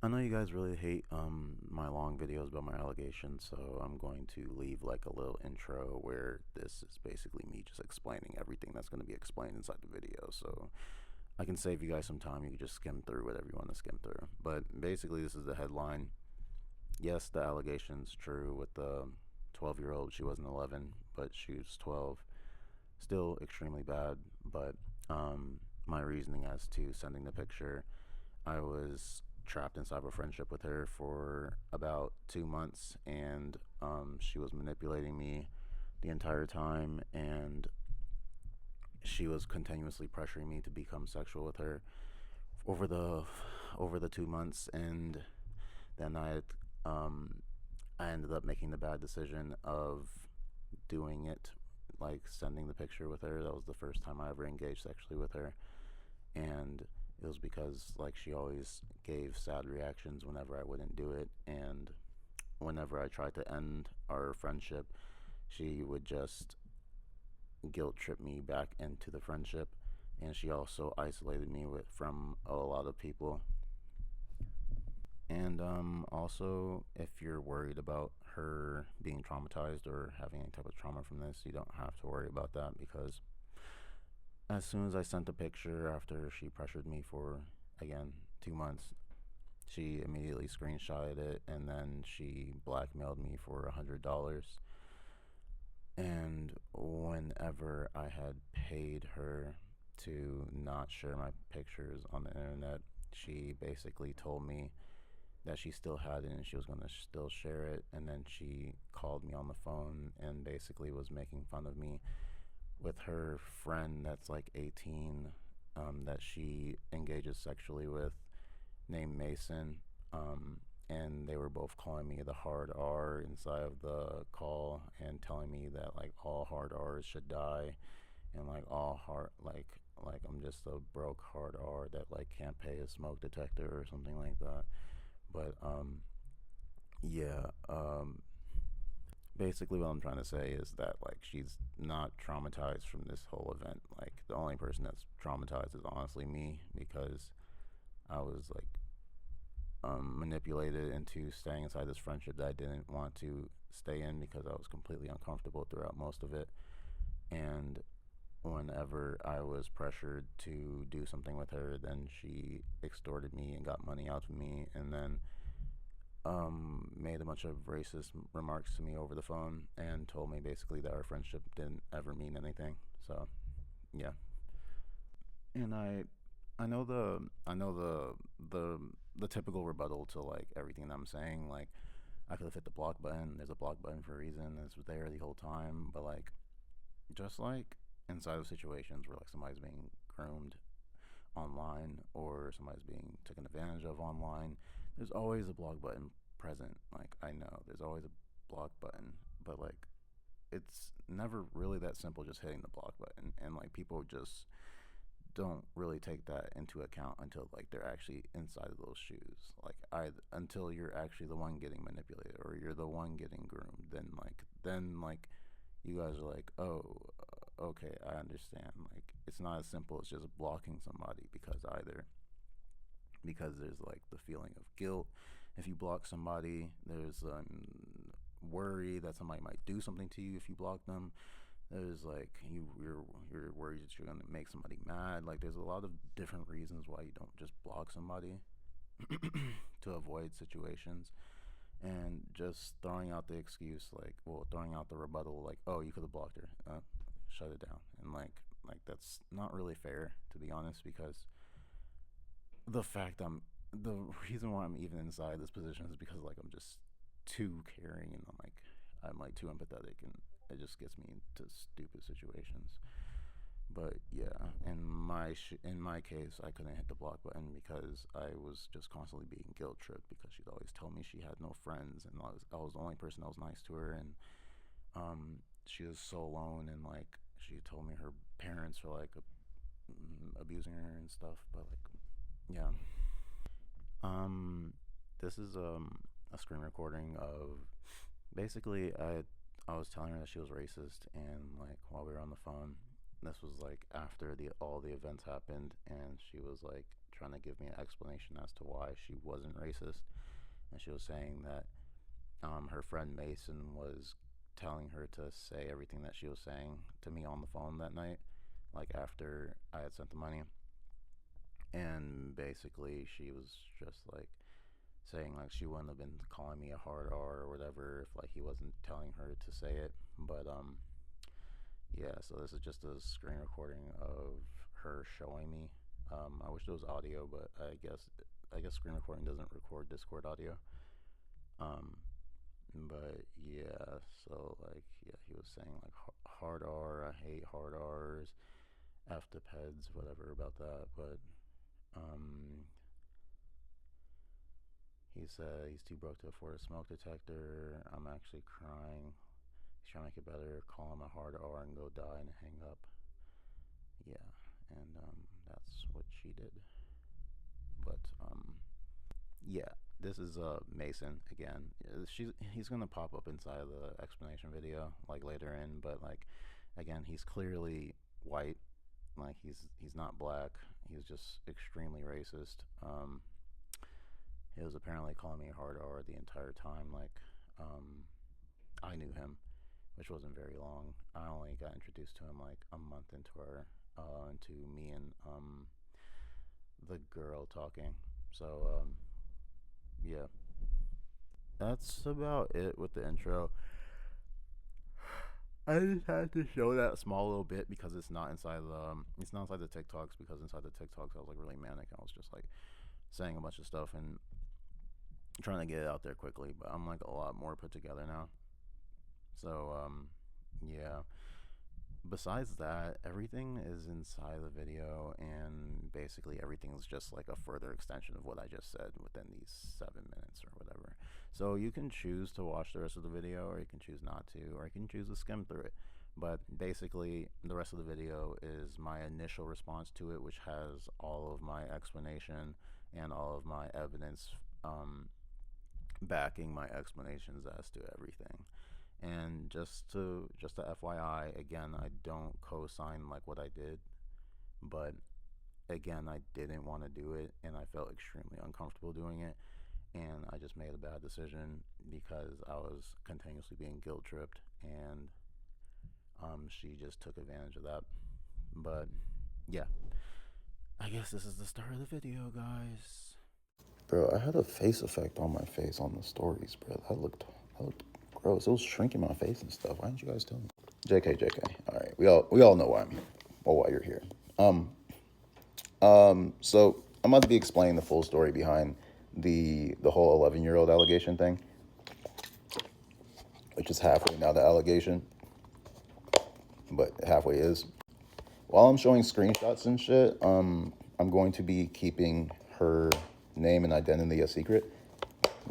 I know you guys really hate my long videos about my allegations, so I'm going to leave like a little intro where this is basically me just explaining everything that's going to be explained inside the video. So I can save you guys some time. You can just skim through whatever you want to skim through. But basically, this is the headline. Yes, the allegation's true with the 12-year-old. She wasn't 11, but she was 12. Still extremely bad, but my reasoning as to sending the picture, I was trapped inside of a friendship with her for about 2 months, and she was manipulating me the entire time, and she was continuously pressuring me to become sexual with her over the 2 months, and then I ended up making the bad decision of doing it, like sending the picture with her. That was the first time I ever engaged sexually with her, and it was because like she always gave sad reactions whenever I wouldn't do it, and whenever I tried to end our friendship, she would just guilt trip me back into the friendship, and she also isolated me from a lot of people. And also, if you're worried about her being traumatized or having any type of trauma from this, you don't have to worry about that, because as soon as I sent the picture after she pressured me for, again, 2 months, she immediately screenshotted it, and then she blackmailed me for $100. And whenever I had paid her to not share my pictures on the internet, she basically told me that she still had it and she was going to still share it. And then she called me on the phone and basically was making fun of me with her friend that's like 18, that she engages sexually with, named Mason. And they were both calling me the hard R inside of the call and telling me that like all hard R's should die, and like all hard like I'm just a broke hard R that like can't pay a smoke detector or something like that. But yeah, basically what I'm trying to say is that like she's not traumatized from this whole event. Like the only person that's traumatized is honestly me, because I was like manipulated into staying inside this friendship that I didn't want to stay in, because I was completely uncomfortable throughout most of it. And whenever I was pressured to do something with her, then she extorted me and got money out of me, and then made a bunch of racist remarks to me over the phone and told me basically that our friendship didn't ever mean anything. So yeah, and I know the typical rebuttal to like everything that I'm saying. Like I could have hit the block button. There's a block button for a reason. It's there the whole time. But like just like inside of situations where like somebody's being groomed online or somebody's being taken advantage of online, there's always a block button present. Like I know there's always a block button, but like it's never really that simple just hitting the block button, and like people just don't really take that into account until like they're actually inside of those shoes. Like I until you're actually the one getting manipulated or you're the one getting groomed, then you guys are like, oh, okay, I understand. Like it's not as simple as just blocking somebody, because there's like the feeling of guilt if you block somebody. There's worry that somebody might do something to you if you block them. There's like you're worried that you're gonna make somebody mad. Like there's a lot of different reasons why you don't just block somebody to avoid situations. And just throwing out the excuse, like, well, throwing out the rebuttal, like, oh, you could have blocked her, shut it down. And like that's not really fair, to be honest, because the fact the reason why I'm even inside this position is because like I'm just too caring, and I'm like too empathetic, and it just gets me into stupid situations. But yeah, in my case, I couldn't hit the block button because I was just constantly being guilt tripped, because she'd always tell me she had no friends, and I was the only person that was nice to her, and she was so alone, and like she told me her parents were like abusing her and stuff. But like yeah, um, this is a screen recording of basically I was telling her that she was racist, and like while we were on the phone, this was like after the all the events happened, and she was like trying to give me an explanation as to why she wasn't racist. And she was saying that her friend Mason was telling her to say everything that she was saying to me on the phone that night, like after I had sent the money. And basically, she was just like saying like she wouldn't have been calling me a hard R or whatever if like he wasn't telling her to say it. But yeah, so this is just a screen recording of her showing me. I wish there was audio, but I guess screen recording doesn't record Discord audio. But yeah, so like yeah, he was saying like hard R, I hate hard R's, F the peds, whatever about that. But he said he's too broke to afford a smoke detector. I'm actually crying. He's trying to make it better. Call him a hard R and go die and hang up. Yeah, and that's what she did. But yeah, this is Mason again. He's gonna pop up inside of the explanation video like later in, but like again, he's clearly white. Like he's not black. He's just extremely racist. He was apparently calling me hard R the entire time. Like I knew him, which wasn't very long. I only got introduced to him like a month into me and the girl talking. So yeah, that's about it with the intro. I just had to show that small little bit because it's not inside the TikToks, because inside the TikToks I was like really manic. I was just like saying a bunch of stuff and trying to get it out there quickly, but I'm like a lot more put together now. So yeah, besides that, everything is inside the video, and basically everything is just like a further extension of what I just said within these 7 minutes or whatever. So you can choose to watch the rest of the video, or you can choose not to, or you can choose to skim through it. But basically, the rest of the video is my initial response to it, which has all of my explanation and all of my evidence backing my explanations as to everything. And just to FYI, again, I don't co-sign like what I did, but again, I didn't want to do it, and I felt extremely uncomfortable doing it, and I just made a bad decision because I was continuously being guilt tripped, and she just took advantage of that. But yeah, I guess this is the start of the video, guys. Bro, I had a face effect on my face on the stories, bro. That looked gross. It was shrinking my face and stuff. Why didn't you guys tell me? JK. All right, we all know why I'm here, or why you're here. So I'm about to be explaining the full story behind the whole 11-year-old allegation thing, which is halfway now the allegation, but halfway is. While I'm showing screenshots and shit, I'm going to be keeping her name and identity a secret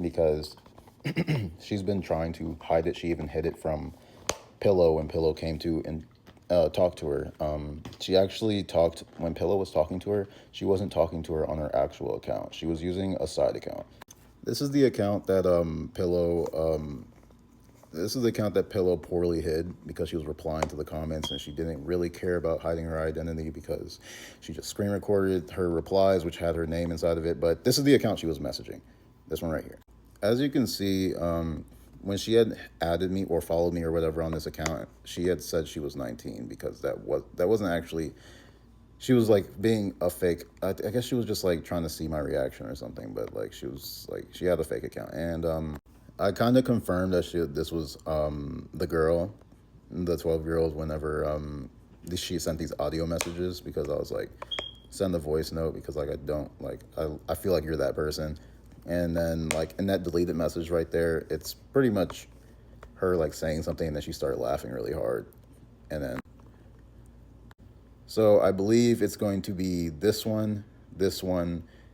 because she's been trying to hide it. She even hid it from Pillow when Pillow came to and talked to her. She actually talked, when Pillow was talking to her, she wasn't talking to her on her actual account. She was using a side account. This is the account that Pillow poorly hid because she was replying to the comments, and she didn't really care about hiding her identity because she just screen recorded her replies, which had her name inside of it. But this is the account she was messaging. This one right here. As you can see, when she had added me or followed me or whatever on this account, she had said she was 19 because that wasn't actually. She was like being a fake. I guess she was just like trying to see my reaction or something. But like she had a fake account, and I kind of confirmed that this was the girl, the 12-year-old, whenever she sent these audio messages, because I was like, send a voice note because like I don't like I feel like you're that person. And then like in that deleted message right there, it's pretty much her like saying something, and then she started laughing really hard. And then so I believe it's going to be this one,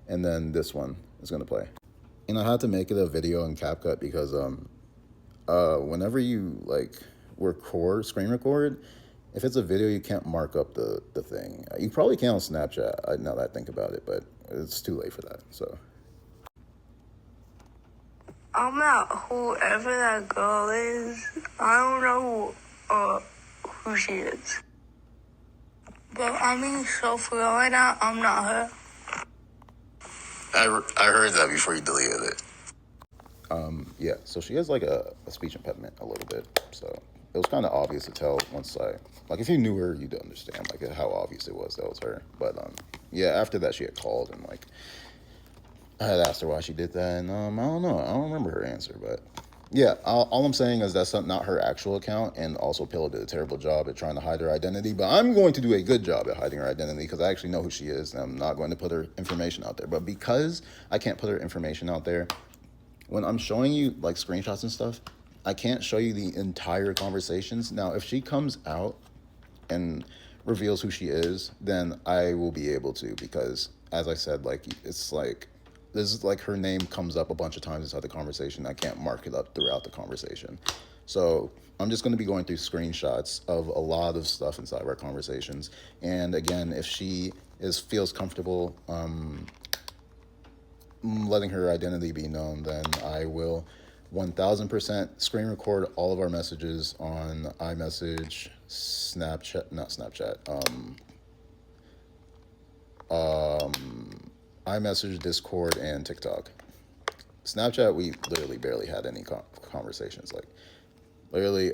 and then this one is going to play. And I had to make it a video in CapCut because whenever you like screen record, if it's a video, you can't mark up the thing. You probably can on Snapchat, now that I think about it, but it's too late for that. So I'm not whoever that girl is. I don't know who she is. But I mean, so for right now, I'm not her. I heard that before you deleted it. Yeah, so she has like a speech impediment a little bit. So it was kind of obvious to tell once like, if you knew her, you'd understand, like, how obvious it was that was her. But, yeah, after that, she had called and, like, I had asked her why she did that. And, I don't know. I don't remember her answer, but yeah, all I'm saying is that's not her actual account. And also, Pillow did a terrible job at trying to hide her identity. But I'm going to do a good job at hiding her identity because I actually know who she is. And I'm not going to put her information out there. But because I can't put her information out there, when I'm showing you like screenshots and stuff, I can't show you the entire conversations. Now, if she comes out and reveals who she is, then I will be able to, because as I said, like, it's like this is like her name comes up a bunch of times inside the conversation. I can't mark it up throughout the conversation. So I'm just going to be going through screenshots of a lot of stuff inside of our conversations. And again, if she feels comfortable letting her identity be known, then I will 1000% screen record all of our messages on iMessage, Snapchat, not Snapchat, iMessage, Discord, and TikTok. Snapchat, we literally barely had any conversations. Like, literally,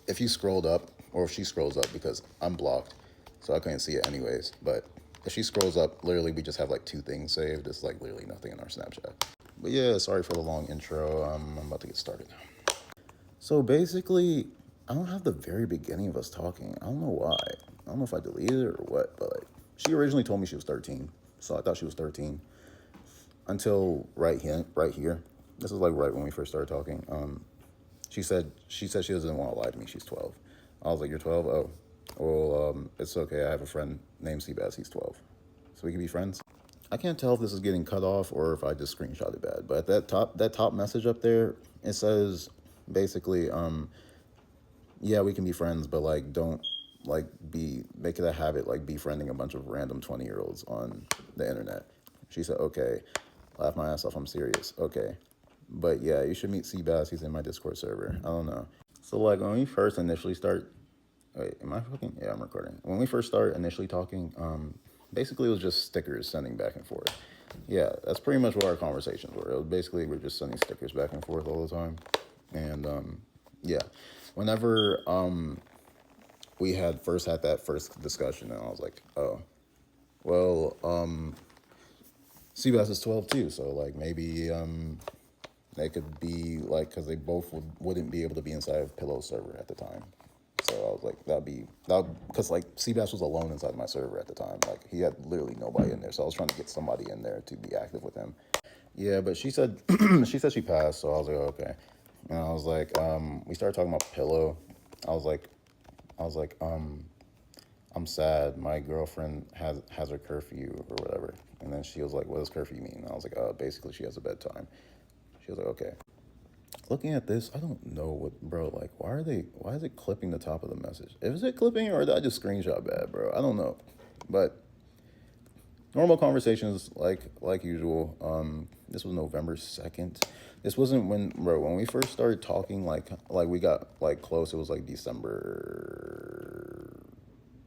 if you scrolled up, or if she scrolls up, because I'm blocked, so I couldn't see it anyways, but if she scrolls up, literally we just have like 2 things saved. It's like literally nothing in our Snapchat. But yeah, sorry for the long intro. I'm about to get started now. So basically, I don't have the very beginning of us talking. I don't know why. I don't know if I deleted it or what, but like, she originally told me she was 13, so I thought she was 13 until right here. Right here. This is like right when we first started talking. She said she doesn't want to lie to me. She's 12. I was like, you're 12? Oh, well, it's okay. I have a friend named Seabass. He's 12, so we can be friends. I can't tell if this is getting cut off or if I just screenshotted bad. But that top message up there, it says basically, yeah, we can be friends, but like don't like make it a habit like befriending a bunch of random 20-year-olds on the internet. She said, okay. Laugh my ass off. I'm serious. Okay. But yeah, you should meet Seabass. He's in my Discord server. I don't know. So like when we first initially start, wait, am I fucking? Yeah, I'm recording. When we first started initially talking, basically it was just stickers sending back and forth. Yeah, that's pretty much what our conversations were. It was basically we're just sending stickers back and forth all the time, and yeah, whenever we had that first discussion, and I was like, oh, well, Seabass is 12 too, so like maybe they could be like, because they both wouldn't be able to be inside of Pillow's server at the time. So I was like, because like Seabass was alone inside my server at the time. Like he had literally nobody in there. So I was trying to get somebody in there to be active with him. Yeah, but she said she passed. So I was like, okay. And I was like, we started talking about Pillow. I was like, I was like, I'm sad. My girlfriend has her curfew or whatever. And then she was like, what does curfew mean? And I was like, basically she has a bedtime. She was like, okay. Looking at this, I don't know what, bro, like, why is it clipping the top of the message? Is it clipping or did I just screenshot bad, bro? I don't know. But normal conversations, like usual. This was November 2nd. This wasn't when we first started talking, like we got, like, close. It was, like, December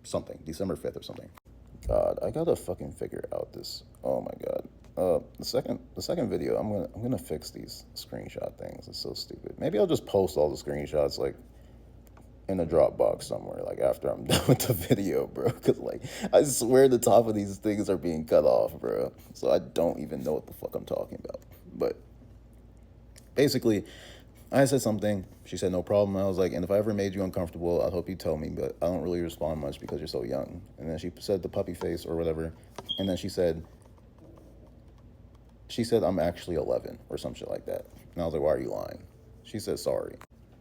something, December 5th or something. God, I gotta fucking figure out this. Oh my god. The second video, I'm gonna fix these screenshot things. It's so stupid. Maybe I'll just post all the screenshots like in a Dropbox somewhere, like after I'm done with the video, bro. Cause like I swear the top of these things are being cut off, bro. So I don't even know what the fuck I'm talking about. But basically, I said something. She said, no problem. I was like, and if I ever made you uncomfortable, I hope you tell me, but I don't really respond much because you're so young. And then she said the puppy face or whatever. And then she said, I'm actually 11 or some shit like that. And I was like, why are you lying? She said, sorry.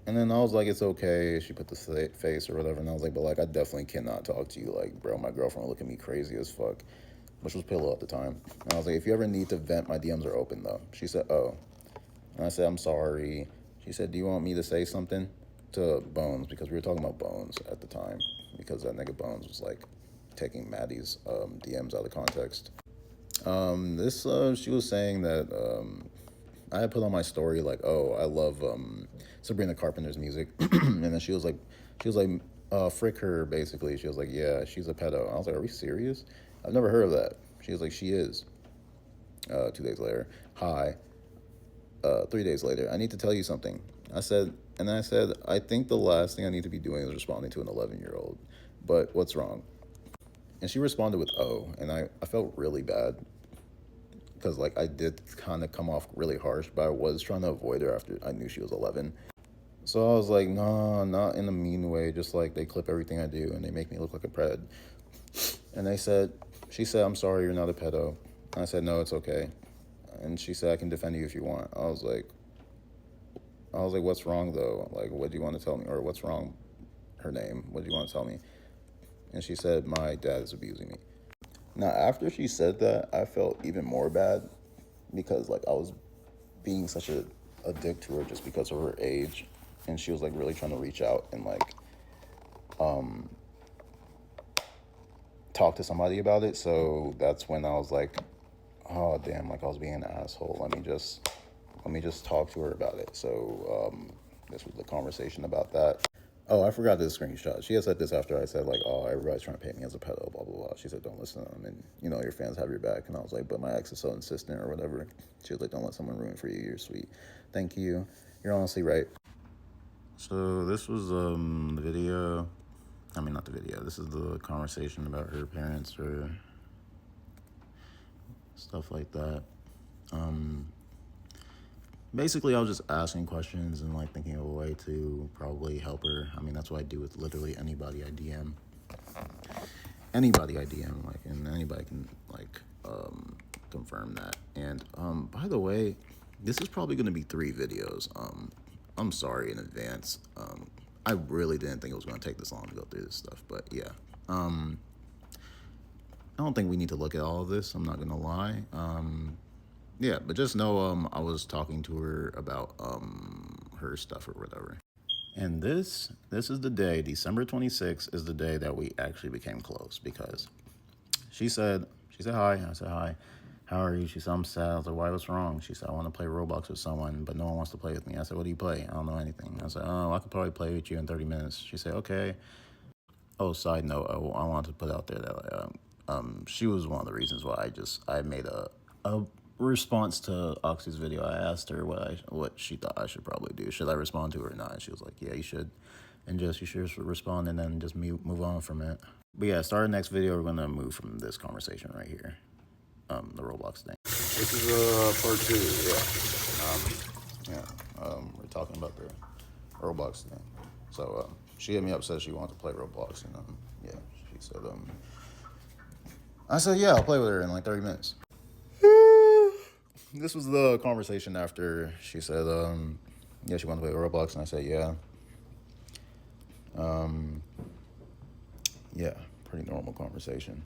And then I was like, it's okay. She put the face or whatever. And I was like, but like, I definitely cannot talk to you. Like, bro, my girlfriend will look at me crazy as fuck, which was Pillow at the time. And I was like, if you ever need to vent, my DMs are open though. She said, oh. And I said, I'm sorry. She said, do you want me to say something to Bones? Because we were talking about Bones at the time. Because that nigga Bones was like taking Maddie's DMs out of context. She was saying that I had put on my story like, oh, I love Sabrina Carpenter's music, and then she was like, frick her basically. She was like, yeah, she's a pedo. I was like, are we serious? I've never heard of that. She was like, she is. 2 days later, hi. 3 days later, I need to tell you something. I said, I think the last thing I need to be doing is responding to an 11-year-old. But what's wrong? And she responded with, oh. And I felt really bad because, like, I did kind of come off really harsh, but I was trying to avoid her after I knew she was 11. So I was like, nah, not in a mean way. Just like they clip everything I do and they make me look like a pred. And she said, I'm sorry, you're not a pedo. And I said, no, it's okay. And she said, I can defend you if you want. I was like, what's wrong though? Like, what do you want to tell me? Or what's wrong? Her name. What do you want to tell me? And she said, my dad is abusing me. Now, after she said that, I felt even more bad because, like, I was being such a dick to her just because of her age. And she was, like, really trying to reach out and, like, talk to somebody about it. So that's when I was like, oh, damn, like, I was being an asshole. Let me just talk to her about it. So this was the conversation about that. Oh, I forgot this screenshot. She had said this after I said, like, oh, everybody's trying to paint me as a pedo, blah, blah, blah. She said, don't listen to them. And, you know, your fans have your back. And I was like, but my ex is so insistent or whatever. She was like, don't let someone ruin for you. You're sweet. Thank you. You're honestly right. So this was the video. I mean, not the video. This is the conversation about her parents or stuff like that. Basically, I was just asking questions and, like, thinking of a way to probably help her. I mean, that's what I do with literally anybody I DM. Anybody I DM, like, and anybody can, like, confirm that. And, by the way, this is probably going to be 3 videos. I'm sorry in advance. I really didn't think it was going to take this long to go through this stuff, but yeah. I don't think we need to look at all of this. I'm not going to lie. Yeah, but just know I was talking to her about her stuff or whatever. And this is the day, December 26th is the day that we actually became close because she said hi. I said hi. How are you? She said, I'm sad. I was like, why, what's wrong? She said, I want to play Roblox with someone, but no one wants to play with me. I said, what do you play? I don't know anything. I said, oh, I could probably play with you in 30 minutes. She said, okay. Oh, side note, I wanted to put out there that she was one of the reasons why I made a response to Oxy's video. I asked her what she thought I should probably do. Should I respond to her or not? And she was like, yeah, you should. And you should respond and then just move on from it. But yeah, starting next video, we're gonna move from this conversation right here, the Roblox thing. This is part 2. We're talking about the Roblox thing. So she hit me up, said she wanted to play Roblox, and yeah, she said I said, yeah, I'll play with her in like 30 minutes. This was the conversation after she said, yeah, she wanted to play Roblox, and I said, yeah. Yeah, pretty normal conversation.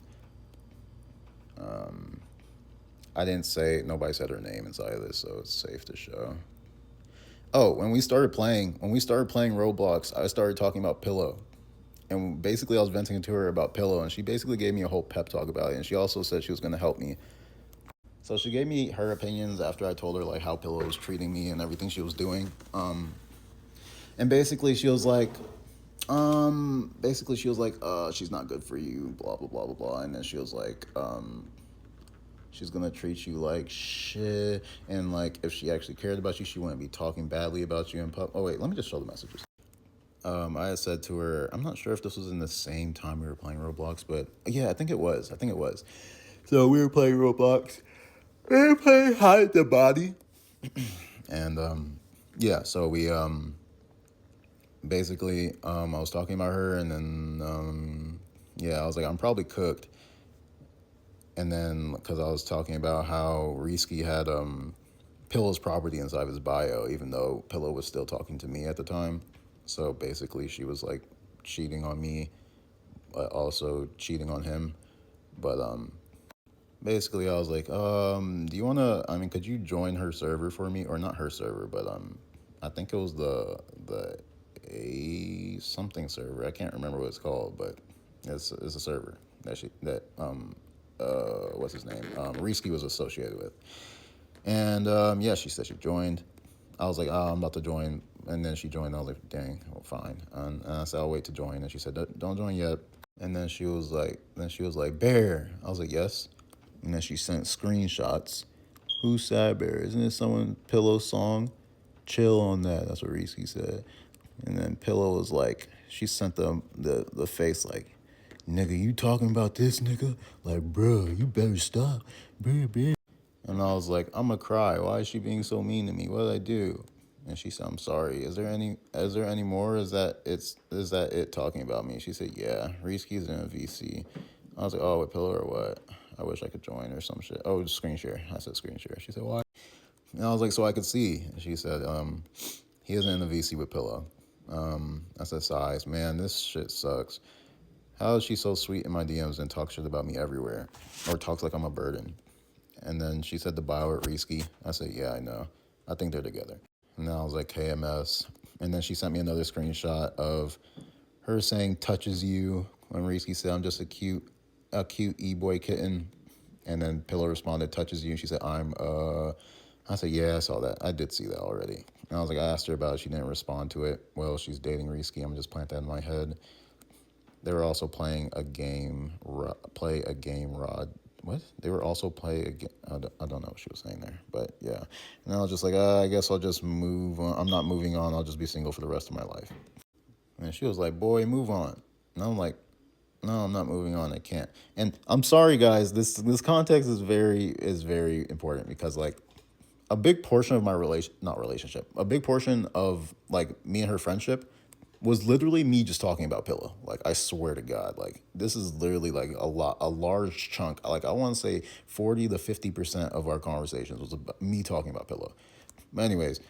I didn't say, nobody said her name inside of this, so it's safe to show. Oh, when we started playing Roblox, I started talking about Pillow. And basically I was venting to her about Pillow, and she basically gave me a whole pep talk about it, and she also said she was going to help me. So she gave me her opinions after I told her, like, how Pillow was treating me and everything she was doing. And basically she was like, she's not good for you, blah, blah, blah, blah, blah. And then she was like, she's gonna treat you like shit. And, like, if she actually cared about you, she wouldn't be talking badly about you in pub. Oh, wait, let me just show the messages. I had said to her, I'm not sure if this was in the same time we were playing Roblox, but yeah, I think it was. So we were playing Roblox. We were playing Hide the Body. And, yeah, so we, basically, I was talking about her, and then, yeah, I was like, I'm probably cooked. And then, because I was talking about how Risky had, Pillow's property inside of his bio, even though Pillow was still talking to me at the time. So basically, she was like cheating on me, but also cheating on him. But basically, I was like, do you wanna? I mean, could you join her server for me, or not her server, but I think it was the a something server. I can't remember what it's called, but it's a server what's his name? Risky was associated with. And yeah, she said she joined. I was like, oh, I'm about to join. And then she joined. I was like, dang, well, fine. And I said, I'll wait to join. And she said, don't join yet. And then she was like, baer. I was like, yes. And then she sent screenshots. Who's Sad Bear? Isn't it someone Pillow song? Chill on that. That's what Reese said. And then Pillow was like, she sent the face like, nigga, you talking about this nigga? Like, bro, you better stop. Bruh. And I was like, I'm gonna cry. Why is she being so mean to me? What did I do? And she said, I'm sorry. Is there any more? Is that it talking about me? She said, yeah. Reese's in a VC. I was like, oh, with Pillow or what? I wish I could join or some shit. Oh, just screen share. I said screen share. She said, why? And I was like, so I could see. And she said, he isn't in the VC with Pillow. I said, size. Man, this shit sucks. How is she so sweet in my DMs and talks shit about me everywhere? Or talks like I'm a burden? And then she said the bio at Risky. I said, yeah, I know. I think they're together. And then I was like, KMS. And then she sent me another screenshot of her saying touches you when Risky said I'm just a cute e-boy kitten. And then Pillow responded, touches you. And she said, I said, yeah, I saw that. I did see that already. And I was like, I asked her about it. She didn't respond to it. Well, she's dating Risky. I'm just plant that in my head. They were also playing a game, play a game, Rod. What? They were also play a game. I don't know what she was saying there, but yeah. And I was just like, I guess I'll just move on. I'm not moving on. I'll just be single for the rest of my life. And she was like, boy, move on. And I'm like, no, I'm not moving on. I can't. And I'm sorry, guys. This context is very important because like a big portion of my relationship, a big portion of like me and her friendship was literally me just talking about Pillow. Like I swear to God, like this is literally like a large chunk. Like I want to say 40 to 50% of our conversations was about me talking about Pillow. But anyways,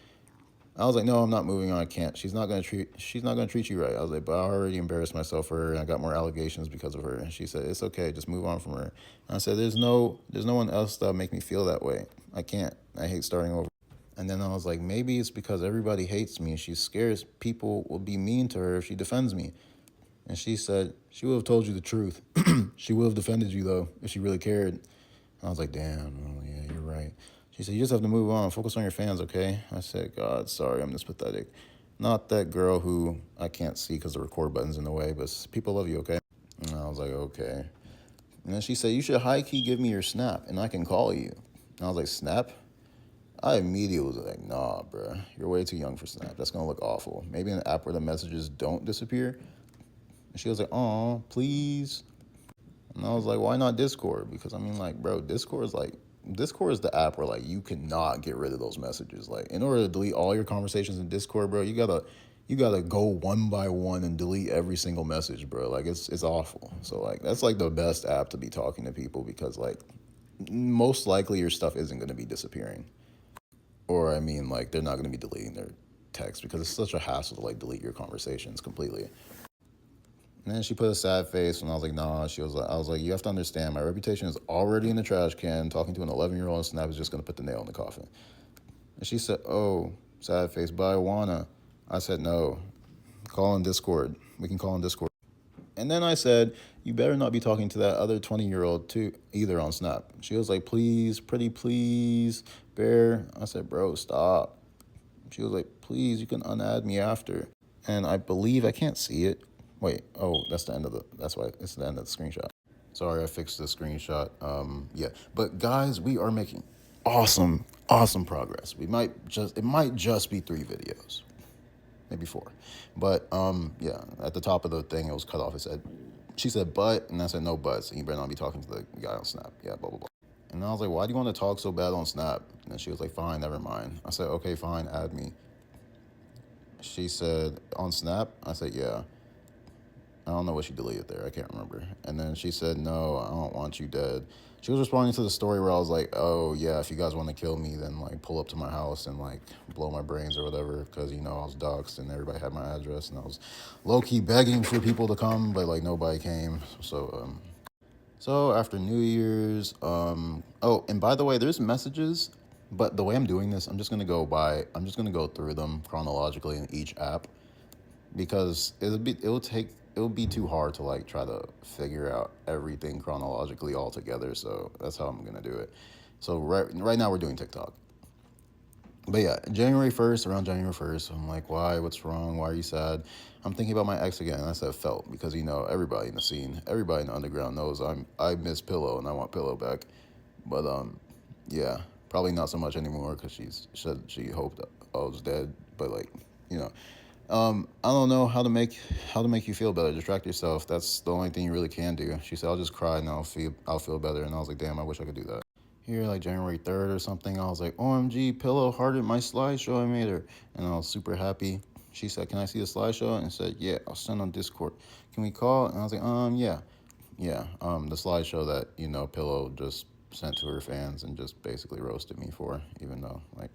I was like, no, I'm not moving on. I can't. She's not gonna treat you right. I was like, but I already embarrassed myself for her, and I got more allegations because of her. And she said, it's okay, just move on from her. And I said, there's no one else that'll make me feel that way. I can't. I hate starting over. And then I was like, maybe it's because everybody hates me and she's scared people will be mean to her if she defends me. And she said, she would have told you the truth. She would have defended you, though, if she really cared. And I was like, damn, oh, yeah, you're right. She said, you just have to move on. Focus on your fans, okay? I said, God, sorry, I'm this pathetic. Not that girl who I can't see because the record button's in the way, but people love you, okay? And I was like, okay. And then she said, you should high-key give me your Snap, and I can call you. And I was like, Snap? I immediately was like, nah, bro, you're way too young for Snap. That's gonna look awful. Maybe an app where the messages don't disappear. And she was like, oh, please. And I was like, why not Discord? Because I mean, like, bro, Discord is the app where like you cannot get rid of those messages. Like, in order to delete all your conversations in Discord, bro, you gotta go one by one and delete every single message, bro. Like, it's awful. So like, that's like the best app to be talking to people because like, most likely your stuff isn't gonna be disappearing. Or I mean, like they're not going to be deleting their text because it's such a hassle to like delete your conversations completely. And then she put a sad face, and I was like, nah. I was like, you have to understand, my reputation is already in the trash can. Talking to an 11-year-old on Snap is just going to put the nail in the coffin. And she said, oh, sad face, but I wanna. I said, no. Call in Discord. We can call in Discord. And then I said, you better not be talking to that other 20-year-old too either on Snap. She was like, please, pretty please, Bear. I said, bro, stop. She was like, please, you can unadd me after. And I believe I can't see it. Wait, oh, that's why it's the end of the screenshot. Sorry, I fixed the screenshot. Yeah. But guys, we are making awesome progress. It might just be 3 videos. Maybe 4. But yeah, at the top of the thing it was cut off. She said but, and I said no buts, and you better not be talking to the guy on Snap. Yeah, blah blah blah. And I was like, why do you want to talk so bad on Snap? And she was like, fine, never mind. I said, okay, fine, add me. She said, on Snap? I said, yeah. I don't know what she deleted there. I can't remember. And then she said, no, I don't want you dead. She was responding to the story where I was like, oh, yeah, if you guys want to kill me, then, like, pull up to my house and, like, blow my brains or whatever. Because, I was doxxed and everybody had my address. And I was low-key begging for people to come, but, like, nobody came. So after New Year's, oh, and by the way, there's messages, but the way I'm doing this, I'm just gonna go through them chronologically in each app because it'll be too hard to like try to figure out everything chronologically all together. So that's how I'm gonna do it. So right now we're doing TikTok. But yeah, around January 1st, I'm like, why? What's wrong? Why are you sad? I'm thinking about my ex again. And I said felt because, everybody in the scene, everybody in the underground knows I miss Pillow and I want Pillow back. But yeah, probably not so much anymore because she said she hoped I was dead. But like, you know, I don't know how to make you feel better. Distract yourself. That's the only thing you really can do. She said, "I'll just cry and I'll feel better." And I was like, "Damn, I wish I could do that." Here, like January 3rd or something, I was like, "OMG, Pillow hearted my slideshow. I made her," and I was super happy. She said, "Can I see the slideshow?" And said, "Yeah, I'll send on Discord. Can we call?" And I was like, yeah, yeah. The slideshow that Pillow just sent to her fans and just basically roasted me for, even though like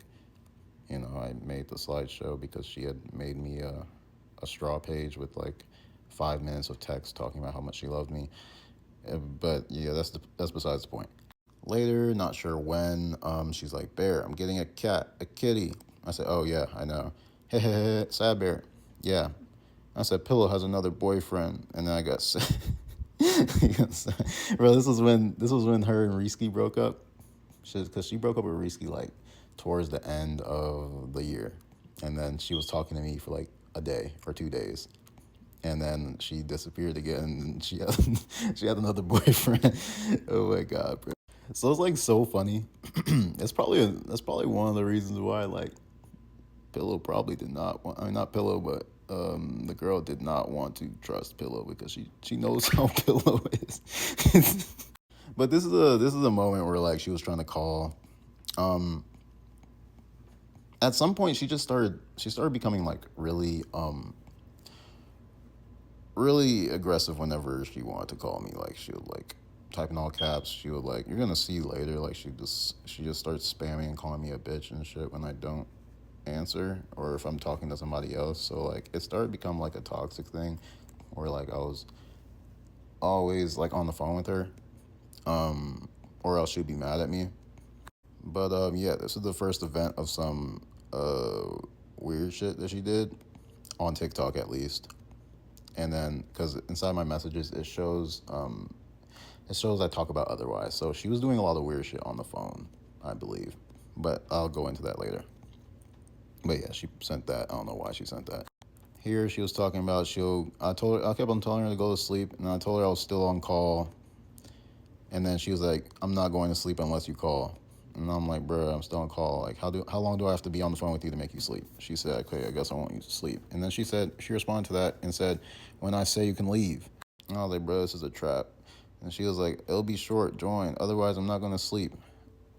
I made the slideshow because she had made me a straw page with like 5 minutes of text talking about how much she loved me. But yeah, that's besides the point. Later, not sure when, she's like, "Bear, I'm getting a kitty." I said, "Oh yeah, I know." Sad bear. Yeah. I said, "Pillow has another boyfriend," and then I got sad. Bro, this was when her and Risky broke up. Because she broke up with Risky like towards the end of the year, and then she was talking to me for like a day or 2 days, and then she disappeared again. And she had she had another boyfriend. Oh my god, bro. So it's like so funny. That's probably one of the reasons why like Pillow probably did not want. I mean, not Pillow, but the girl did not want to trust Pillow because she knows how Pillow is. But this is a moment where like she was trying to call. Um, at some point, she started becoming like really aggressive whenever she wanted to call me. Like she would like type in all caps. She would like, "You're gonna see later." Like she just starts spamming and calling me a bitch and shit when I don't answer or if I'm talking to somebody else. So like it started to become like a toxic thing where like I was always like on the phone with her, or else she'd be mad at me. But yeah, this is the first event of some weird shit that she did on TikTok at least. And then because inside my messages it shows I talk about otherwise. So she was doing a lot of weird shit on the phone, I believe. But I'll go into that later. But yeah, she sent that. I don't know why she sent that. Here she was talking about I kept on telling her to go to sleep, and I told her I was still on call. And then she was like, "I'm not going to sleep unless you call." And I'm like, "Bro, I'm still on call. Like, how long do I have to be on the phone with you to make you sleep?" She said, "Okay, I guess I want you to sleep." And then she responded to that and said, "When I say you can leave." And I was like, "Bro, this is a trap." And she was like, "It'll be short, join. Otherwise, I'm not going to sleep."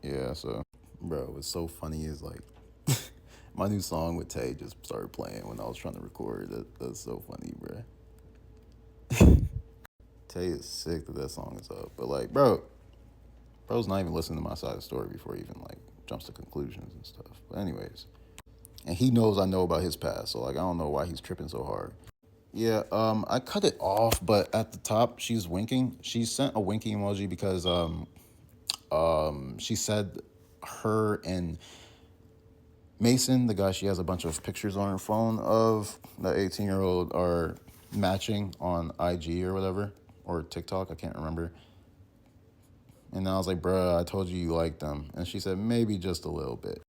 Yeah, so, bro, what's so funny is like, my new song with Tay just started playing when I was trying to record. That's so funny, bro. Tay is sick that song is up. But like, bro's not even listening to my side of the story before he even like jumps to conclusions and stuff. But anyways, and he knows I know about his past, so like I don't know why he's tripping so hard. Yeah, I cut it off, but at the top she's winking. She sent a winking emoji because she said her and Mason, the guy she has a bunch of pictures on her phone of, the 18-year-old, are matching on IG or whatever, or TikTok, I can't remember. And I was like, "Bruh, I told you liked them." And she said, "Maybe just a little bit."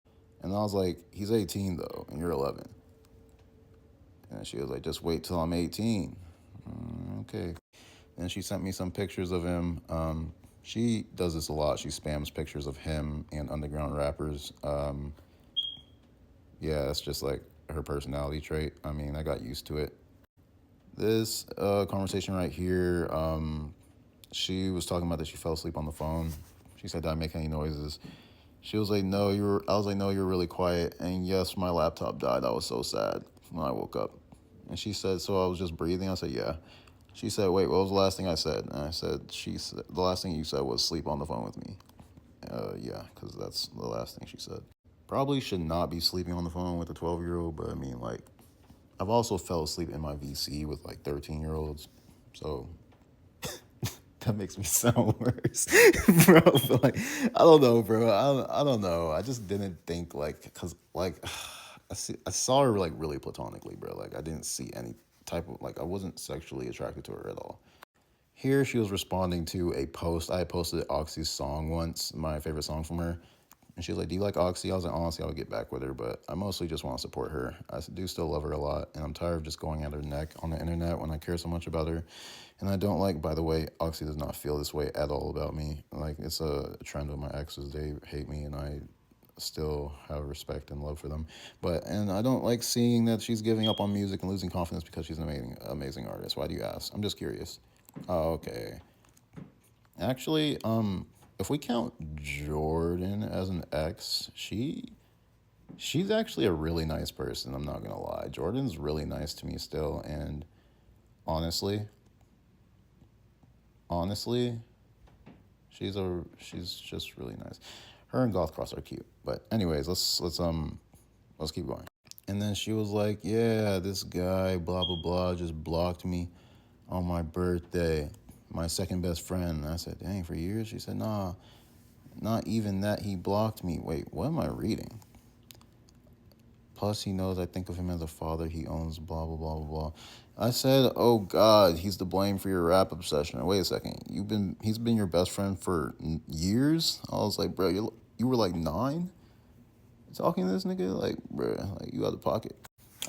And I was like, "He's 18 though, and you're 11." And she was like, "Just wait till I'm 18." Okay. And she sent me some pictures of him. She does this a lot. She spams pictures of him and underground rappers. Yeah, that's just like her personality trait. I mean, I got used to it. This conversation right here, she was talking about that she fell asleep on the phone. She said, "Did I make any noises?" She was like, "No, you were." I was like, "No, you were really quiet." And yes, my laptop died. I was so sad when I woke up. And she said, "So I was just breathing?" I said, "Yeah." She said, "Wait, what was the last thing I said?" And I said, "She said the last thing you said was sleep on the phone with me." Yeah, because that's the last thing she said. Probably should not be sleeping on the phone with a 12-year-old, but I mean, like, I've also fell asleep in my VC with like 13-year-olds, so that makes me sound worse, bro. But like, I don't know, bro. I don't know. I just didn't think like, cause like, I saw her like really platonically, bro. Like, I didn't see any type of like, I wasn't sexually attracted to her at all. Here, she was responding to a post I had posted Oxy's song once, my favorite song from her, And she was like, "Do you like Oxy?" I was like, "Honestly, I would get back with her, but I mostly just want to support her. I do still love her a lot, and I'm tired of just going at her neck on the internet when I care so much about her. And I don't like, by the way, Oxy does not feel this way at all about me. Like, it's a trend with my exes. They hate me, and I still have respect and love for them. And I don't like seeing that she's giving up on music and losing confidence because she's an amazing artist. Why do you ask? I'm just curious. Oh, okay. Actually, if we count Jordan as an ex, she's actually a really nice person. I'm not gonna lie. Jordan's really nice to me still, and honestly, honestly, she's just really nice. Her and Goth Cross are cute. But anyways, let's keep going. And then she was like, "Yeah, this guy, blah blah blah, just blocked me on my birthday. My second best friend." And I said, "Dang, for years?" She said, "Nah, not even that. He blocked me." Wait, what am I reading? Plus, he knows I think of him as a father. He owns blah blah blah blah blah. I said, "Oh God, he's to blame for your rap obsession." Wait a second, he's been your best friend for years. I was like, "Bro, you were like 9, talking to this nigga, like, bro, like you out of pocket."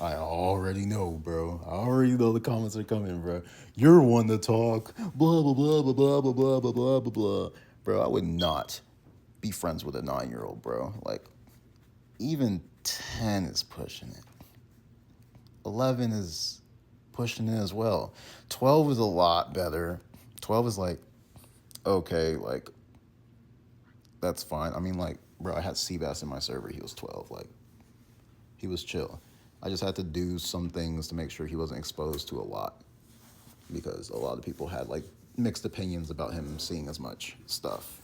I already know, bro. I already know the comments are coming, bro. You're one to talk. Blah blah blah blah blah blah blah blah blah blah blah. Bro, I would not be friends with a 9-year-old, bro. Like, even 10 is pushing it. 11 is pushing it as well. 12 is a lot better. 12 is like, okay, like, that's fine. I mean, like, bro, I had Seabass in my server. He was 12. Like, he was chill. I just had to do some things to make sure he wasn't exposed to a lot, because a lot of people had like mixed opinions about him seeing as much stuff.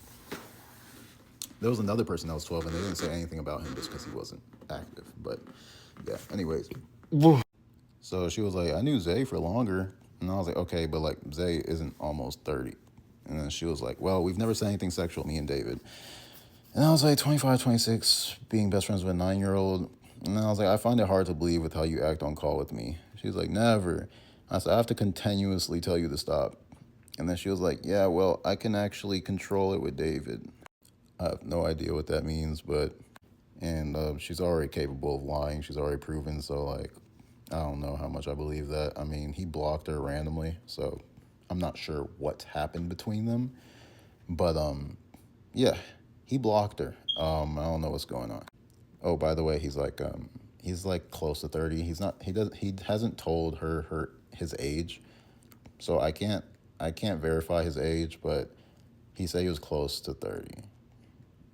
There was another person that was 12 and they didn't say anything about him just because he wasn't active. But yeah, anyways. So she was like, "I knew Zay for longer." And I was like, "Okay, but like Zay isn't almost 30. And then she was like, "Well, we've never said anything sexual, me and David." And I was like, 25, 26, being best friends with a 9-year-old. And I was like, "I find it hard to believe with how you act on call with me." She was like, "Never." I said, "I have to continuously tell you to stop." And then she was like, "Yeah, well, I can actually control it with David." I have no idea what that means, but and she's already capable of lying. She's already proven. So like, I don't know how much I believe that. I mean, he blocked her randomly, so I'm not sure what happened between them. But yeah, he blocked her. I don't know what's going on. Oh, by the way, he's like close to 30. He's not. He hasn't told her his age, so I can't verify his age, but he said he was close to 30.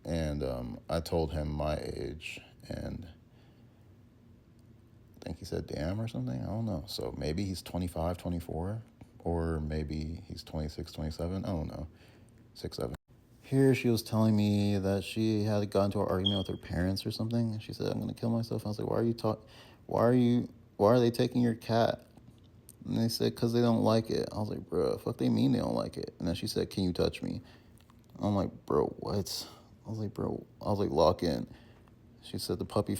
And I told him my age, and I think he said damn or something. I don't know. So maybe he's 25, 24, or maybe he's 26, 27. I don't know. 6, 7. Here she was telling me that she had gotten into an argument with her parents or something. She said, "I'm gonna kill myself." I was like, Why are you? Why are they taking your cat?" And they said, "Cause they don't like it." I was like, "Bro, fuck they mean they don't like it?" And then she said, "Can you touch me?" I'm like, "Bro, what?" I was like, "Bro," I was like, "Lock in." She said the puppy.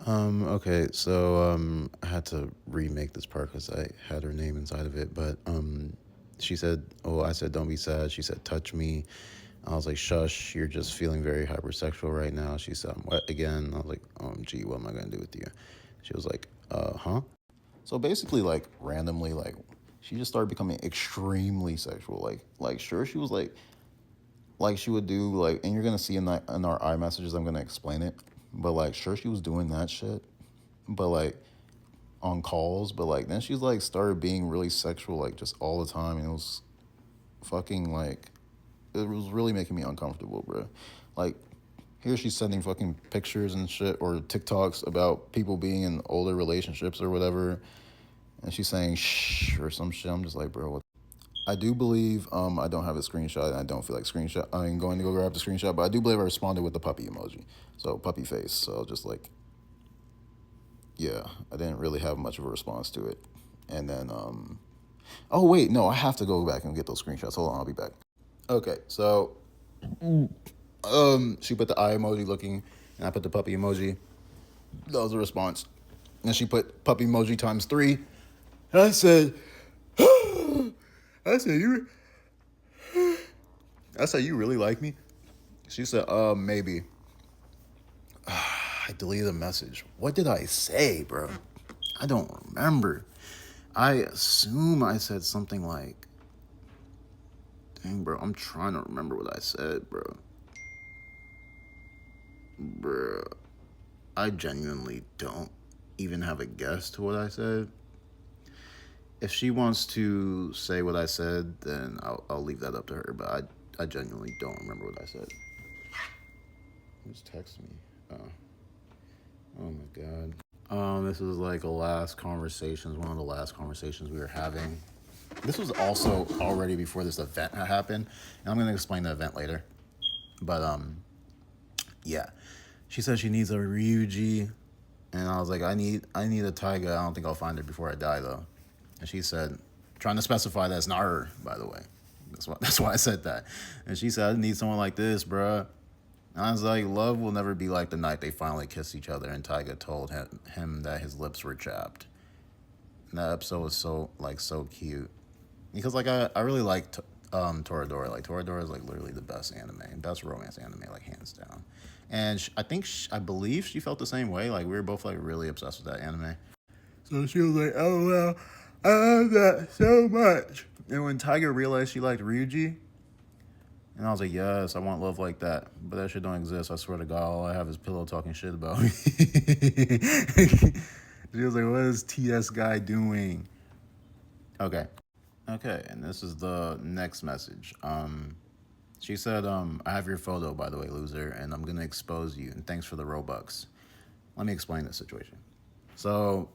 Okay, so I had to remake this part because I had her name inside of it. But she said, "Oh," I said, "Don't be sad." She said, "Touch me." I was like, "Shush, you're just feeling very hypersexual right now." She said, "I'm wet again." I was like, "OMG, what am I gonna do with you?" She was like, huh?" So basically, like randomly, like she just started becoming extremely sexual. Like sure, she was like she would do like, and you're gonna see in our iMessages, I'm gonna explain it. But like, sure, she was doing that shit, but like on calls. But like then she's like started being really sexual, like just all the time, and it was fucking like it was really making me uncomfortable, bro. Like here she's sending fucking pictures and shit or TikToks about people being in older relationships or whatever, and she's saying shh or some shit. I'm just like, bro, what? I do believe I don't have a screenshot, and I don't feel like screenshot. I'm going to go grab the screenshot, but I do believe I responded with the puppy emoji, so puppy face. So just like, yeah, I didn't really have much of a response to it, and then oh wait, no, I have to go back and get those screenshots. Hold on, I'll be back. Okay, so she put the eye emoji looking, and I put the puppy emoji. That was a response. And she put puppy emoji times 3. And I said, I said, you really like me? She said, maybe. I deleted a message. What did I say, bro? I don't remember. I assume I said something like, dang, bro, I'm trying to remember what I said, bro. Bro, I genuinely don't even have a guess to what I said. If she wants to say what I said, then I'll leave that up to her. But I genuinely don't remember what I said. Who's texting me? Oh my god. This was like one of the last conversations we were having. This was also already before this event happened, and I'm gonna explain the event later. But yeah, she said she needs a Ryuji, and I was like, I need a Taiga. I don't think I'll find her before I die though. And she said, trying to specify that it's not her, by the way. That's why I said that. And she said, I need someone like this, bruh. And I was like, love will never be like the night they finally kissed each other and Taiga told him that his lips were chapped. And that episode was so cute. Because like I really like Toradora. Like Toradora is like literally the best anime, best romance anime, like hands down. And I believe she felt the same way. Like we were both like really obsessed with that anime. So she was like, oh well, I love that so much. And when Tiger realized she liked Ryuji, and I was like, yes, I want love like that. But that shit don't exist. I swear to God, all I have is Pillow talking shit about me. She was like, what is TS guy doing? Okay. Okay, and this is the next message. She said, I have your photo, by the way, loser, and I'm gonna expose you, and thanks for the Robux. Let me explain the situation. So,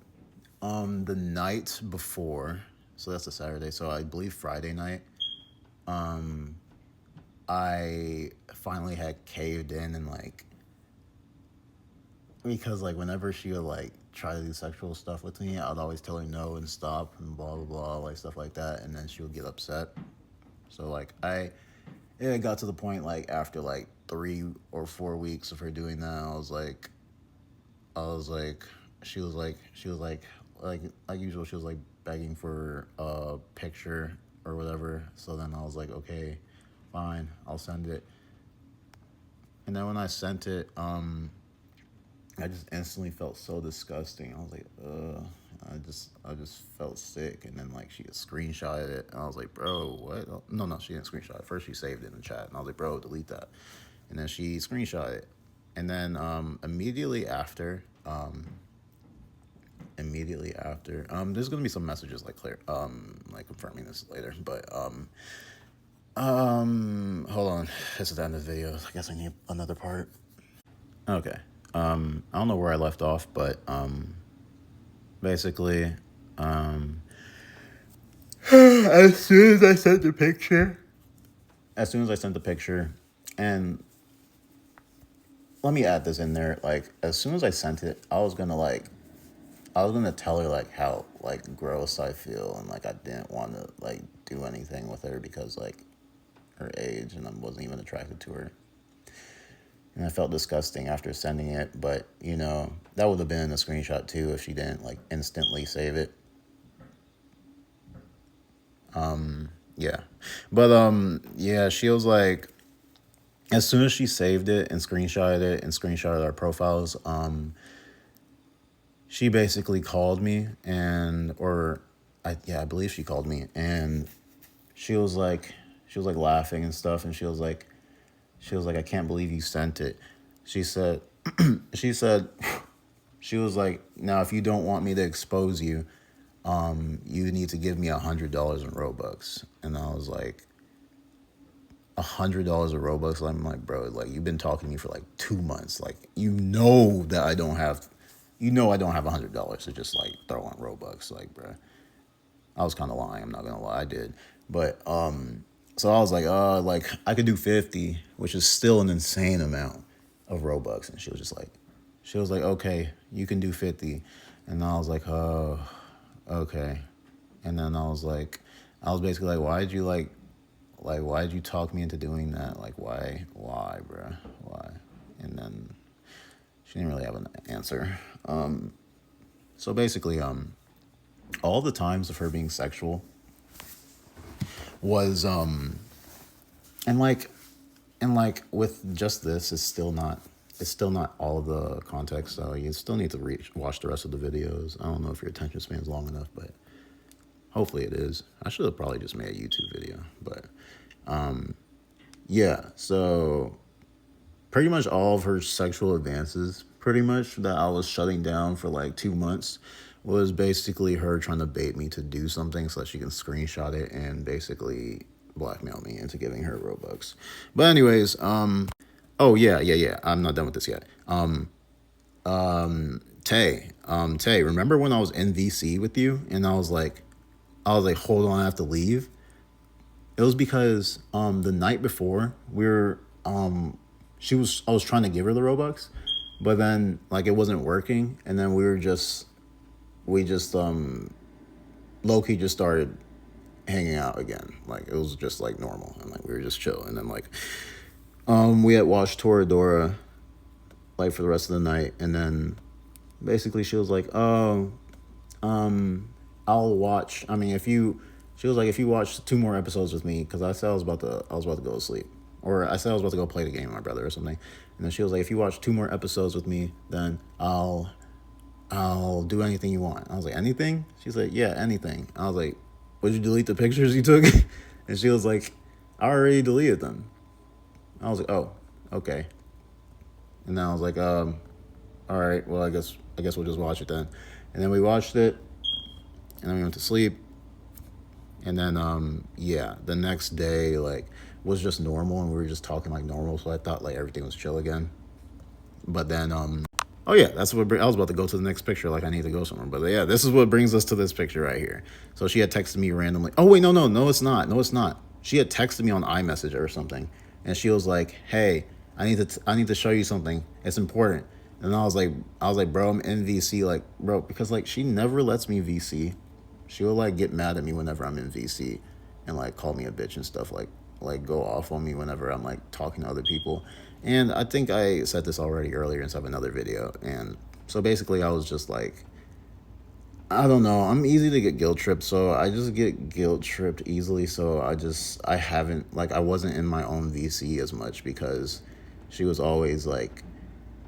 the night before, so that's a Saturday, so I believe Friday night, I finally had caved in and like, because like whenever she would like try to do sexual stuff with me, I'd always tell her no and stop and blah blah blah, like stuff like that, and then she would get upset. So like it got to the point like after like 3 or 4 weeks of her doing that, I was like, she was like usual, she was like begging for a picture or whatever. So then I was like, okay, fine, I'll send it. And then when I sent it, I just instantly felt so disgusting. I was like, ugh. I just felt sick. And then like she screenshotted it, and I was like, bro, what? No, she didn't screenshot it. First she saved it in the chat, and I was like, bro, delete that. And then she screenshot it, and then immediately after, there's gonna be some messages like like confirming this later, but hold on, this is the end of the video. I guess I need another part. Okay. I don't know where I left off, but basically, as soon as I sent the picture, and let me add this in there, like as soon as I sent it, I was gonna tell her like how like gross I feel, and like I didn't want to like do anything with her because like her age, and I wasn't even attracted to her. And I felt disgusting after sending it, but you know, that would have been a screenshot too if she didn't like instantly save it. Yeah. But yeah, she was like, as soon as she saved it and screenshotted our profiles, she basically called me I believe she called me, and she was like laughing and stuff, and she was like, I can't believe you sent it. She said, she said, she was like, now if you don't want me to expose you, you need to give me $100 in Robux. And I was like, $100 of Robux? I'm like, bro, like you've been talking to me for like 2 months. Like, you know I don't have $100 to just like throw on Robux. Like, bro, I was kind of lying. I'm not gonna lie, I did. But so I was like I could do 50, which is still an insane amount of Robux. And she was like, okay, you can do 50. And I was like, oh, okay. And then I was basically like, why'd you talk me into doing that? Like, why, bruh, why? And then she didn't really have an answer. So basically, all the times of her being sexual was, and like with just this is still not it's still not all of the context, so you still need to watch the rest of the videos. I don't know if your attention span is long enough, but hopefully it is. I should have probably just made a YouTube video, but yeah. So pretty much all of her sexual advances, pretty much that I was shutting down for like 2 months, was basically her trying to bait me to do something so that she can screenshot it and basically blackmail me into giving her Robux. But anyways, oh yeah. I'm not done with this yet. Tay, remember when I was in VC with you and I was like, hold on, I have to leave. It was because the night before we were I was trying to give her the Robux, but then like it wasn't working, and then we just low key just started hanging out again. Like it was just like normal, and like we were just chill, and then like we had watched Toradora like for the rest of the night, and then basically she was like, oh, I'll watch. I mean, if you, she was like, if you watch 2 more episodes with me, because I said I was about to go to sleep, or I said I was about to go play the game with my brother or something, and then she was like, if you watch 2 more episodes with me, then I'll do anything you want. I was like, anything? She's like, yeah, anything. I was like, would you delete the pictures you took? And she was like, I already deleted them. I was like, oh, okay. And then I was like, all right, well, I guess we'll just watch it then. And then we watched it, and then we went to sleep. And then yeah, the next day like was just normal, and we were just talking like normal, so I thought like everything was chill again. But then oh yeah, that's what I was about to go to the next picture. Like I need to go somewhere, but yeah, this is what brings us to this picture right here. So she had texted me randomly. Oh wait, no, it's not. No, it's not. She had texted me on iMessage or something, and she was like, "Hey, I need to show you something. It's important." And I was like, bro, I'm in VC, like, bro, because like she never lets me VC. She will like get mad at me whenever I'm in VC, and like call me a bitch and stuff, like go off on me whenever I'm like talking to other people. And I think I said this already earlier inside of another video. And so basically I was just like, I don't know, I'm easy to get guilt tripped, so I just get guilt tripped easily. So I haven't, like, I wasn't in my own VC as much because she was always like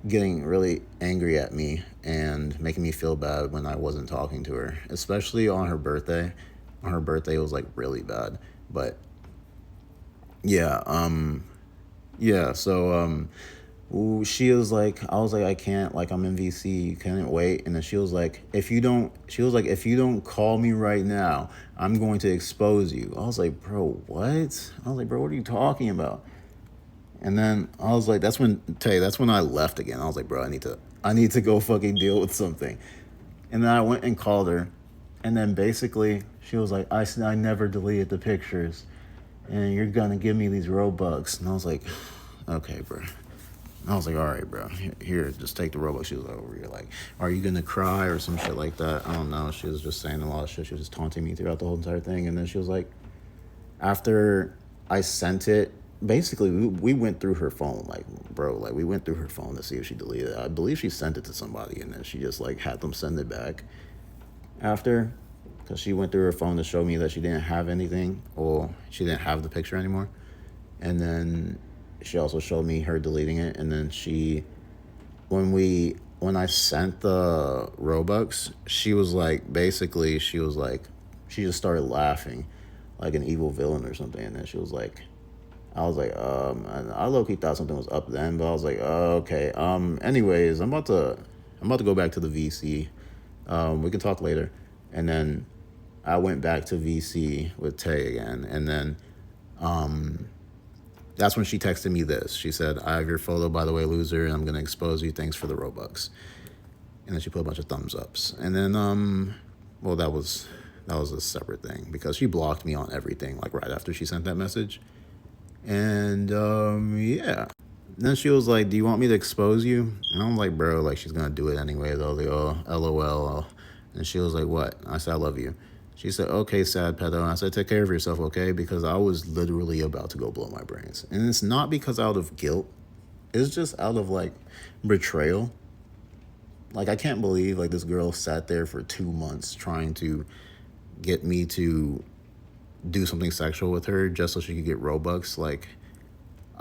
getting really angry at me and making me feel bad when I wasn't talking to her, especially on her birthday. On her birthday, it was like really bad. But yeah, so she was like, I was like, I can't, like, I'm in VC, you can't wait. And then she was like, if you don't call me right now, I'm going to expose you. I was like, bro, what? I was like, bro, what are you talking about? And then I was like, that's when I left again. I was like, bro, I need to go fucking deal with something. And then I went and called her, and then basically she was like, I never deleted the pictures, and you're gonna give me these Robux. And I was like, okay, bro. I was like, all right, bro, here, just take the Robux. She was like, over here, like, are you gonna cry or some shit like that? I don't know. She was just saying a lot of shit. She was just taunting me throughout the whole entire thing. And then she was like, after I sent it, basically we went through her phone, like, bro, like we went through her phone to see if she deleted it. I believe she sent it to somebody, and then she just like had them send it back after, because she went through her phone to show me that she didn't have anything, or she didn't have the picture anymore. And then she also showed me her deleting it. And then when I sent the Robux, she was like, basically she was like, she just started laughing like an evil villain or something. And then she was like, I was like, and I low-key thought something was up then, but I was like, okay. Anyways, I'm about to go back to the VC. We can talk later. And then I went back to VC with Tay again, and then that's when she texted me this. She said, I have your photo, by the way, loser, and I'm gonna expose you. Thanks for the Robux. And then she put a bunch of thumbs ups. And then well, that was a separate thing, because she blocked me on everything like right after she sent that message. And yeah. And then she was like, do you want me to expose you? And I'm like, bro, like, she's gonna do it anyway though. Like, oh, LOL. And she was like, what? I said, I love you. She said, okay, sad pedo. And I said, take care of yourself, okay? Because I was literally about to go blow my brains. And it's not because out of guilt. It's just out of like betrayal. Like, I can't believe like this girl sat there for 2 months trying to get me to do something sexual with her just so she could get Robux. Like,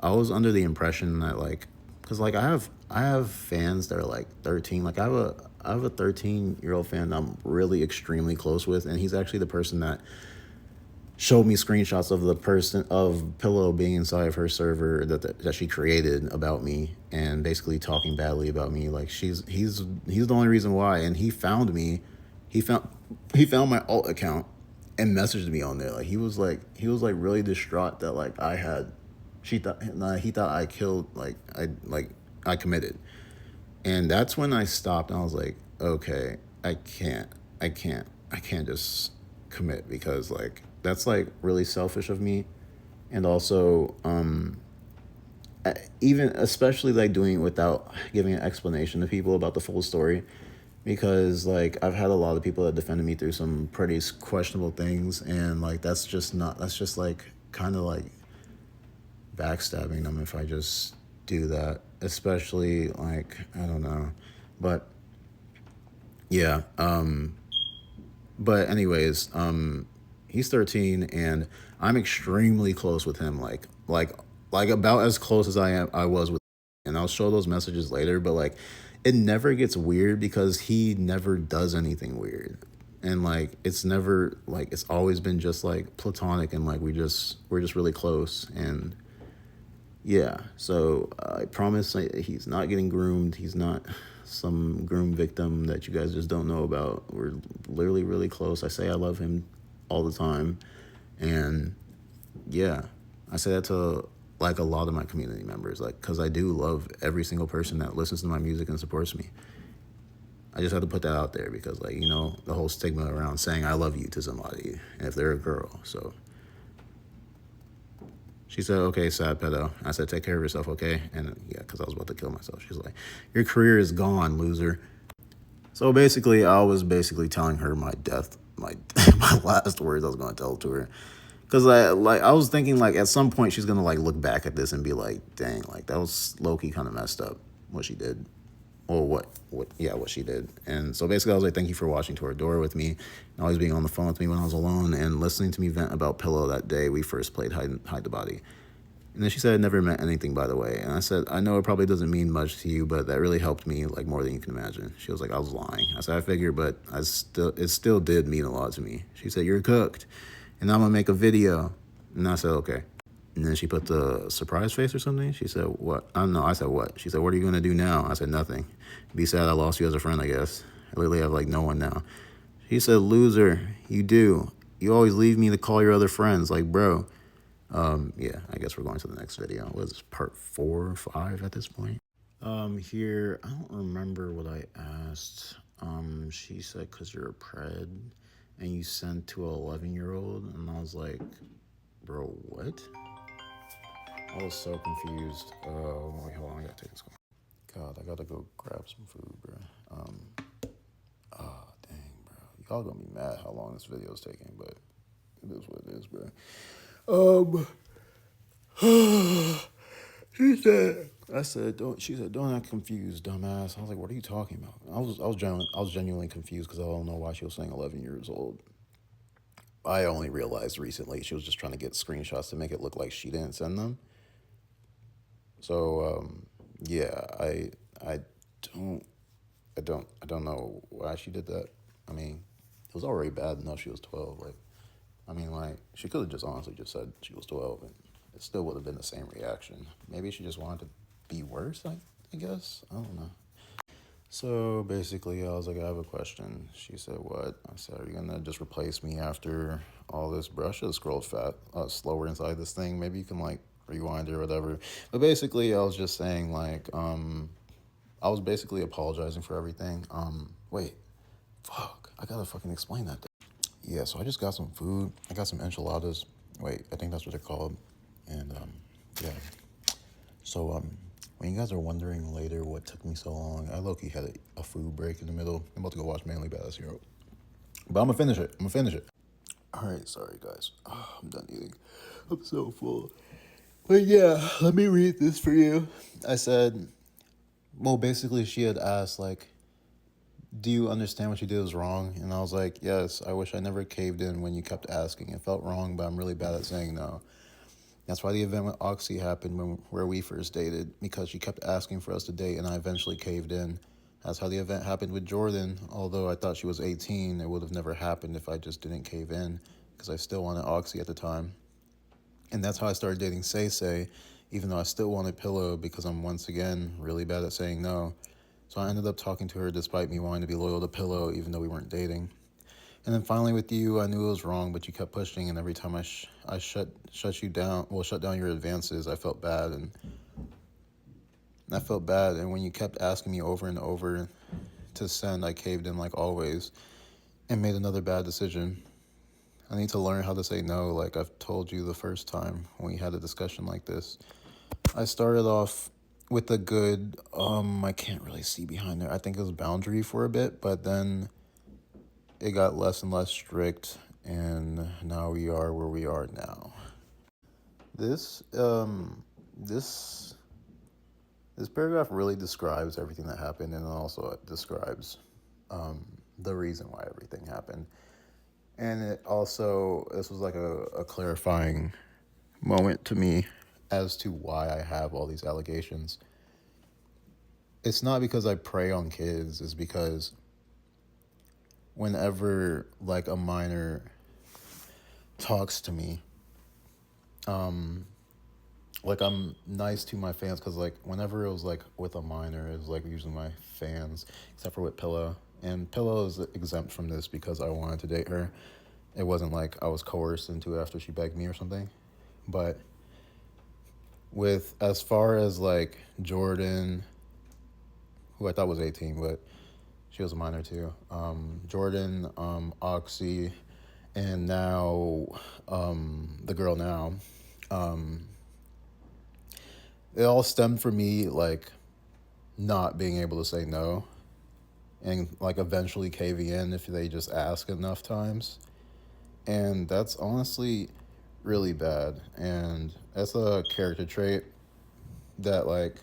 I was under the impression that, like, because like I I have fans that are like 13. Like I have a 13-year-old fan that I'm really extremely close with, and he's actually the person that showed me screenshots of the person of Pillow being inside of her server that she created about me and basically talking badly about me. Like he's the only reason why. And he found me, he found he found my alt account and messaged me on there. Like he was like really distraught that like I had she thought nah, he thought I killed like I committed. And that's when I stopped and I was like, okay, I can't just commit because like that's like really selfish of me. And also, even especially like doing it without giving an explanation to people about the full story, because like I've had a lot of people that defended me through some pretty questionable things, and like that's just like kind of like backstabbing them if I just do that, especially like I don't know, but yeah. But anyways, he's 13 and I'm extremely close with him. Like about as close as I was with. And I'll show those messages later. But like, it never gets weird because he never does anything weird. And like, it's never like it's always been just like platonic and like we're just really close and yeah, so I promise he's not getting groomed. He's not some groom victim that you guys just don't know about. We're literally really close. I say I love him all the time. And yeah, I say that to like a lot of my community members, like, because I do love every single person that listens to my music and supports me. I just have to put that out there because, like, you know, the whole stigma around saying I love you to somebody, and if they're a girl. So she said, okay, sad pedo. I said, take care of yourself, okay? And yeah, because I was about to kill myself. She's like, your career is gone, loser. So basically, I was basically telling her my death, my my last words I was going to tell to her. Because I was thinking, like, at some point she's going to, like, look back at this and be like, dang, like, that was low-key kind of messed up, what she did. Or what she did. And so basically I was like, thank you for watching To Her Door with me and always being on the phone with me when I was alone and listening to me vent about Pillow that day we first played Hide the Body. And then she said it never meant anything, by the way. And I said, I know it probably doesn't mean much to you, but that really helped me, like, more than you can imagine. She was like, I was lying. I said, I figured, but it still did mean a lot to me. She said, you're cooked. And I'm going to make a video. And I said, okay. And then she put the surprise face or something. She said, what? I don't know. I said, what? She said, what are you going to do now? I said, nothing. Be sad I lost you as a friend, I guess. I literally have, like, no one now. She said, loser, you do. You always leave me to call your other friends. Like, bro. Yeah, I guess we're going to the next video. What is this, part 4 or 5 at this point? Here, I don't remember what I asked. She said, cause you're a pred and you sent to an 11-year-old. And I was like, bro, what? I was so confused. Wait, hold on, I gotta take this call. God, I gotta go grab some food, bro. Dang, bro. Y'all gonna be mad how long this video is taking, but it is what it is, bro. Um, I said, don't. She said, don't act confused, dumbass. I was like, what are you talking about? I was genuinely confused because I don't know why she was saying 11 years old. I only realized recently she was just trying to get screenshots to make it look like she didn't send them. So, yeah, I don't, I don't know why she did that. I mean, it was already bad enough she was 12. Like, I mean, like, she could have just honestly just said she was 12 and it still would have been the same reaction. Maybe she just wanted to be worse, I guess. I don't know. So basically, I was like, I have a question. She said, what? I said, are you going to just replace me after all this? Bro, I should have scrolled slower inside this thing. Maybe you can, like, rewind it or whatever. But basically, I was just saying, like, I was basically apologizing for everything. Wait, fuck. I gotta fucking explain that. Yeah, so I just got some food. I got some enchiladas. Wait, I think that's what they're called. And, yeah. So, when you guys are wondering later what took me so long, I low-key had a food break in the middle. I'm about to go watch Manly Badass Hero. But I'm gonna finish it. I'm gonna finish it. All right, sorry, guys. I'm done eating. I'm so full. But yeah, let me read this for you. I said, well, basically, she had asked, like, do you understand what you did was wrong? And I was like, yes, I wish I never caved in when you kept asking. It felt wrong, but I'm really bad at saying no. That's why the event with Oxy happened where we first dated, because she kept asking for us to date, and I eventually caved in. That's how the event happened with Jordan. Although I thought she was 18, it would have never happened if I just didn't cave in, because I still wanted Oxy at the time. And that's how I started dating Say Say, even though I still wanted Pillow, because I'm once again really bad at saying no. So I ended up talking to her despite me wanting to be loyal to Pillow, even though we weren't dating. And then finally with you, I knew it was wrong, but you kept pushing, and every time I shut you down, well, shut down your advances, I felt bad, and when you kept asking me over and over to send, I caved in like always, and made another bad decision. I need to learn how to say no, like I've told you the first time when we had a discussion like this. I started off with a good, I can't really see behind there. I think it was boundary for a bit, but then it got less and less strict, and now we are where we are now. This this this paragraph really describes everything that happened, and also it describes the reason why everything happened. And it also, this was like a clarifying moment to me as to why I have all these allegations. It's not because I prey on kids, it's because whenever like a minor talks to me, like I'm nice to my fans, because like whenever it was like with a minor, it was like usually my fans, except for with Pillow. And Pillow is exempt from this because I wanted to date her. It wasn't like I was coerced into it after she begged me or something. But with, as far as like Jordan, who I thought was 18, but she was a minor too. Jordan, Oxy, and now the girl now. It all stemmed from me like not being able to say no, and like eventually caving in if they just ask enough times. And that's honestly really bad. And that's a character trait that like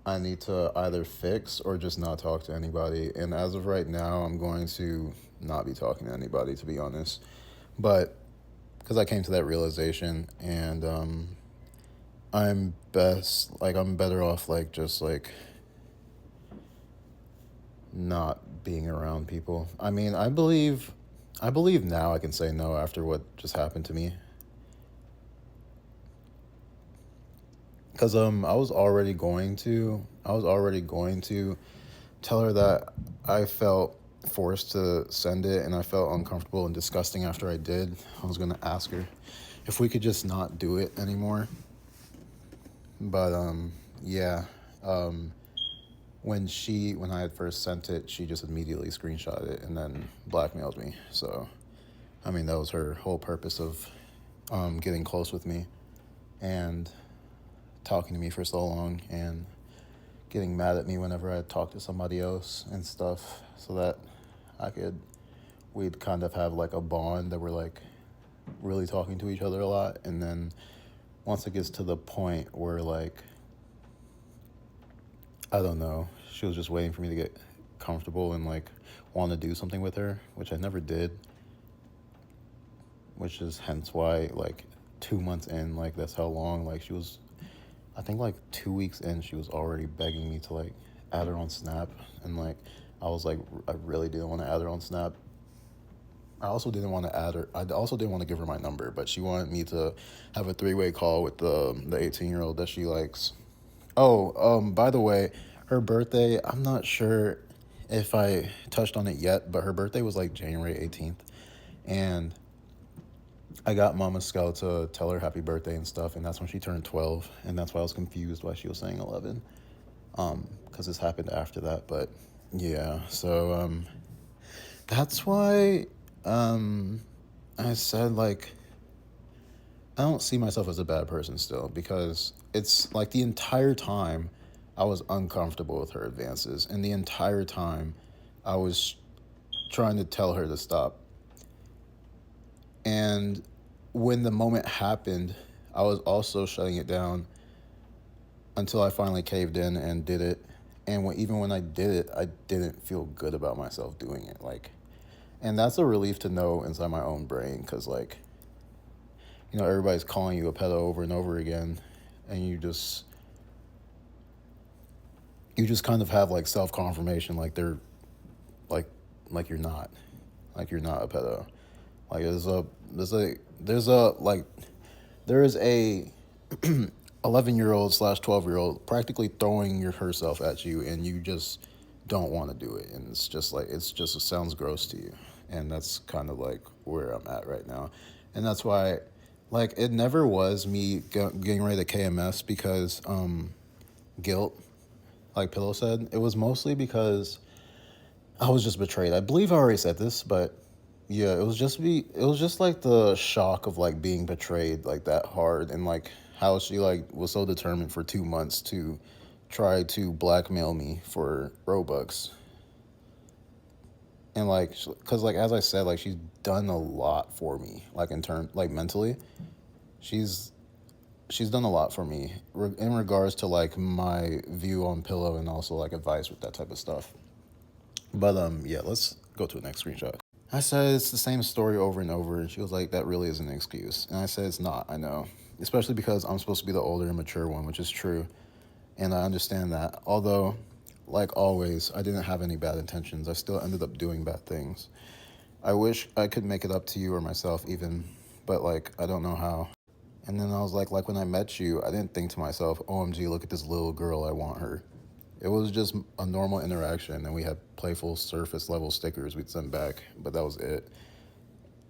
I need to either fix or just not talk to anybody. And as of right now, I'm going to not be talking to anybody, to be honest. But because I came to that realization, and I'm better off like just like not being around people. I mean, I believe now I can say no after what just happened to me. Cuz I was already going to tell her that I felt forced to send it, and I felt uncomfortable and disgusting after I did. I was going to ask her if we could just not do it anymore. But yeah, um when I had first sent it, she just immediately screenshot it and then blackmailed me. So, I mean, that was her whole purpose of getting close with me and talking to me for so long, and getting mad at me whenever I talk to somebody else and stuff, so that I could, we'd kind of have like a bond that we're like really talking to each other a lot. And then once it gets to the point where like, I don't know, she was just waiting for me to get comfortable and like want to do something with her, which I never did, which is hence why like 2 months in, like that's how long, like she was, I think like 2 weeks in, she was already begging me to like add her on Snap. And like I was like, I really didn't want to add her on Snap. I also didn't want to add her. I also didn't want to give her my number, but she wanted me to have a three-way call with the 18-year-old that she likes. Oh, by the way, her birthday, I'm not sure if I touched on it yet, but her birthday was like January 18th. And I got Mama Scout to tell her happy birthday and stuff, and that's when she turned 12, and that's why I was confused why she was saying 11, because this happened after that. But yeah, so that's why I said like I don't see myself as a bad person still, because it's like the entire time I was uncomfortable with her advances, and the entire time I was trying to tell her to stop. And when the moment happened, I was also shutting it down until I finally caved in and did it. And even when I did it, I didn't feel good about myself doing it. Like, and that's a relief to know inside my own brain, because like, everybody's calling you a pedo over and over again, and you just kind of have like self confirmation, like they're like like you're not, like you're not a pedo. Like there is a 11-year-old slash 12-year-old practically throwing herself at you, and you just don't want to do it, and it's just like it sounds gross to you, and that's kind of like where I'm at right now, and that's why, like, it never was me getting ready to KMS because guilt, like Pillow said. It was mostly because I was just betrayed. I believe I already said this, but yeah, it was just like the shock of like being betrayed like that hard, and like how she like was so determined for 2 months to try to blackmail me for Robux. And like cuz like as I said, like she's done a lot for me, like in turn, like mentally. She's she's done a lot for me in regards to like my view on Pillow, and also like advice with that type of stuff. But yeah, let's go to the next screenshot. I said it's the same story over and over, and she was like, that really is an excuse. And I said it's not, I know. Especially because I'm supposed to be the older and mature one, which is true. And I understand that. Although, like always, I didn't have any bad intentions. I still ended up doing bad things. I wish I could make it up to you or myself even, but like I don't know how. And then I was like when I met you, I didn't think to myself, OMG, look at this little girl, I want her. It was just a normal interaction, and we had playful surface level stickers we'd send back, but that was it.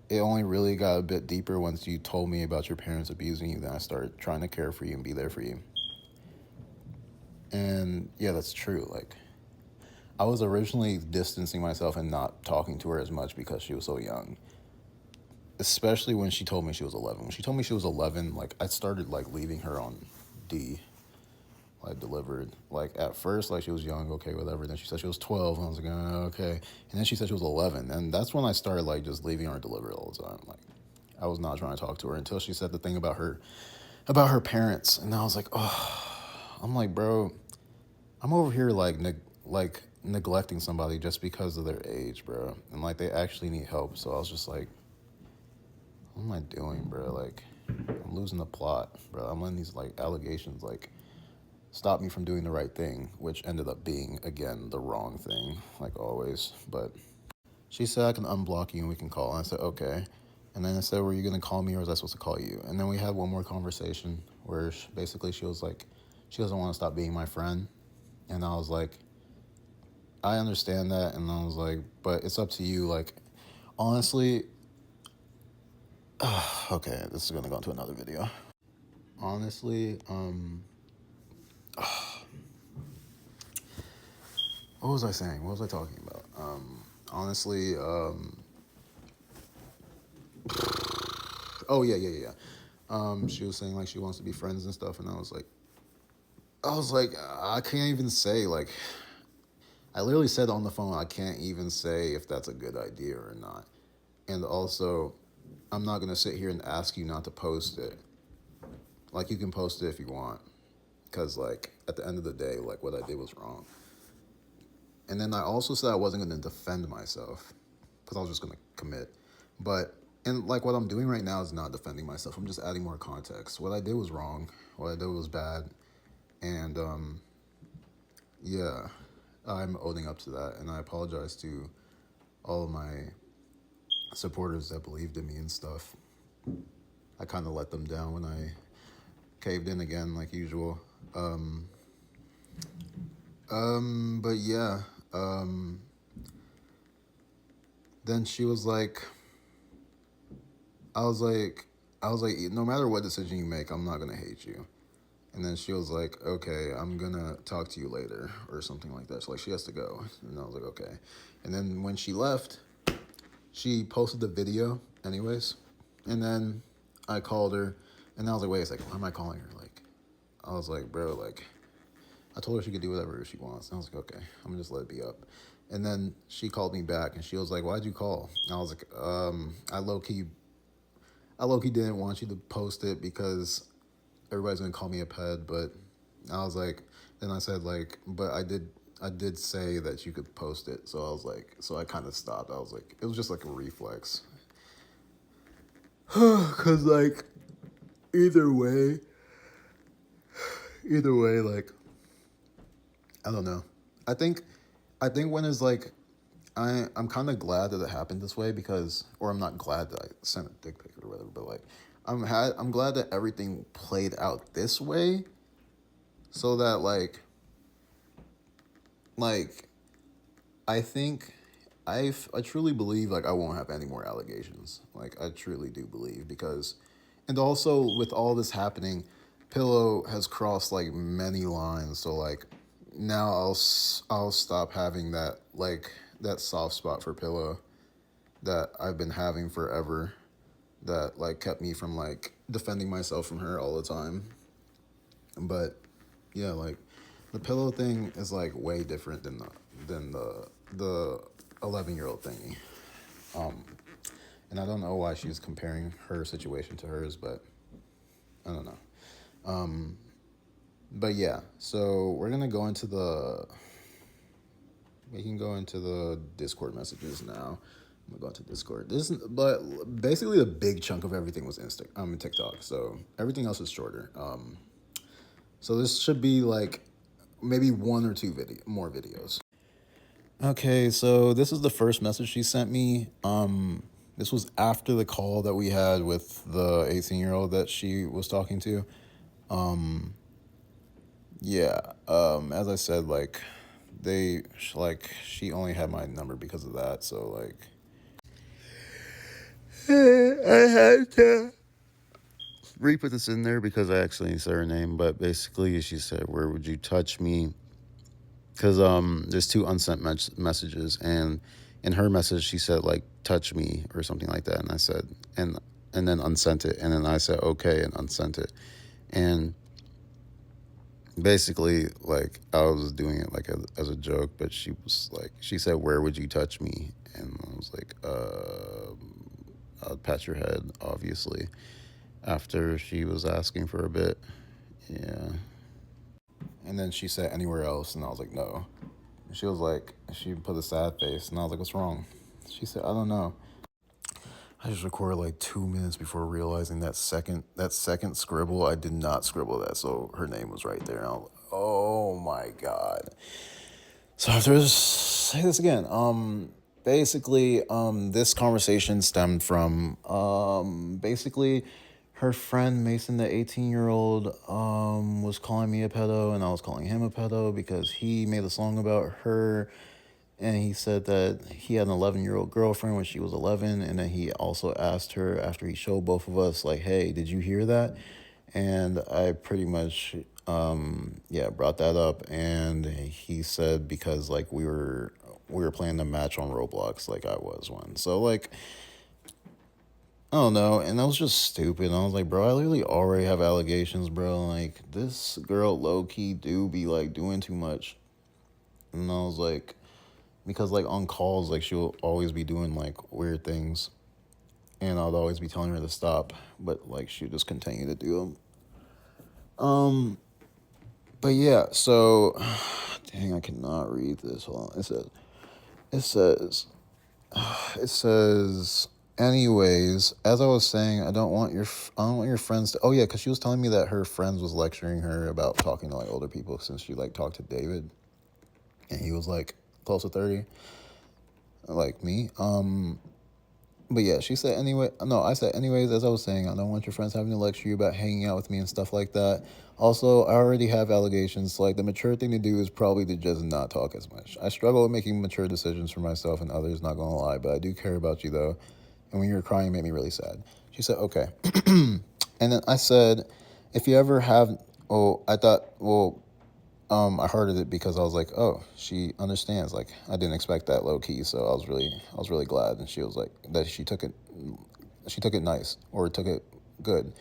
It only really got a bit deeper once you told me about your parents abusing you. Then I started trying to care for you and be there for you. And yeah, that's true. Like, I was originally distancing myself and not talking to her as much because she was so young. Especially when she told me she was 11. When she told me she was 11, like, I started like leaving her on D, like delivered. Like at first, like she was young, okay, whatever. Then she said she was 12, and I was like, okay. And then she said she was 11, and that's when I started like just leaving her delivered all the time. Like, I was not trying to talk to her until she said the thing about her parents, and I was like, oh, I'm like, bro, I'm over here like like neglecting somebody just because of their age, bro, and like they actually need help. So I was just like, what am I doing, bro? Like, I'm losing the plot, bro. I'm letting these like allegations like stop me from doing the right thing, which ended up being again the wrong thing, like always. But she said I can unblock you and we can call. And I said, okay. And then I said, were you going to call me or was I supposed to call you? And then we had one more conversation where basically she was like, she doesn't want to stop being my friend. And I was like, I understand that. And I was like, but it's up to you. Like, honestly, okay, this is going to go into another video. Honestly, what was I saying? What was I talking about? Honestly, oh yeah. She was saying like she wants to be friends and stuff, and I was like, I can't even say like, I literally said on the phone, I can't even say if that's a good idea or not. And also, I'm not gonna sit here and ask you not to post it. Like you can post it if you want, because like at the end of the day, like what I did was wrong. And then I also said I wasn't gonna defend myself, because I was just gonna commit. But and like what I'm doing right now is not defending myself. I'm just adding more context. What I did was wrong. What I did was bad. And yeah, I'm owning up to that, and I apologize to all of my supporters that believed in me and stuff. I kind of let them down when I caved in again, like usual. But yeah. Then she was like, I was like, no matter what decision you make, I'm not gonna hate you. And then she was like, okay, I'm gonna talk to you later or something like that. So like she has to go. And I was like, okay. And then when she left, she posted the video anyways. And then I called her and I was like, wait a second, why am I calling her? Like, I was like, bro, like, I told her she could do whatever she wants. And I was like, okay, I'm gonna just let it be up. And then she called me back and she was like, why'd you call? And I was like, I low key didn't want you to post it because everybody's gonna call me a ped, but I was like, then I said like, but I did say that you could post it, so I was like, so I kind of stopped. I was like, it was just like a reflex, cause like either way, like, I don't know. I think, when it's like, I'm kind of glad that it happened this way because, or I'm not glad that I sent a dick pic or whatever, but like, I'm glad that everything played out this way, so that like I think I truly believe like I won't have any more allegations. Like I truly do believe because, and also with all this happening, Pillow has crossed like many lines. So like now I'll stop having that like that soft spot for Pillow that I've been having forever. That like kept me from like defending myself from her all the time. But yeah, like the Pillow thing is like way different than the 11-year-old thingy. Um, and I don't know why she's comparing her situation to hers, but I don't know. Um, but yeah, so we can go into the Discord messages now. I'm gonna go into Discord. But basically the big chunk of everything was TikTok. So everything else is shorter. So this should be like maybe one or two more videos. Okay, so this is the first message she sent me. This was after the call that we had with the 18-year-old that she was talking to. Um, yeah. As I said, like she only had my number because of that. So like, I had to re-put this in there because I accidentally said her name. But basically, she said, "Where would you touch me?" Because there's two unsent messages, and in her message she said like touch me or something like that, and I said and then unsent it, and then I said okay and unsent it, and basically like I was doing it like as a joke, but she said where would you touch me, and I was like I'll pat your head, obviously, after she was asking for a bit. Yeah. And then she said anywhere else, and I was like no. She was like, she put a sad face, and I was like, what's wrong? She said, I don't know. I just recorded like 2 minutes before realizing that second scribble, I did not scribble that, so her name was right there. And I was like, oh my god. So after this, say this again. Basically, this conversation stemmed from basically her friend Mason, the 18-year-old, was calling me a pedo, and I was calling him a pedo because he made a song about her, and he said that he had an 11-year-old girlfriend when she was 11, and then he also asked her after he showed both of us like, hey, did you hear that? And I pretty much yeah, brought that up, and he said because like we were playing the match on Roblox like I was one. So like I don't know, and that was just stupid. And I was like, bro, I literally already have allegations, bro. Like this girl low key do be like doing too much. And I was like, because like on calls, like she'll always be doing like weird things, and I'd always be telling her to stop, but like she'd just continue to do them. But yeah, so dang, I cannot read this. Hold on. It says, it says. Anyways, as I was saying, I don't want your friends to. Oh yeah, because she was telling me that her friends was lecturing her about talking to like older people since she like talked to David, and he was like close to 30, like me. But yeah, she said anyway. No, I said anyways. As I was saying, I don't want your friends having to lecture you about hanging out with me and stuff like that. Also, I already have allegations. Like the mature thing to do is probably to just not talk as much. I struggle with making mature decisions for myself and others. Not gonna lie, but I do care about you though. And when you were crying, it made me really sad. She said okay, and then I said, if you ever have, oh, I thought, well, I hearted it because I was like, oh, she understands. Like, I didn't expect that low key, so I was really glad. And she was like, that she took it nice or took it good.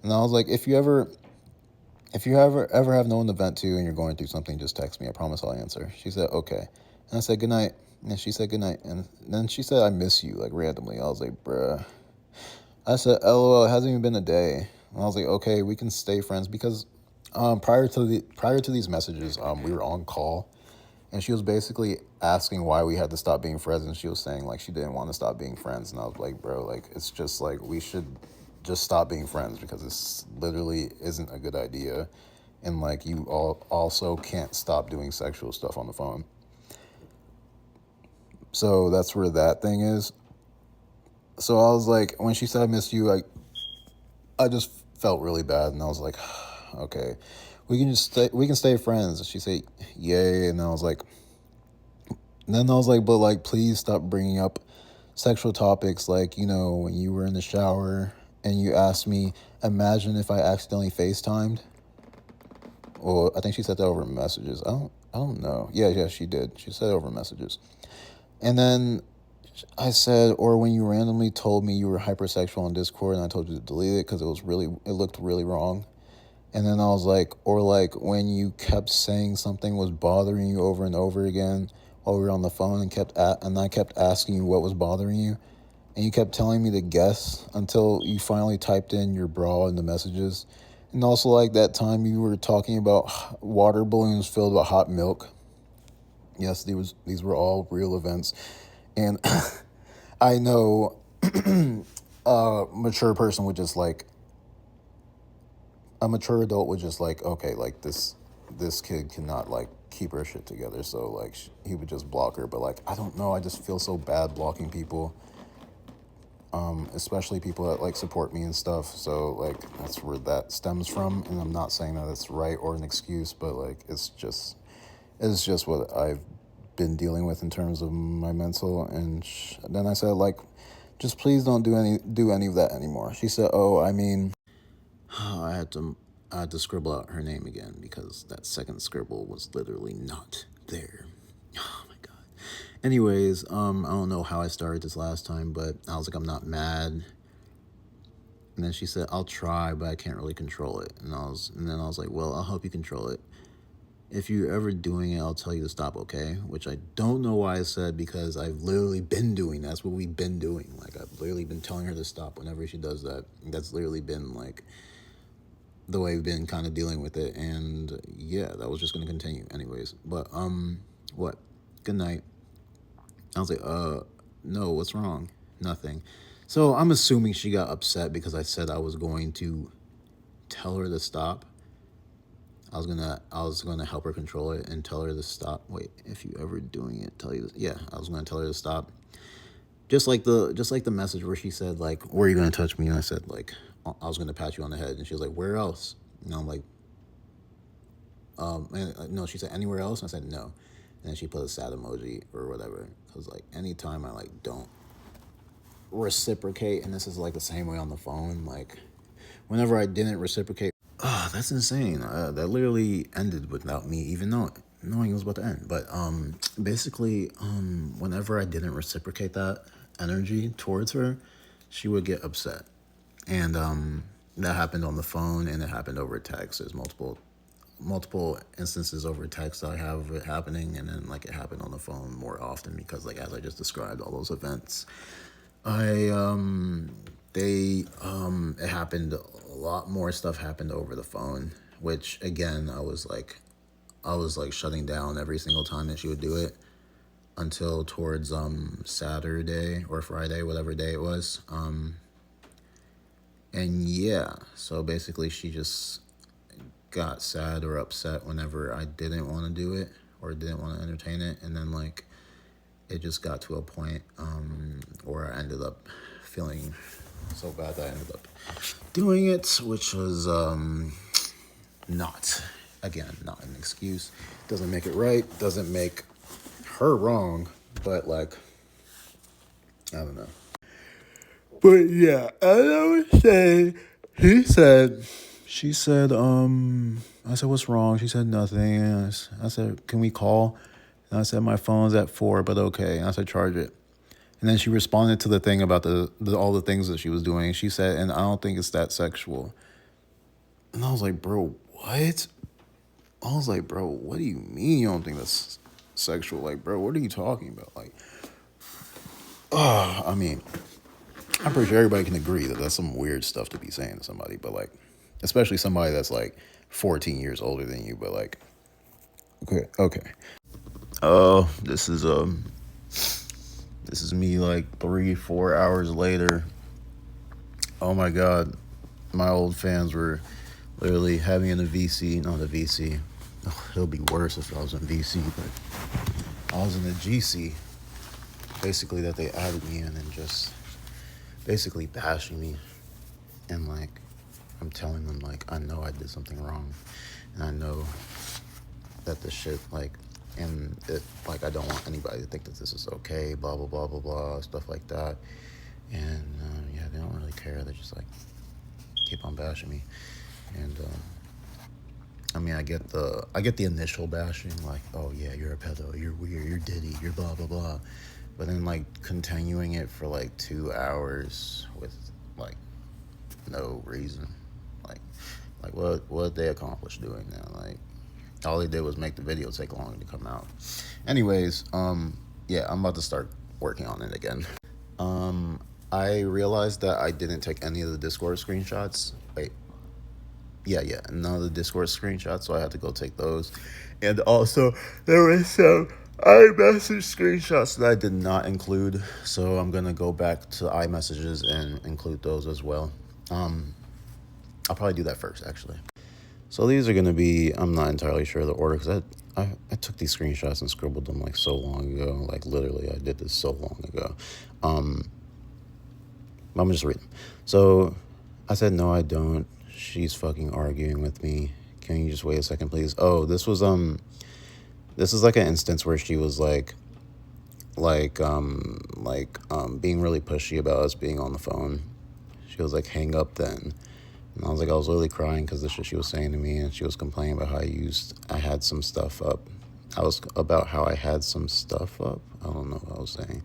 And I was like, if you ever have no one to vent to and you're going through something, just text me. I promise I'll answer. She said, okay. And I said, good night. And she said, good night. And then she said, I miss you, like randomly. I was like, bruh. I said, LOL, it hasn't even been a day. And I was like, okay, we can stay friends because prior to these messages, we were on call, and she was basically asking why we had to stop being friends, and she was saying like she didn't want to stop being friends, and I was like, bro, like it's just like we should just stop being friends because this literally isn't a good idea. And like you all also can't stop doing sexual stuff on the phone. So that's where that thing is. So I was like, when she said I miss you, I just felt really bad, and I was like, okay, we can stay friends. And she said, yay, and I was like, then I was like, but like, please stop bringing up sexual topics, like, you know, when you were in the shower and you asked me, imagine if I accidentally FaceTimed. Well, I think she said that over messages. I don't know. Yeah, she did. She said it over messages. And then I said, or when you randomly told me you were hypersexual on Discord and I told you to delete it because it looked really wrong. And then I was like, or like when you kept saying something was bothering you over and over again while we were on the phone and I kept asking you what was bothering you. And you kept telling me to guess until you finally typed in your bra in the messages. And also like that time you were talking about water balloons filled with hot milk. Yes, these were all real events. And I know mature person would just like a mature adult would just like, okay, like this kid cannot like keep her shit together, so like he would just block her. But like I don't know, I just feel so bad blocking people, especially people that like support me and stuff. So like that's where that stems from, and I'm not saying that it's right or an excuse, but like it's just what I've been dealing with in terms of my mental. And then I said like, just please don't do any of that anymore. She said, oh, I mean, I had to scribble out her name again because that second scribble was literally not there. Oh my god. Anyways, I don't know how I started this last time, but I was like, I'm not mad. And then she said, I'll try, but I can't really control it. And then I was like, well, I'll help you control it. If you're ever doing it, I'll tell you to stop, okay? Which I don't know why I said because I've literally been doing. That's what we've been doing. Like I've literally been telling her to stop whenever she does that. That's literally been like the way we've been kind of dealing with it. And yeah, that was just gonna continue anyways. But what? Good night. I was like, no, what's wrong? Nothing. So I'm assuming she got upset because I said I was going to tell her to stop. I was gonna help her control it and tell her to stop. Wait, if you ever doing it, tell you this. Yeah, I was gonna tell her to stop. Just like the message where she said like, where are you gonna touch me? And I said like, I was gonna pat you on the head, and she was like, where else? And I'm like, no, she said anywhere else. And I said no, and then she put a sad emoji or whatever. Cause like anytime I like don't reciprocate, and this is like the same way on the phone. Like whenever I didn't reciprocate, oh, that's insane. That literally ended without me even knowing it was about to end. But basically, whenever I didn't reciprocate that energy towards her, she would get upset, and that happened on the phone, and it happened over text. There's multiple instances over text I have it happening, and then like it happened on the phone more often because like as I just described all those events, I they it happened a lot more stuff happened over the phone, which again I was like shutting down every single time that she would do it until towards Saturday or Friday, whatever day it was. And yeah, so basically she just got sad or upset whenever I didn't want to do it or didn't want to entertain it, and then like it just got to a point where I ended up feeling so bad that I ended up doing it, which was not, again, not an excuse. Doesn't make it right, doesn't make her wrong, but like, I don't know. But yeah, as I was saying, she said, I said, what's wrong? She said, nothing. And I said, can we call? And I said, my phone's at 4, but okay. And I said, charge it. And then she responded to the thing about all the things that she was doing. She said, and I don't think it's that sexual. And I was like, bro, what? I was like, bro, what do you mean you don't think that's sexual? Like, bro, what are you talking about? Like, I mean, I'm pretty sure everybody can agree that that's some weird stuff to be saying to somebody, but like, especially somebody that's like 14 years older than you, but like, okay. Oh, this is me like 3-4 hours later. Oh my god, my old fans were literally having in a VC, not a VC. Oh, it'll be worse if I was in VC, but I was in a GC. Basically, that they added me in and just basically bashing me. And like, I'm telling them, like, I know I did something wrong. And I know that this shit, like, and it, like, I don't want anybody to think that this is okay, blah, blah, blah, blah, blah, stuff like that. And yeah, they don't really care. They just like keep on bashing me. And I mean, I get the initial bashing, like, oh yeah, you're a pedo, you're weird, you're Diddy, you're blah blah blah. But then like continuing it for like 2 hours with like no reason, like what did they accomplish doing that? Like all they did was make the video take longer to come out. Anyways, yeah, I'm about to start working on it again. I realized that I didn't take any of the Discord screenshots. Wait, yeah, none of the Discord screenshots, so I had to go take those. And also, there was some iMessage screenshots that I did not include, so I'm gonna go back to iMessages and include those as well. I'll probably do that first, actually. So these are gonna be, I'm not entirely sure of the order, because I took these screenshots and scribbled them like so long ago. Like literally, I did this so long ago. I'm gonna just read them. So I said, no, I don't. She's fucking arguing with me. Can you just wait a second, please? Oh, this is like an instance where she was being really pushy about us being on the phone. She was like, hang up then. And I was like, I was literally crying because the shit she was saying to me, and she was complaining about how I had some stuff up. About how I had some stuff up. I don't know what I was saying.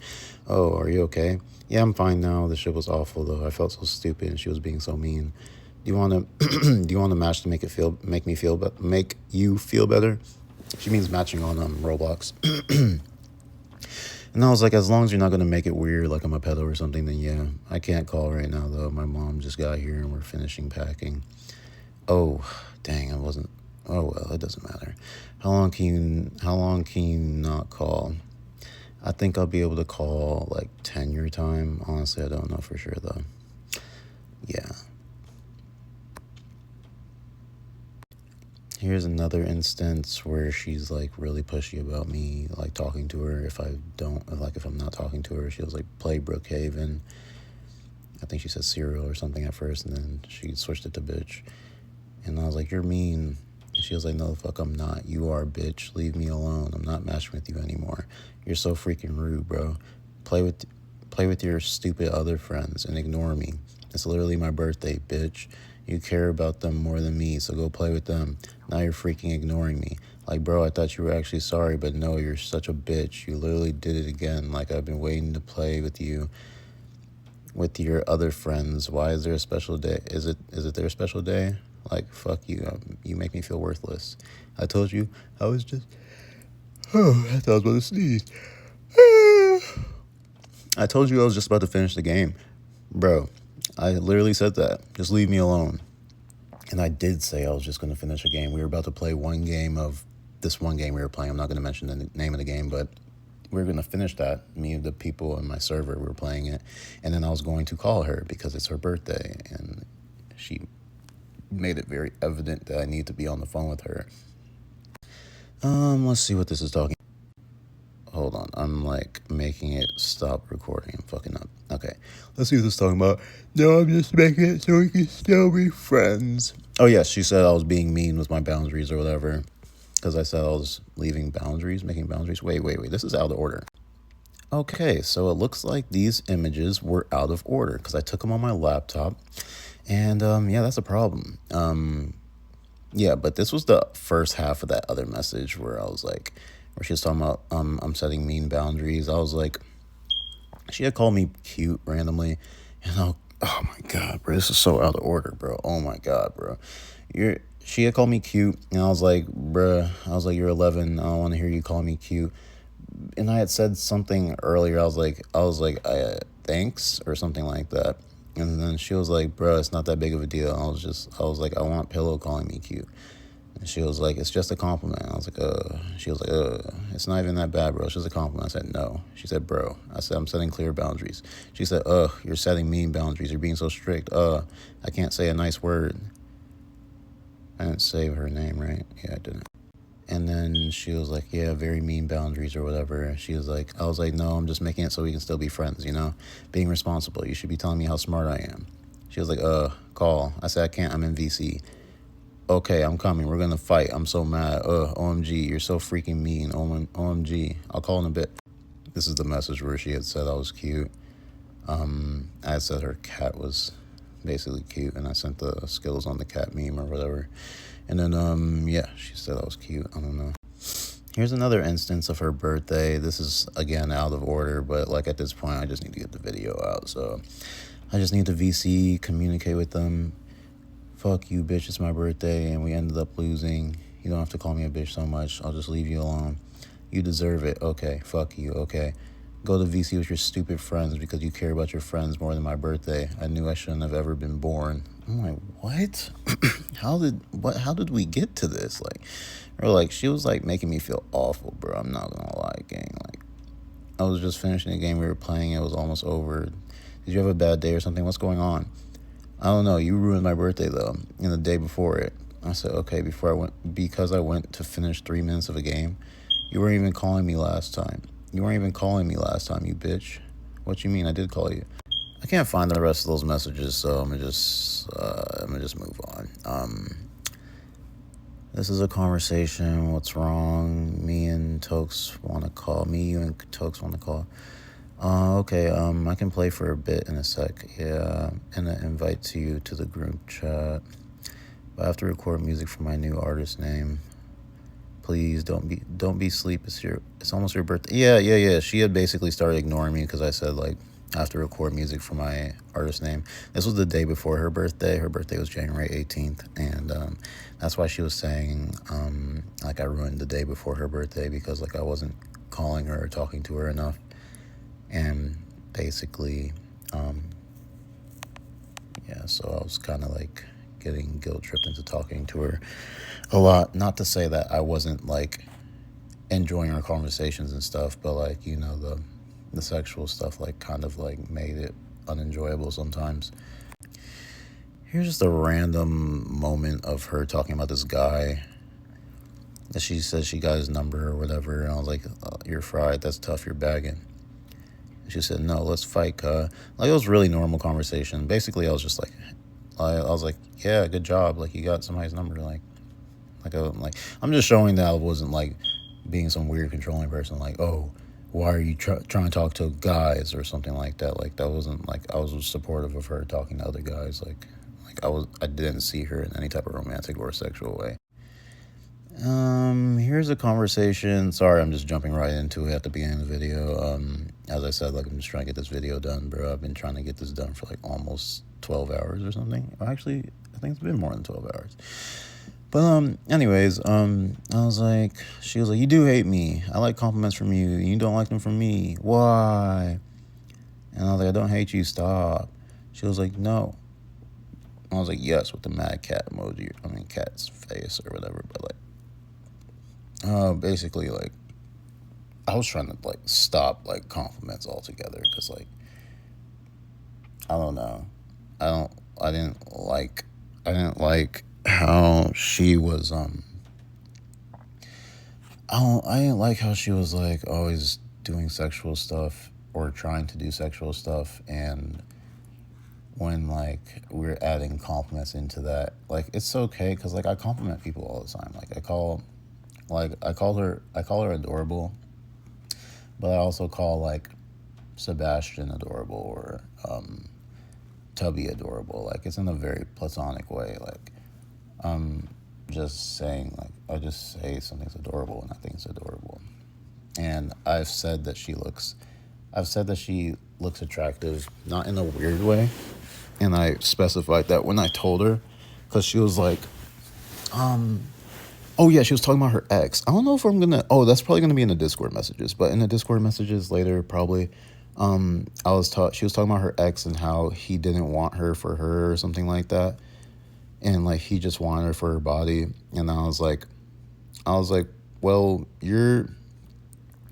Oh, are you okay? Yeah, I'm fine now. The shit was awful though. I felt so stupid, and she was being so mean. Do you want to do you want to match to make you feel better? She means matching on Roblox. And I was like, as long as you're not gonna make it weird, like I'm a pedo or something, then yeah. I can't call right now though. My mom just got here and we're finishing packing. Oh, dang, I wasn't. Oh well, it doesn't matter. How long can you not call? I think I'll be able to call like 10 your time. Honestly, I don't know for sure though. Yeah. Here's another instance where she's like really pushy about me, like talking to her. If I'm not talking to her, she was like, play Brookhaven. I think she said cereal or something at first, and then she switched it to bitch. And I was like, you're mean. And she was like, no, the fuck, I'm not. You are, bitch. Leave me alone. I'm not matching with you anymore. You're so freaking rude, bro. Play with your stupid other friends and ignore me. It's literally my birthday, bitch. You care about them more than me, so go play with them. Now you're freaking ignoring me. Like, bro, I thought you were actually sorry, but no, you're such a bitch. You literally did it again. Like, I've been waiting to play with you with your other friends. Why is there a special day? Is it their special day? Like, fuck you. You make me feel worthless. I told you I was just... Oh, I thought I was about to sneeze. I told you I was just about to finish the game. Bro, I literally said that. Just leave me alone. And I did say I was just going to finish a game. We were about to play one game of this one game we were playing. I'm not going to mention the name of the game, but we were going to finish that. Me and the people in my server, we were playing it. And then I was going to call her because it's her birthday. And she made it very evident that I need to be on the phone with her. Let's see what this is talking. Hold on, I'm like making it stop recording. I'm fucking up. Okay, let's see what this is talking about. No, I'm just making it so we can still be friends. Oh yes, she said I was being mean with my boundaries or whatever, because I said I was making boundaries. Wait, this is out of order. Okay, so it looks like these images were out of order because I took them on my laptop, and yeah, that's a problem. Yeah, but this was the first half of that other message where she was talking about I'm setting mean boundaries. I was like, she had called me cute randomly, and oh my god, bro, this is so out of order, bro. Oh my god, bro, she had called me cute, and I was like, bruh, you're 11. I don't want to hear you call me cute. And I had said something earlier. I was like, thanks or something like that. And then she was like, bro, it's not that big of a deal. I was like, I want Pillow calling me cute. She was like, it's just a compliment. I was like, she was like, it's not even that bad, bro. It's just a compliment. I said, no. She said, bro. I said, I'm setting clear boundaries. She said, you're setting mean boundaries. You're being so strict. I can't say a nice word. I didn't say her name, right? Yeah, I didn't. And then she was like, yeah, very mean boundaries or whatever. She was like, I was like, no, I'm just making it so we can still be friends, you know? Being responsible. You should be telling me how smart I am. She was like, call. I said, I can't. I'm in VC. Okay, I'm coming. We're gonna fight. I'm so mad. OMG, you're so freaking mean. OMG. I'll call in a bit. This is the message where she had said I was cute. I had said her cat was basically cute, and I sent the Skittles on the cat meme or whatever. And then, yeah, she said I was cute. I don't know. Here's another instance of her birthday. This is, again, out of order, but, like, at this point, I just need to get the video out. So I just need to VC, communicate with them. Fuck you, bitch, it's my birthday, and we ended up losing. You don't have to call me a bitch so much. I'll just leave you alone. You deserve it. Okay, fuck you. Okay. Go to VC with your stupid friends because you care about your friends more than my birthday. I knew I shouldn't have ever been born. I'm like, what? How did we get to this? Like, or like, she was like making me feel awful, bro. I'm not gonna lie, gang. Like, I was just finishing a game we were playing. It was almost over. Did you have a bad day or something? What's going on? I don't know. You ruined my birthday though. And the day before it, I said, okay, because I went to finish 3 minutes of a game. You weren't even calling me last time. You bitch. What you mean? I did call you. I can't find the rest of those messages, so I'm gonna just move on. This is a conversation. What's wrong? Me, you and Tokes want to call. Okay, I can play for a bit in a sec. Yeah, and an invite to you to the group chat. But I have to record music for my new artist name. Please don't be sleep. It's almost your birthday. Yeah. She had basically started ignoring me because I said like I have to record music for my artist name. This was the day before her birthday. Her birthday was January 18th, and that's why she was saying like I ruined the day before her birthday because like I wasn't calling her or talking to her enough. And basically, yeah, so I was kind of like getting guilt tripped into talking to her a lot. Not to say that I wasn't like enjoying our conversations and stuff, but like, you know, the sexual stuff like kind of like made it unenjoyable sometimes. Here's just a random moment of her talking about this guy. That she says she got his number or whatever, and I was like, you're fried, that's tough, you're bagging. She said, no, let's fight, Like, it was really normal conversation. Basically, I was just like, I was like, yeah, good job. Like, you got somebody's number. Like, I'm just showing that I wasn't, like, being some weird controlling person. Like, oh, why are you trying to talk to guys or something like that? Like, that wasn't, like, I was supportive of her talking to other guys. Like I didn't see her in any type of romantic or sexual way. Here's a conversation. Sorry, I'm just jumping right into it at the beginning of the video. As I said, like, I'm just trying to get this video done, bro. I've been trying to get this done for, like, almost 12 hours or something. Actually, I think it's been more than 12 hours. But, anyways, I was like, she was like, you do hate me. I like compliments from you. You don't like them from me. Why? And I was like, I don't hate you. Stop. She was like, no. I was like, yes, with the mad cat emoji. I mean, cat's face or whatever, but, like, basically, like, I was trying to, like, stop, like, compliments altogether, because, like, I don't know, I didn't like how she was, I didn't like how she was, like, always doing sexual stuff, or trying to do sexual stuff, and when, like, we're adding compliments into that, like, it's okay, because, like, I compliment people all the time, like, I call her adorable, but I also call, like, Sebastian adorable, or Tubby adorable. Like, it's in a very platonic way. Like, just saying, like, I just say something's adorable and I think it's adorable. And I've said that she looks attractive, not in a weird way. And I specified that when I told her, because she was like, oh yeah, she was talking about her ex. I don't know if I'm gonna. Oh, that's probably gonna be in the Discord messages. But in the Discord messages later, probably, she was talking about her ex and how he didn't want her for her or something like that. and like he just wanted her for her body, and I was like, well, you're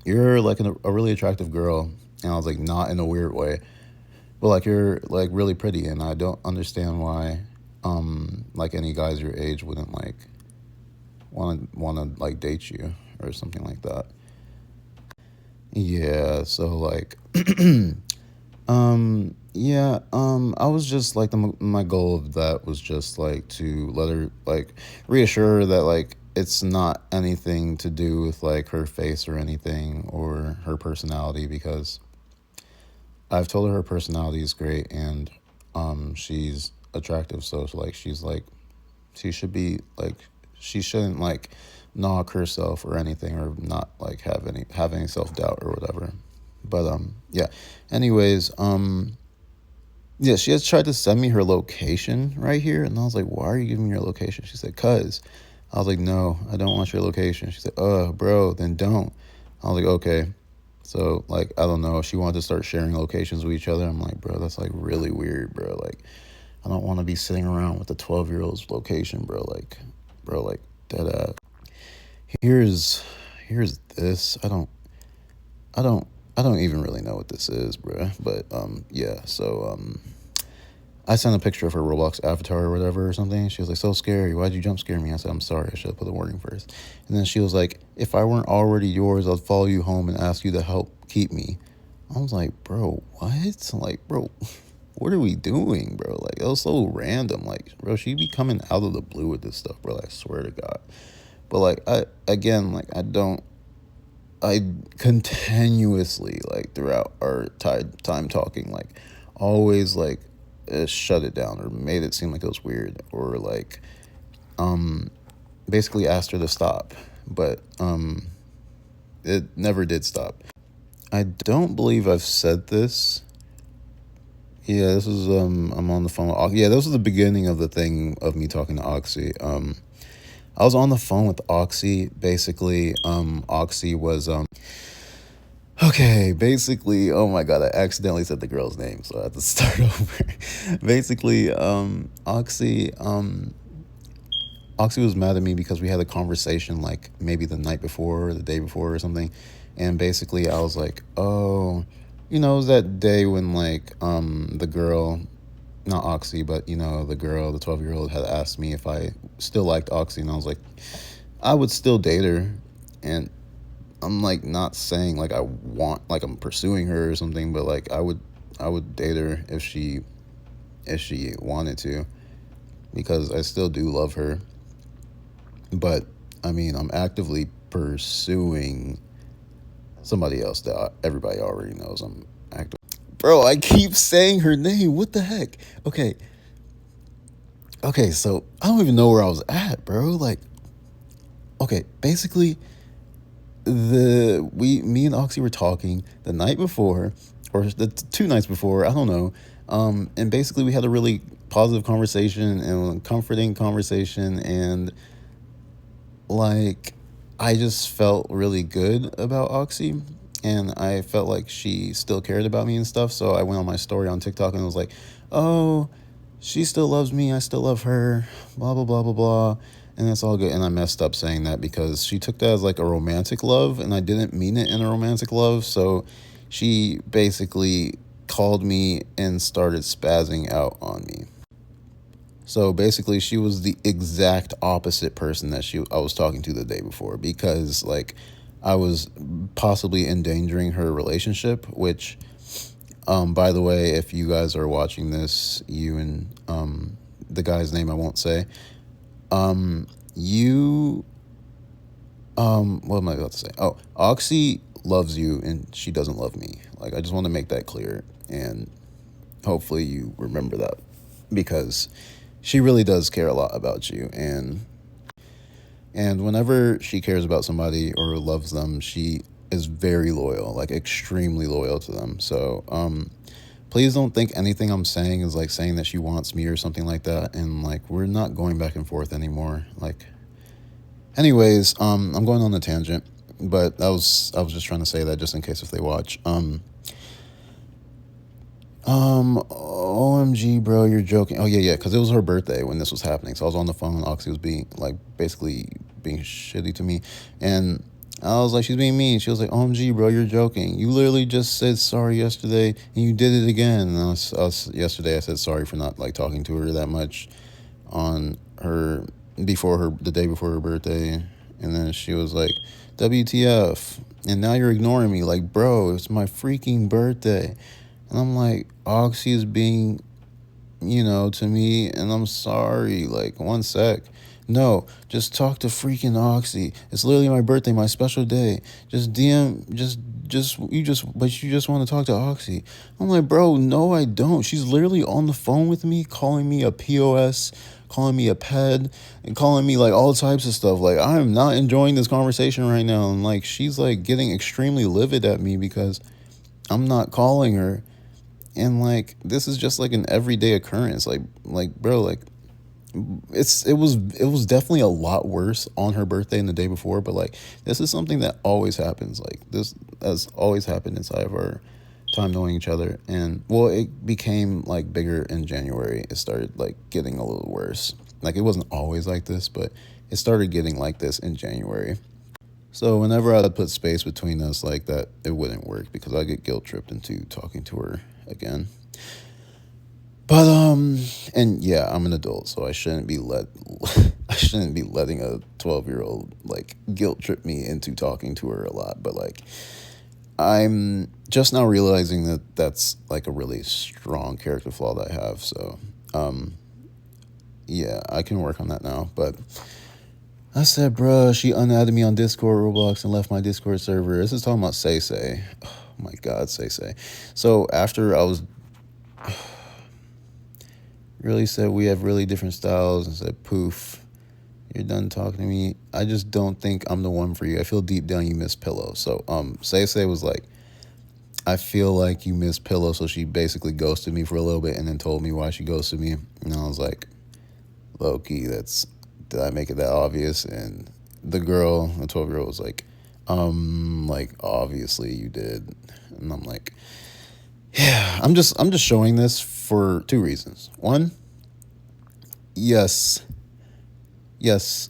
like a really attractive girl, and I was like, not in a weird way, but like you're like really pretty, and I don't understand why, like any guys your age wouldn't like want to like date you or something like that. Yeah, so like, yeah, I was just like my goal of that was just like to let her like reassure her that like it's not anything to do with like her face or anything or her personality, because I've told her personality is great, and she's attractive, so like she's like she should be like she shouldn't like knock herself or anything, or not like have any self-doubt or whatever. But yeah, anyways, yeah, she has tried to send me her location right here, and I was like, why are you giving me your location? She said, cuz. I was like, no, I don't want your location. She said, bro, then don't. I was like, okay. So like, I don't know if she wanted to start sharing locations with each other. I'm like, bro, that's like really weird, bro. Like, I don't want to be sitting around with a 12-year-old's location, bro. Like dead ass. Here's this. I don't I don't even really know what this is, bro. But yeah. So I sent a picture of her Roblox avatar or whatever or something. She was like, so scary. Why'd you jump scare me? I said, I'm sorry. I should have put a warning first. And then she was like, if I weren't already yours, I'd follow you home and ask you to help keep me. I was like, bro, what? Like, bro, what are we doing, bro? Like, it was so random. Like, bro, she be coming out of the blue with this stuff, bro. Like, I swear to God. But like, I continuously, like, throughout our time talking, like, always like shut it down or made it seem like it was weird, or like basically asked her to stop, but it never did stop. I don't believe I've said this. Yeah, this was I'm on the phone with yeah, this was the beginning of the thing of me talking to Oxy. I was on the phone with Oxy. Basically, Oxy was okay, basically, oh my god, I accidentally said the girl's name, so I have to start over. Basically, Oxy was mad at me because we had a conversation like maybe the night before or the day before or something. And basically I was like, oh, it was that day when like the girl, not Oxy, but the girl, the 12-year-old had asked me if I still liked Oxy, and I was like, I would still date her. And I'm like not saying like I want, like I'm pursuing her or something, but like I would date her if she wanted to, because I still do love her. But I mean, I'm actively pursuing somebody else that everybody already knows I'm active. Bro, I keep saying her name. What the heck? Okay. Okay, so I don't even know where I was at, bro. Like, okay, basically me and Oxy were talking the night before, or the 2 nights before, I don't know. And basically we had a really positive conversation and comforting conversation, and like I just felt really good about Oxy, and I felt like she still cared about me and stuff. So I went on my story on TikTok and was like, "Oh, she still loves me. I still love her. Blah blah blah blah blah." And that's all good. And I messed up saying that because she took that as like a romantic love, and I didn't mean it in a romantic love. So she basically called me and started spazzing out on me. So basically, she was the exact opposite person that I was talking to the day before, because like I was possibly endangering her relationship. Which, by the way, if you guys are watching this, you and the guy's name I won't say, you what am I about to say? Oh, Oxy loves you and she doesn't love me. Like, I just want to make that clear, and hopefully you remember that, because she really does care a lot about you, and whenever she cares about somebody or loves them, she is very loyal, like extremely loyal to them. So please don't think anything I'm saying is like saying that she wants me or something like that, and like we're not going back and forth anymore. Like, anyways, I'm going on a tangent, but I was just trying to say that just in case if they watch. OMG, bro, you're joking. Oh, yeah, yeah, because it was her birthday when this was happening. So I was on the phone. Oxy was being, like, basically being shitty to me. And I was like, she's being mean. She was like, OMG, bro, you're joking. You literally just said sorry yesterday, and you did it again. And yesterday, I said sorry for not, like, talking to her that much on her, the day before her birthday. And then she was like, WTF. And now you're ignoring me. Like, bro, it's my freaking birthday. And I'm like, Oxy is being, to me, and I'm sorry. Like, one sec. No, just talk to freaking Oxy. It's literally my birthday, my special day. Just DM, but you just want to talk to Oxy. I'm like, bro, no, I don't. She's literally on the phone with me, calling me a POS, calling me a ped, and calling me like all types of stuff. Like, I'm not enjoying this conversation right now. And like, she's like getting extremely livid at me because I'm not calling her. And like, this is just like an everyday occurrence. Like, bro, like, it was definitely a lot worse on her birthday and the day before, but like, this is something that always happens. Like, this has always happened inside of our time knowing each other. And well, it became like bigger in January. It started like getting a little worse. Like, it wasn't always like this, but it started getting like this in January. So whenever I'd put space between us like that, it wouldn't work because I get guilt tripped into talking to her again. But and yeah, I'm an adult, so I shouldn't be I shouldn't be letting a 12-year-old like guilt trip me into talking to her a lot. But like, I'm just now realizing that that's like a really strong character flaw that I have. So yeah, I can work on that now. But I said, bruh, she unadded me on Discord, Roblox, and left my Discord server. This is talking about Say Say. Oh my God, Say Say. So after I was really said we have really different styles and said, poof, you're done talking to me. I just don't think I'm the one for you. I feel deep down you miss Pillow. So Say was like, I feel like you miss Pillow. So she basically ghosted me for a little bit and then told me why she ghosted me. And I was like, low key, did I make it that obvious? And the 12-year-old was like obviously you did. And I'm like, yeah, I'm just showing this for two reasons. One, yes,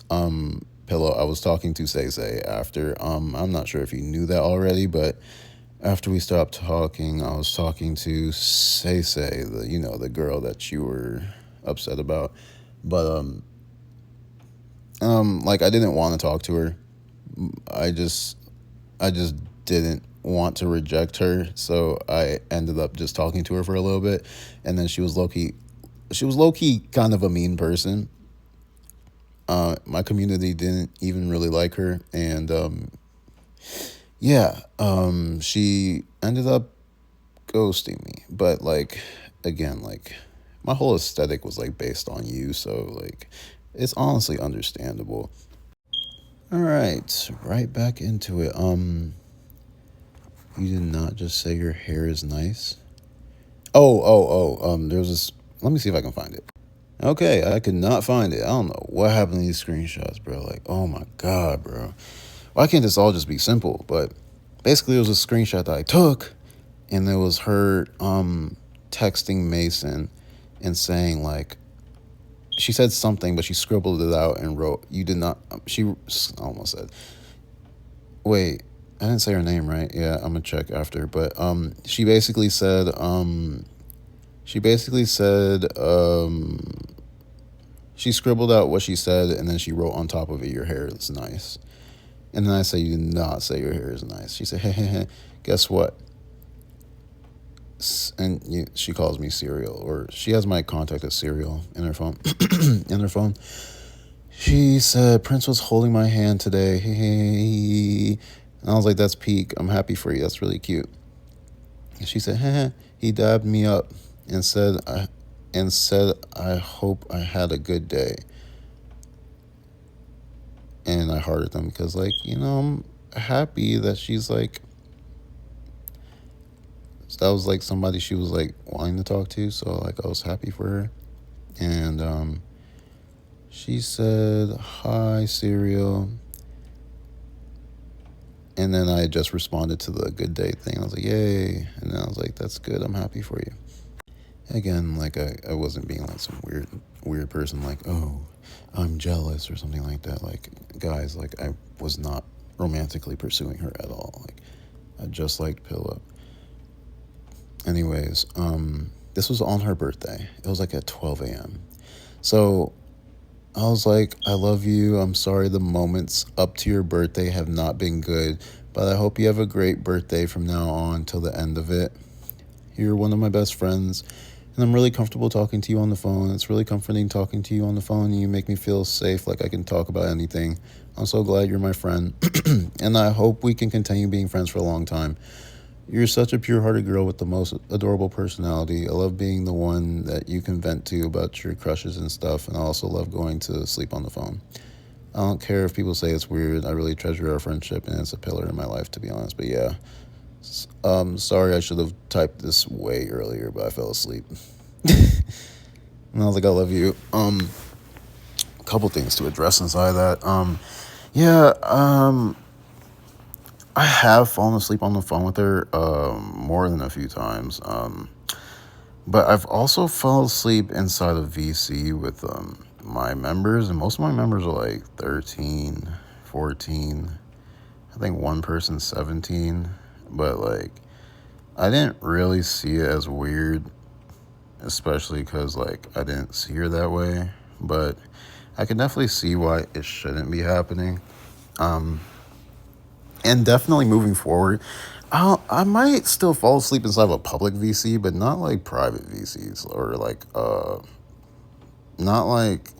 Pillow, I was talking to Say after. I'm not sure if you knew that already, but after we stopped talking, I was talking to Say, the girl that you were upset about. But like, I didn't want to talk to her. I just didn't want to reject her, so I ended up just talking to her for a little bit, and then she was low key kind of a mean person. My community didn't even really like her, and yeah, she ended up ghosting me. But like, again, like, my whole aesthetic was like based on you, so like, it's honestly understandable. All right back into it. You did not just say your hair is nice. There's this. Let me see if I can find it. Okay, I could not find it. I don't know what happened to these screenshots, bro. Like, oh my God, bro. Why can't this all just be simple? But basically, it was a screenshot that I took, and it was her texting Mason and saying, like, she said something, but she scribbled it out and wrote, "You did not." She almost said, "Wait, I didn't say her name right." Yeah, I'm gonna check after. But she basically said, she scribbled out what she said, and then she wrote on top of it, "Your hair is nice." And then I say, "You did not say your hair is nice." She said, "Hey, guess what?" And she calls me Serial, or she has my contact as Serial in her phone. in her phone. She said, "Prince was holding my hand today." Hey. And I was like, "That's peak. I'm happy for you. That's really cute." And she said, he dabbed me up and said, "I hope I had a good day." And I hearted them because, like, I'm happy that she's like, that was like somebody she was like wanting to talk to. So like, I was happy for her. And she said, "Hi, Serial." And then I just responded to the good day thing. I was like, "Yay." And then I was like, "That's good. I'm happy for you." Again, like I wasn't being like some weird person like, oh, I'm jealous or something like that. Like, guys, like I was not romantically pursuing her at all. Like, I just liked Pillow. Anyways, this was on her birthday. It was like at 12 a.m. So I was like, I love you. I'm sorry the moments up to your birthday have not been good, but I hope you have a great birthday from now on till the end of it. You're one of my best friends, and I'm really comfortable talking to you on the phone. It's really comforting talking to you on the phone. You make me feel safe, like I can talk about anything. I'm so glad you're my friend, and I hope we can continue being friends for a long time. You're such a pure-hearted girl with the most adorable personality. I love being the one that you can vent to about your crushes and stuff, and I also love going to sleep on the phone. I don't care if people say it's weird. I really treasure our friendship, and it's a pillar in my life, to be honest. But yeah, sorry, I should have typed this way earlier, but I fell asleep. And I was like, I love you. A couple things to address inside that. Yeah, I have fallen asleep on the phone with her more than a few times. But I've also fallen asleep inside of VC with my members, and most of my members are like 13, 14. I think one person's 17. But like, I didn't really see it as weird, especially because like I didn't see her that way. But I can definitely see why it shouldn't be happening. And definitely moving forward, I might still fall asleep inside of a public VC, but not like private VCs or like not like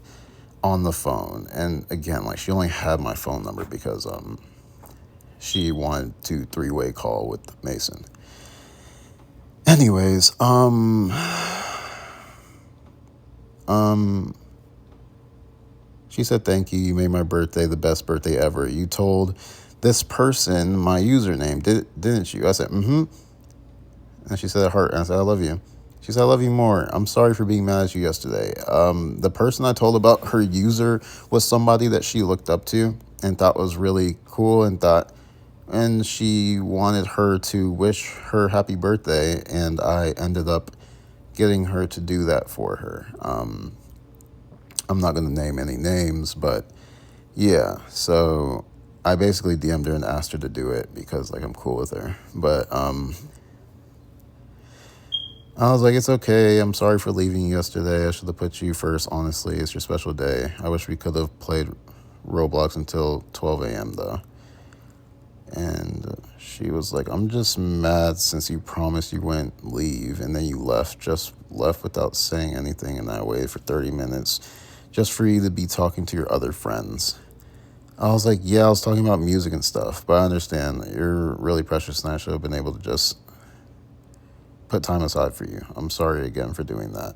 on the phone. And again, like she only had my phone number because she wanted to three-way call with Mason. Anyways, she said, thank you. You made my birthday the best birthday ever. You told this person my username, didn't you? I said, mm-hmm. And she said, heart. And I said, I love you. She said, I love you more. I'm sorry for being mad at you yesterday. The person I told about her user was somebody that she looked up to and thought was really cool and she wanted her to wish her happy birthday. And I ended up getting her to do that for her. I'm not going to name any names, but yeah, so I basically DM'd her and asked her to do it because like I'm cool with her. But I was like, it's okay. I'm sorry for leaving you yesterday. I should have put you first. Honestly, it's your special day. I wish we could have played Roblox until 12 a.m. though. And she was like, I'm just mad since you promised you wouldn't leave and then you just left without saying anything, and I waited for 30 minutes just for you to be talking to your other friends. I was like, yeah, I was talking about music and stuff, but I understand you're really precious and I should have been able to just put time aside for you. I'm sorry again for doing that.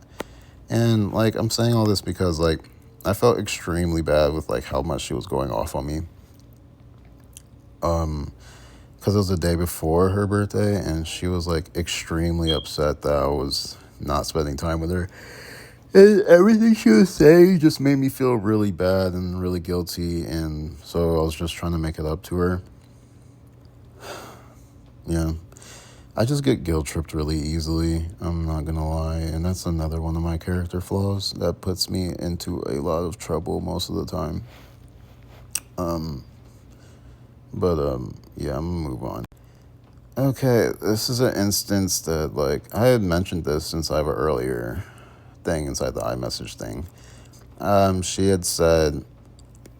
And like, I'm saying all this because like, I felt extremely bad with like how much she was going off on me. Because it was the day before her birthday and she was like extremely upset that I was not spending time with her. And everything she was saying just made me feel really bad and really guilty. And so I was just trying to make it up to her. Yeah. I just get guilt tripped really easily. I'm not going to lie. And that's another one of my character flaws that puts me into a lot of trouble most of the time. Yeah, I'm going to move on. Okay, this is an instance that, like, I had mentioned this inside of an earlier thing, inside the iMessage thing. She had said,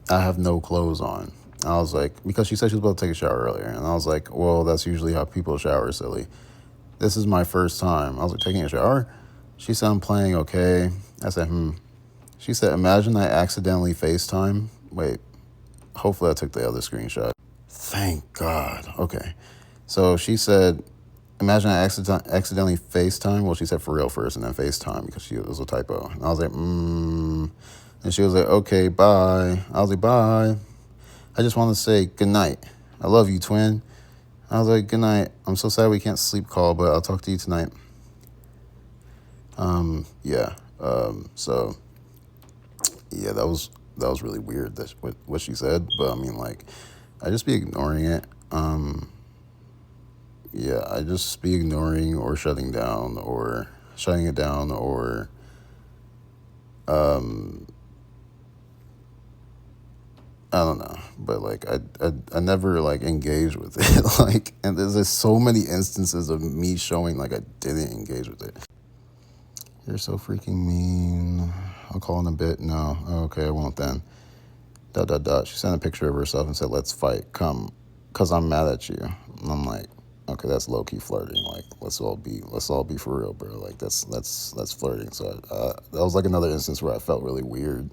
I have no clothes on. I was like, because she said she was about to take a shower earlier. And I was like, well, that's usually how people shower, silly. This is my first time. I was like, taking a shower? She said, I'm playing okay. I said, She said, imagine I accidentally FaceTime. Wait, hopefully I took the other screenshot. Thank God. Okay. So she said, imagine I accidentally FaceTime. Well, she said for real first and then FaceTime because it was a typo. And I was like, And she was like, okay, bye. I was like, bye. I just want to say good night. I love you, twin. I was like, good night. I'm so sad we can't sleep call, but I'll talk to you tonight. Yeah. So yeah, that was really weird that what she said, but I mean, like, I just be ignoring it. Yeah, I just be ignoring or shutting down or shutting it down, or I don't know, but like I never like engaged with it. Like, and there's just so many instances of me showing like I didn't engage with it. You're so freaking mean. I'll call in a bit. No, okay, I won't then. Dot dot dot. She sent a picture of herself and said, "Let's fight. Come, cause I'm mad at you." And I'm like, okay, that's low key flirting. Like, let's all be for real, bro. Like, that's flirting. So that was like another instance where I felt really weird.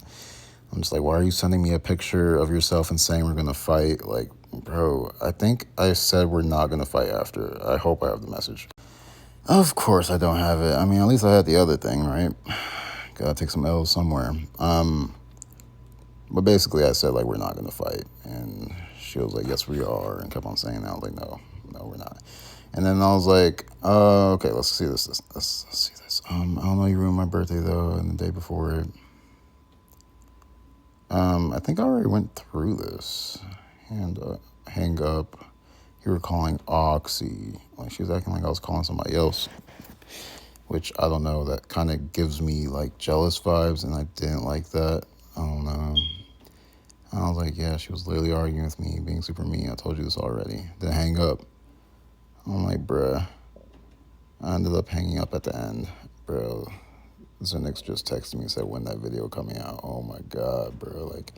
I'm just like, why are you sending me a picture of yourself and saying we're gonna fight? Like, bro, I think I said we're not gonna fight after. I hope I have the message. Of course I don't have it. I mean, at least I had the other thing, right? Gotta take some L's somewhere. But basically I said like we're not gonna fight, and she was like, yes we are, and kept on saying that. I was like, no we're not. And then I was like, okay, let's see this. Let's see this. I don't know, you ruined my birthday though, and the day before it. I think I already went through this. And hang up. You were calling Oxy. Like, she was acting like I was calling somebody else, which I don't know. That kind of gives me like jealous vibes, and I didn't like that. I don't know. I was like, yeah, she was literally arguing with me, being super mean. I told you this already. Then hang up. I'm like, bruh. I ended up hanging up at the end, bro. Zenix just texted me and said, when that video coming out? Oh my god, bro. Like,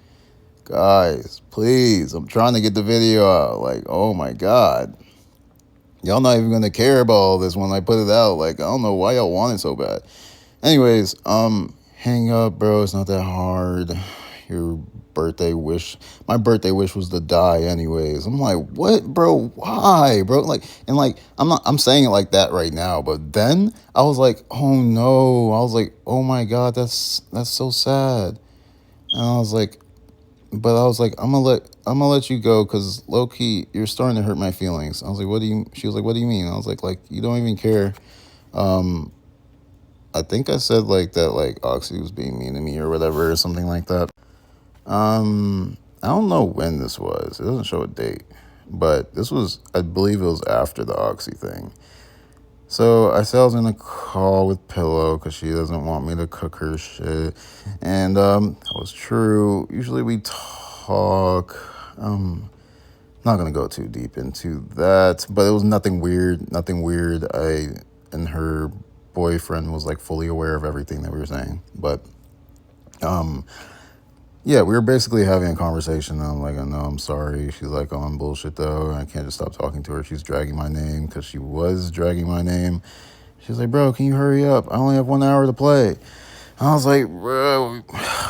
guys, please, I'm trying to get the video out. Like, oh my god. Y'all not even gonna care about all this when I put it out. Like, I don't know why y'all want it so bad. Anyways, hang up, bro. It's not that hard. Your birthday wish. My birthday wish was to die anyways. I'm like, what, bro? Why, bro? Like, and like, I'm saying it like that right now, but then I was like, oh no. I was like, oh my god, that's so sad. And I was like, I'm gonna let you go, because low key you're starting to hurt my feelings. I was like, what do you? She was like, what do you mean? I was like you don't even care. I think I said like that, like Oxy was being mean to me or whatever, or something like that. I don't know when this was. It doesn't show a date, but this was, I believe it was after the Oxy thing. So I said I was gonna call with Pillow because she doesn't want me to cook her shit, and that was true. Usually we talk. Not gonna go too deep into that, but it was nothing weird. Nothing weird. I and her boyfriend was like fully aware of everything that we were saying, but yeah, we were basically having a conversation. And I'm like, I know, I'm sorry. She's like, oh, I'm bullshit though. I can't just stop talking to her. She's dragging my name, because she was dragging my name. She's like, bro, can you hurry up? I only have 1 hour to play. I was like, bro,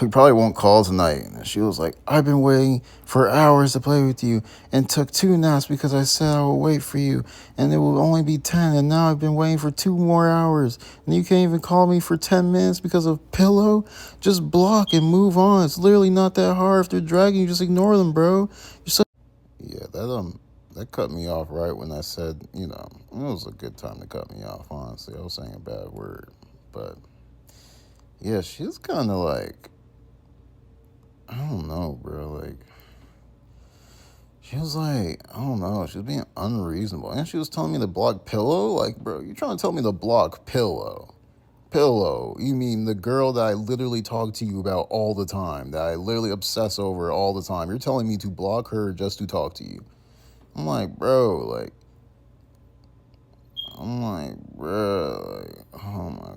we probably won't call tonight. And she was like, I've been waiting for hours to play with you, and took 2 naps because I said I will wait for you, and it will only be 10, and now I've been waiting for 2 more hours, and you can't even call me for 10 minutes because of Pillow? Just block and move on. It's literally not that hard. If they're dragging you, just ignore them, bro. You're so yeah, that cut me off right when I said, it was a good time to cut me off, honestly. I was saying a bad word, but yeah, she's kind of like, I don't know, bro. Like, she was like, I don't know, she was being unreasonable. And she was telling me to block Pillow? Like, bro, you're trying to tell me to block Pillow? Pillow? You mean the girl that I literally talk to you about all the time, that I literally obsess over all the time? You're telling me to block her just to talk to you? I'm like, bro, oh my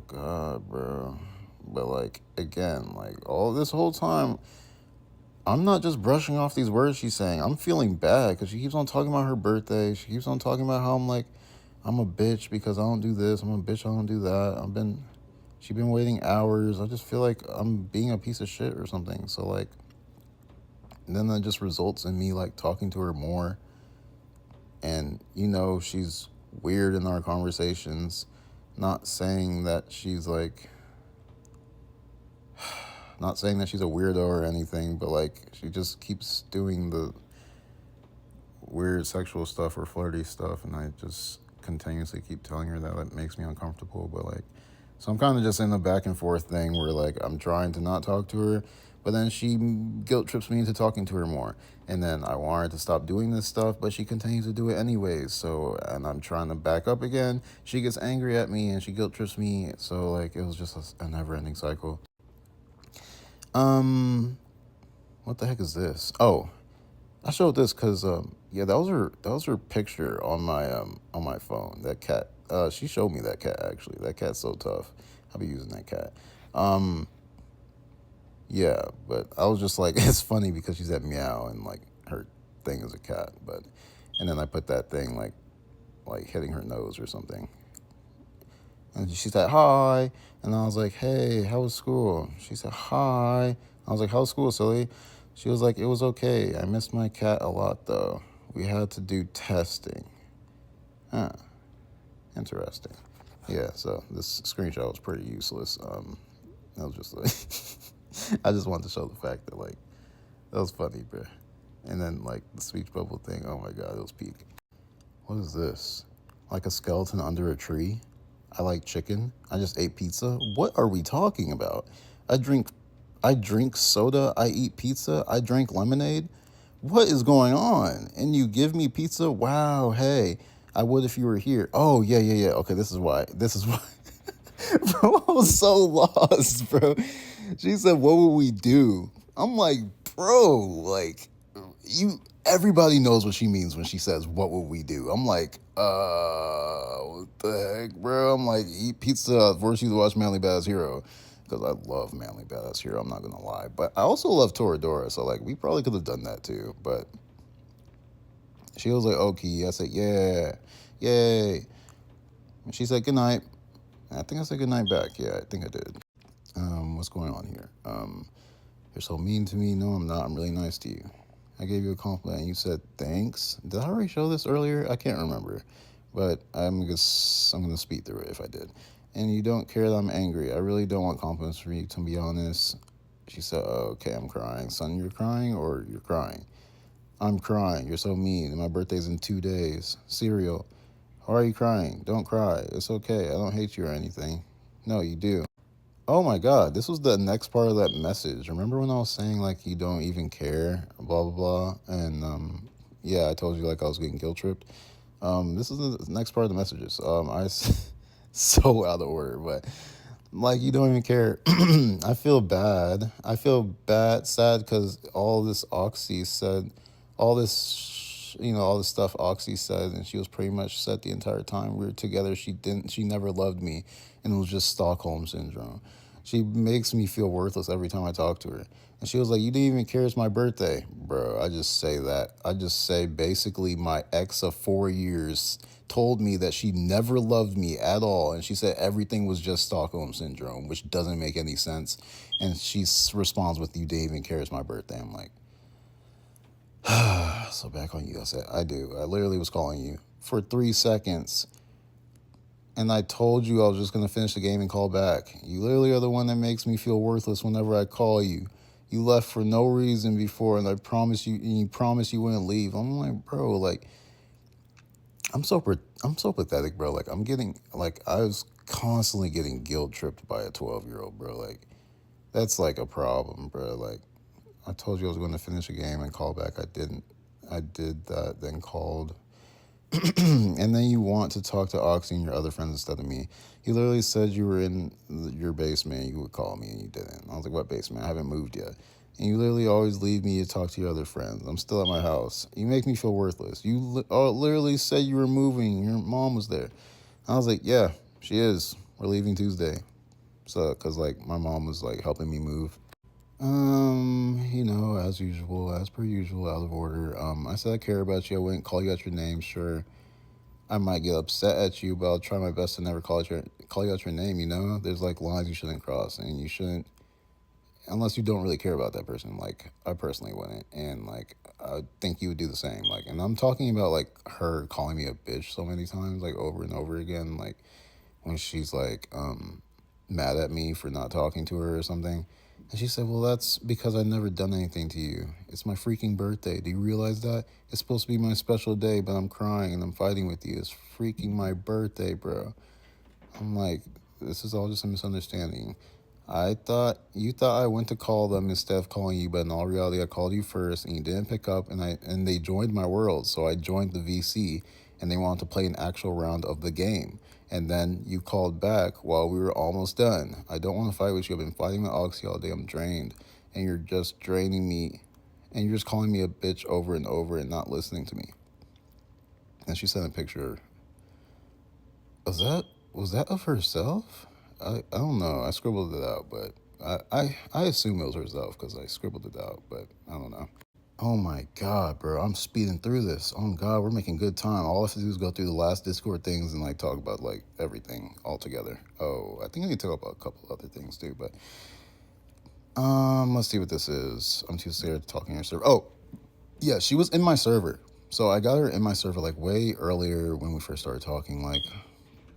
god, bro. But like, again, like all this whole time, I'm not just brushing off these words she's saying. I'm feeling bad because she keeps on talking about her birthday. She keeps on talking about how I'm a bitch because I don't do this. I'm a bitch, I don't do that. She's been waiting hours. I just feel like I'm being a piece of shit or something. So like, then that just results in me like talking to her more. And she's weird in our conversations. Not saying that she's like, not saying that she's a weirdo or anything, but like she just keeps doing the weird sexual stuff or flirty stuff, and I just continuously keep telling her that it makes me uncomfortable. But like, So I'm kind of just in a back and forth thing where like I'm trying to not talk to her, but then she guilt trips me into talking to her more. And then I want her to stop doing this stuff, but she continues to do it anyways. So, and I'm trying to back up again. She gets angry at me and she guilt trips me. So, like, it was just a never ending cycle. Um, what the heck is this? Oh, I showed this because yeah, that was her picture on my phone. That cat. She showed me that cat actually. That cat's so tough. I'll be using that cat. Um, yeah, but I was just like, it's funny because she said meow and like her thing is a cat, but and then I put that thing like hitting her nose or something. And she said hi, and I was like, hey, how was school? She said hi. I was like, how's school, silly? She was like, it was okay. I missed my cat a lot though. We had to do testing. Huh, interesting. Yeah, so this screenshot was pretty useless. I was just like, I just wanted to show the fact that like that was funny, bro. And then like the speech bubble thing. Oh my god, it was peak. What is this? Like a skeleton under a tree? I like chicken. I just ate pizza. What are we talking about? I drink I drink soda, I eat pizza, I drink lemonade. What is going on? And you give me pizza? Wow, hey. I would if you were here. Oh, yeah, yeah, yeah. Okay, this is why. This is why. Bro, I was so lost, bro. She said, what would we do? I'm like, bro, like, you, everybody knows what she means when she says, what would we do? I'm like, what the heck, bro? I'm like, eat pizza, force you to watch Manly Badass Hero. Because I love Manly Badass Hero, I'm not going to lie. But I also love Toradora, so, like, we probably could have done that too. But she was like, okay. I said, yeah, yay. And she said, good night. I think I said good night back. Yeah, I think I did. What's going on here? You're so mean to me. No, I'm not. I'm really nice to you. I gave you a compliment and you said thanks. Did I already show this earlier? I can't remember, but I'm gonna speed through it if I did. And you don't care that I'm angry. I really don't want compliments from you, to be honest. She said, oh, okay, I'm crying. Son, you're crying or you're crying? I'm crying. You're so mean. And my birthday's in 2 days. Cereal. Why are you crying? Don't cry. It's okay. I don't hate you or anything. No, you do. Oh my God, this was the next part of that message. Remember when I was saying like you don't even care, blah blah blah, and yeah, I told you like I was getting guilt tripped. This is the next part of the messages. So out of order, but like you don't even care. I feel bad. I feel bad, sad because all this Oxy said, all this, all this stuff Oxy said, and she was pretty much said the entire time we were together. She never loved me, and it was just Stockholm syndrome. She makes me feel worthless every time I talk to her. And she was like, you didn't even care it's my birthday. Bro, I just say that. I just say basically my ex of 4 years told me that she never loved me at all. And she said everything was just Stockholm syndrome, which doesn't make any sense. And she responds with, you didn't even care it's my birthday. I'm like, so back on you. I said, I do. I literally was calling you for 3 seconds. And I told you I was just going to finish the game and call back. You literally are the one that makes me feel worthless whenever I call you. You left for no reason before, and you promised you wouldn't leave. I'm like, bro, like, I'm so pathetic, bro. Like, I was constantly getting guilt tripped by a 12-year-old, bro. Like, that's like a problem, bro. Like, I told you I was going to finish a game and call back. I didn't. I did that, then called. And then you want to talk to Oxy and your other friends instead of me. You literally said you were in your basement. You would call me and you didn't. I was like, what basement? I haven't moved yet. And you literally always leave me to talk to your other friends. I'm still at my house. You make me feel worthless. You literally said you were moving. Your mom was there. I was like, yeah, she is. We're leaving Tuesday. So, cause like my mom was like helping me move. As usual, as per usual, out of order. I said I care about you. I wouldn't call you out your name, sure. I might get upset at you, but I'll try my best to never call you out your name. There's like lines you shouldn't cross, and you shouldn't unless you don't really care about that person. Like I personally wouldn't, and like I think you would do the same. Like, and I'm talking about like her calling me a bitch so many times, like over and over again. Like when she's like mad at me for not talking to her or something. And she said, well, that's because I've never done anything to you. It's my freaking birthday. Do you realize that? It's supposed to be my special day, but I'm crying and I'm fighting with you. It's freaking my birthday, bro. I'm like, this is all just a misunderstanding. I thought you thought I went to call them instead of calling you, but in all reality, I called you first, and you didn't pick up, and they joined my world, so I joined the VC, and they wanted to play an actual round of the game, and then you called back while we were almost done. I don't want to fight with you. I've been fighting with Oxy all day. I'm drained, and you're just draining me, and you're just calling me a bitch over and over and not listening to me. And she sent a picture. Was that of herself? I don't know. I scribbled it out, but I assume it was herself because I scribbled it out, but I don't know. Oh my god, bro! I'm speeding through this. Oh god, we're making good time. All I have to do is go through the last Discord things and like talk about like everything all together. Oh, I think I need to talk about a couple other things too, but let's see what this is. I'm too scared to talk in your server. Oh, yeah, she was in my server. So I got her in my server like way earlier when we first started talking, like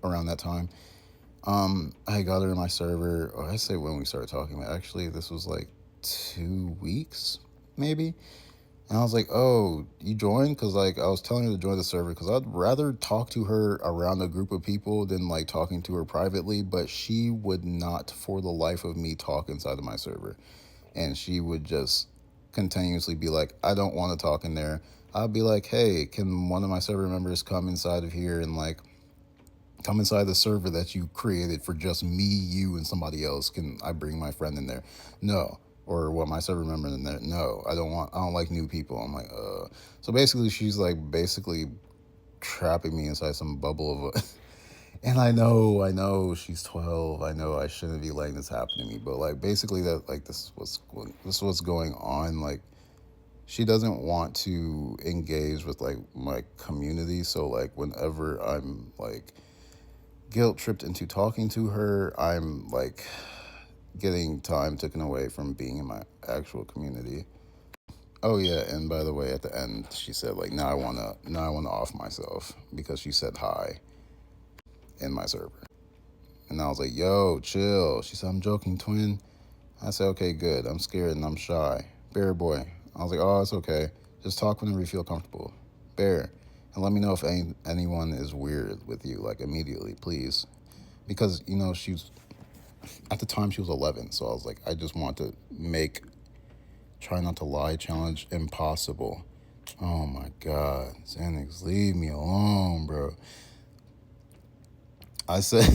around that time. I got her in my server, or I say when we started talking, but actually this was like 2 weeks, maybe. And I was like, "Oh, you joined?" Because like I was telling her to join the server because I'd rather talk to her around a group of people than like talking to her privately. But she would not, for the life of me, talk inside of my server, and she would just continuously be like, "I don't want to talk in there." I'd be like, "Hey, can one of my server members come inside of here and like come inside the server that you created for just me, you, and somebody else? Can I bring my friend in there?" No. Or what, my server member in there? No, I don't like new people. I'm like, So basically, she's like basically trapping me inside some bubble of a. And I know she's 12. I know I shouldn't be letting this happen to me, but like basically that like this is what's going on. Like she doesn't want to engage with like my community. So like whenever I'm like guilt tripped into talking to her, I'm like getting time taken away from being in my actual community. Oh yeah, and by the way, at the end she said like now I wanna off myself because she said hi in my server. And I was like, yo, chill. She said, I'm joking, twin. I said, okay, good. I'm scared and I'm shy. Bear boy. I was like, oh, it's okay. Just talk whenever you feel comfortable. Bear. And let me know if anyone is weird with you, like immediately, please. Because, you know, at the time she was 11. So I was like, I just want to make try not to lie challenge impossible. Oh my God. Xanax, leave me alone, bro. I said,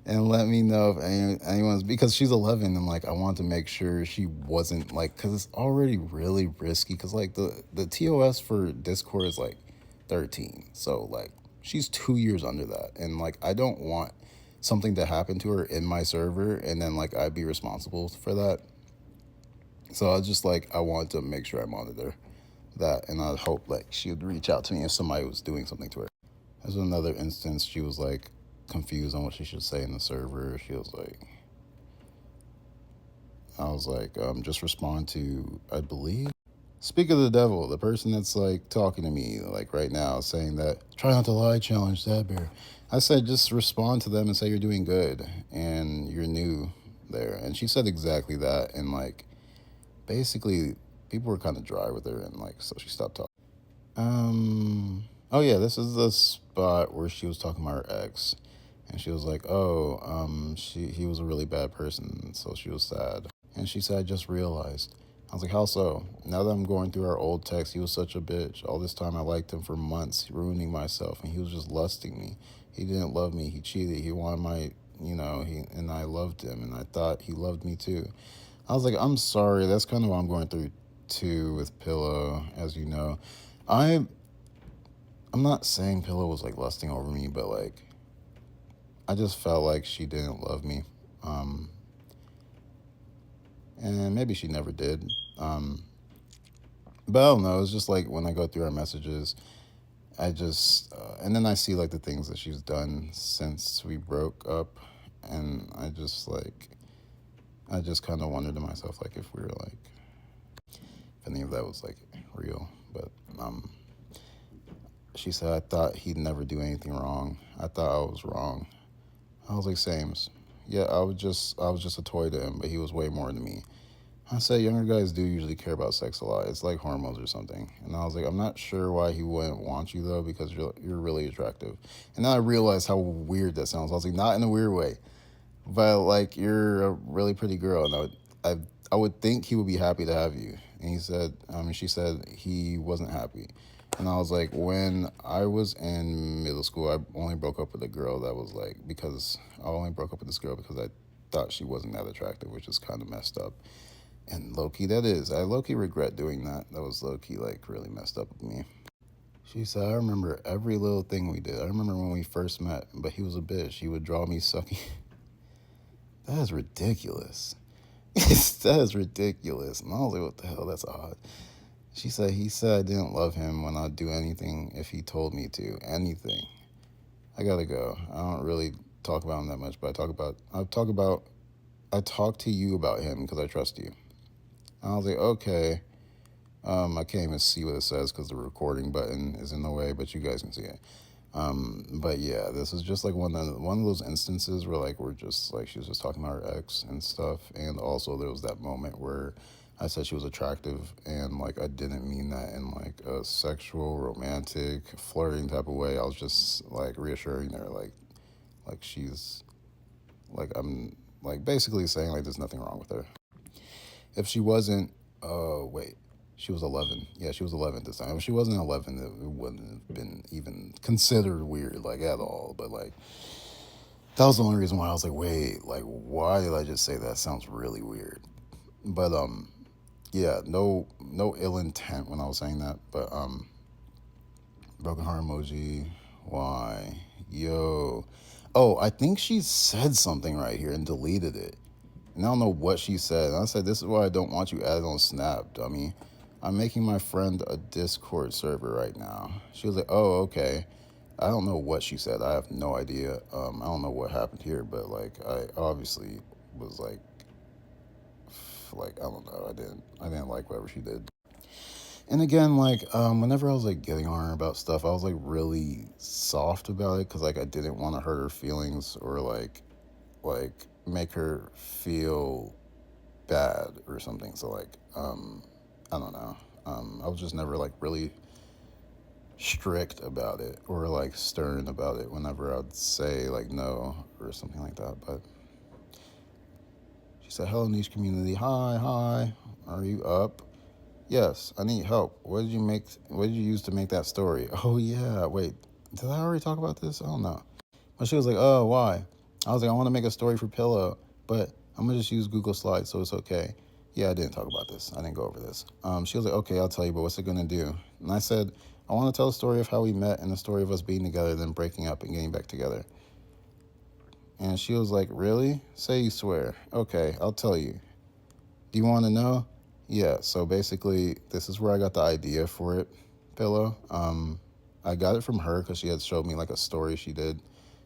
and let me know if anyone's because she's 11 and like I want to make sure she wasn't like because it's already really risky because like the TOS for Discord is like 13, so like she's 2 years under that, and like I don't want something to happen to her in my server and then like I'd be responsible for that. So I was just like I wanted to make sure I monitor that, and I'd hope like she would reach out to me if somebody was doing something to her. There's another instance she was like confused on what she should say in the server. She was like, I was like, just respond to, I believe. Speak of the devil, the person that's like talking to me like right now, saying that try not to lie challenge that bear. I said just respond to them and say you're doing good and you're new there. And she said exactly that. And like basically people were kind of dry with her and like so she stopped talking. Oh yeah, this is the spot where she was talking about her ex, and she was like, "Oh, he was a really bad person, so she was sad." And she said, "I just realized." I was like, "How so?" Now that I'm going through our old text, he was such a bitch. All this time I liked him for months, ruining myself, and he was just lusting me. He didn't love me. He cheated. He wanted my, he and I loved him, and I thought he loved me too. I was like, I'm sorry. That's kind of what I'm going through too with Pillow, as you know. I I'm not saying Pillow was like lusting over me, but like I just felt like she didn't love me. Um, and maybe she never did. But I don't know. It's just like when I go through our messages, and then I see like the things that she's done since we broke up, and I just kind of wondered to myself like if we were like, if any of that was like real. But she said I thought he'd never do anything wrong. I thought I was wrong. I was like, Sames. Yeah, I was just a toy to him, but he was way more to me. I said younger guys do usually care about sex a lot. It's like hormones or something. And I was like, I'm not sure why he wouldn't want you though, because you're really attractive. And then I realized how weird that sounds. I was like, not in a weird way, but like you're a really pretty girl, and I would think he would be happy to have you. And he said, she said he wasn't happy. And I was like, when I was in middle school, I only broke up with a girl that was like, because I only broke up with this girl because I thought she wasn't that attractive, which is kind of messed up. And low key, that is. I low key regret doing that. That was low key, like, really messed up with me. She said, I remember every little thing we did. I remember when we first met, but he was a bitch. He would draw me sucking. That is ridiculous. That is ridiculous. And I was like, what the hell? That's odd. She said, he said I didn't love him when I'd do anything if he told me to. Anything. I gotta go. I don't really talk about him that much, but I talk to you about him because I trust you. And I was like, okay. I can't even see what it says because the recording button is in the way, but you guys can see it. But yeah, this is just like one of those instances where like we're just like she was just talking about her ex and stuff, and also there was that moment where I said she was attractive, and like I didn't mean that in like a sexual, romantic, flirting type of way. I was just like reassuring her, like she's like I'm like basically saying like there's nothing wrong with her. If she wasn't, wait, she was 11. Yeah, she was 11 this time. If she wasn't 11, it wouldn't have been even considered weird, like at all. But like, that was the only reason why I was like, wait, like, why did I just say that? Sounds really weird. But yeah, no ill intent when I was saying that. But broken heart emoji. Why? Yo. Oh, I think she said something right here and deleted it. And I don't know what she said. And I said, this is why I don't want you added on Snap, dummy. I'm making my friend a Discord server right now. She was like, oh, okay. I don't know what she said. I have no idea. I don't know what happened here, but like I obviously was like I don't know. I didn't like whatever she did. And again, like whenever I was like getting on her about stuff, I was like really soft about it because like I didn't want to hurt her feelings or like make her feel bad or something. So like, I don't know. I was just never like really strict about it or like stern about it whenever I'd say like no or something like that. But she said, "Hello, niche community. Hi, hi. Are you up? Yes, I need help. What did you make? What did you use to make that story? Oh yeah. Wait, did I already talk about this? I don't know. But she was like, oh, why? I was like, I want to make a story for Pillow, but I'm going to just use Google Slides, so it's okay. Yeah, I didn't talk about this. I didn't go over this. She was like, okay, I'll tell you, but what's it going to do? And I said, I want to tell a story of how we met and the story of us being together, then breaking up and getting back together. And she was like, really? Say you swear. Okay, I'll tell you. Do you want to know? Yeah, so basically, this is where I got the idea for it, Pillow. I got it from her because she had showed me like a story she did.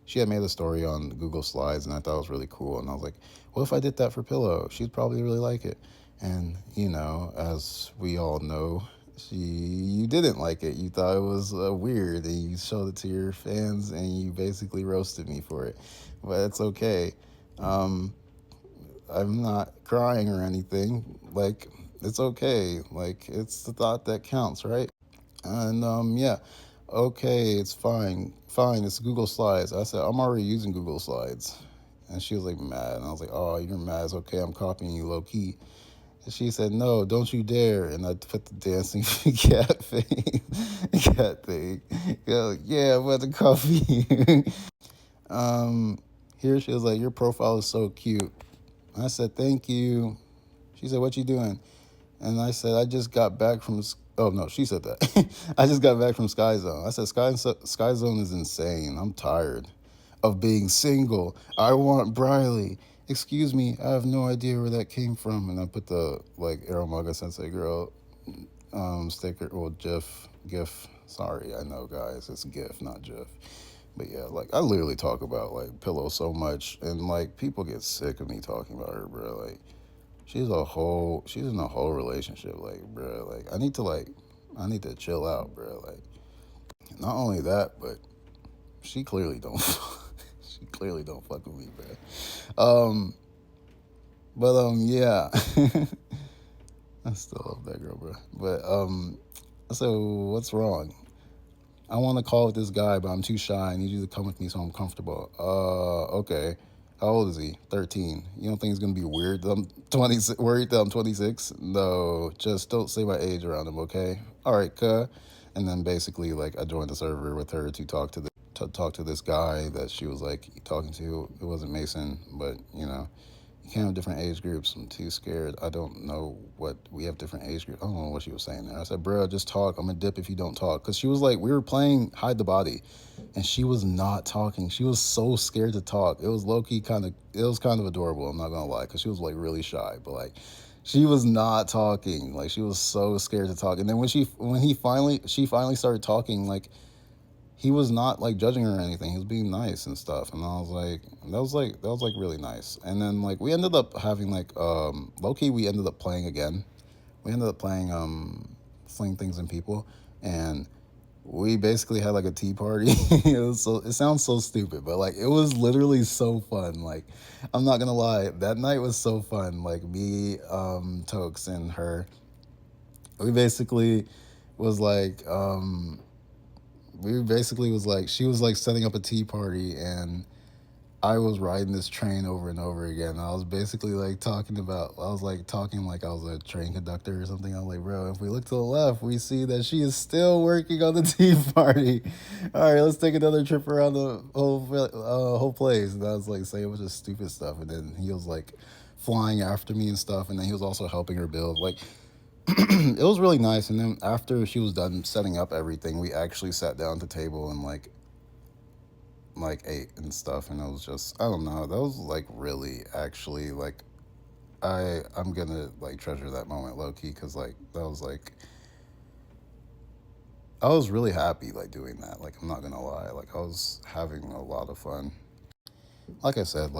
She had made a story on Google Slides, and I thought it was really cool. And I was like, what if I did that for Pillow? She'd probably really like it. And, you know, as we all know, you didn't like it. You thought it was weird, and you showed it to your fans, and you basically roasted me for it. But it's okay. Um, I'm not crying or anything. Like, it's okay. Like, it's the thought that counts, right? And yeah, okay, it's fine. Fine, it's Google Slides. I said, I'm already using Google Slides. And she was like mad. And I was like, oh, you're mad. It's okay. I'm copying you low key. And she said, no, don't you dare. And I put the dancing cat thing. Cat thing. Yo, yeah, I'm about to copy you. um, Here she was like, your profile is so cute. I said, thank you. She said, what you doing? And I said, I just got back from. Oh no, she said that. I just got back from Sky Zone. I said, Sky Zone is insane. I'm tired of being single. I want Briley. Excuse me, I have no idea where that came from. And I put the like Aromaga Sensei girl sticker or GIF. Sorry, I know guys, it's GIF, not GIF. But yeah, like I literally talk about like Pillow so much, and like people get sick of me talking about her, bro. Like she's in a whole relationship, like, bro. Like, I need to chill out, bro. Like, not only that, but she clearly don't, she clearly don't fuck with me, bro. Um, but yeah. I still love that girl, bro. But so what's wrong? I want to call with this guy, but I'm too shy. I need you to come with me so I'm comfortable. Okay. How old is he? 13. You don't think it's gonna be weird that I'm 26? Worried that I'm 26? No, just don't say my age around him, okay? All right, cuh. And then basically, like, I joined the server with her to talk to this guy that she was like talking to. It wasn't Mason, but you can't have different age groups. I'm too scared. I don't know what we have different age groups. I don't know what she was saying there. I said, bro, just talk. I'm gonna dip if you don't talk. Cause she was like, we were playing hide the body, and she was not talking. She was so scared to talk. It was low key kind of. It was kind of adorable. I'm not gonna lie, cause she was like really shy, but like. She was not talking. Like she was so scared to talk. And then she finally started talking, like he was not like judging her or anything. He was being nice and stuff. And I was like, that was like really nice. And then like we ended up having like low key we ended up playing again. We ended up playing Fling Things and People, and we basically had like a tea party. It sounds so stupid, but like it was literally so fun. Like I'm not gonna lie, that night was so fun. Like me, Tokes and her. We basically was like we basically was like she was like setting up a tea party, and I was riding this train over and over again. I was basically like I was like talking like I was a train conductor or something. I was like, bro, if we look to the left, we see that she is still working on the tea party. All right, let's take another trip around the whole place. And I was like saying a bunch of stupid stuff, and then he was like flying after me and stuff, and then he was also helping her build. Like it was really nice. And then after she was done setting up everything, we actually sat down at the table and like ate and stuff. And it was just I don't know. That was like really actually like I'm gonna like treasure that moment low key because like that was like I was really happy like doing that. Like I'm not gonna lie. Like I was having a lot of fun. Like I said,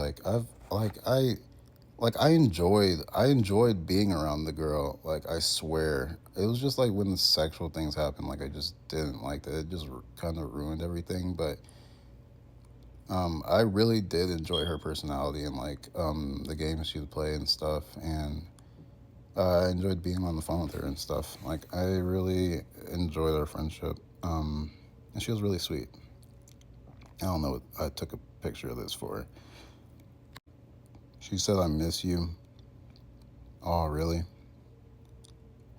I enjoyed being around the girl. Like I swear, it was just like when the sexual things happened. Like I just didn't like that. It just kind of ruined everything. But I really did enjoy her personality and like the games she would play and stuff. And I enjoyed being on the phone with her and stuff. Like I really enjoyed our friendship. And she was really sweet. I don't know. I took a picture of this for her. She said, "I miss you." Oh, really?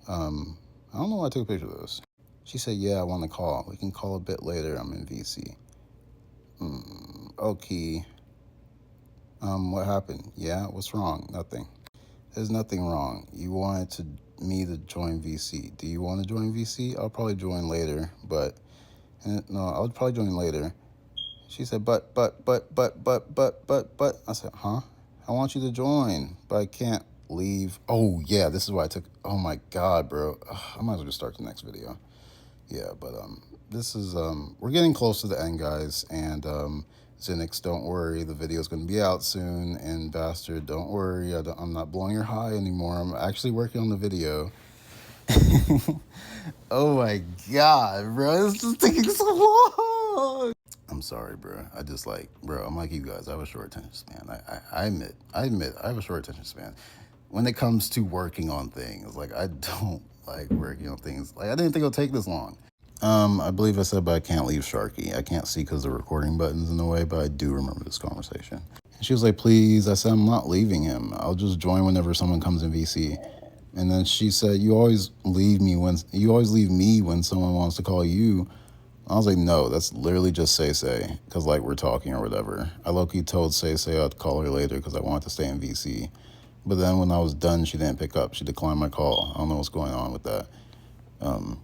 I don't know why I took a picture of this. She said, "Yeah, I want to call. We can call a bit later. I'm in VC." Okay. What happened? Yeah, what's wrong? Nothing. There's nothing wrong. You wanted me to join VC. Do you want to join VC? I'll probably join later, but no, I'll probably join later. She said, but. I said, huh? I want you to join, but I can't leave. Oh, yeah, this is why I took. Oh my God, bro. Ugh, I might as well just start the next video. Yeah, but this is we're getting close to the end, guys, and Zinix, don't worry, the video's gonna be out soon, and Bastard, don't worry, I'm not blowing your high anymore. I'm actually working on the video. Oh my God, bro, this is taking so long. I'm sorry, bro. I just like, bro. I'm like you guys. I have a short attention span. I admit, I have a short attention span. When it comes to working on things, like I don't like working on things. Like I didn't think it'll take this long. I believe I said, but I can't leave Sharky. I can't see because the recording button's in the way, but I do remember this conversation. And she was like, please. I said, I'm not leaving him. I'll just join whenever someone comes in VC. And then she said, you always leave me when someone wants to call you. I was like, no, that's literally just Say, because like we're talking or whatever. I low-key told Say I'd call her later because I wanted to stay in VC. But then when I was done, she didn't pick up. She declined my call. I don't know what's going on with that.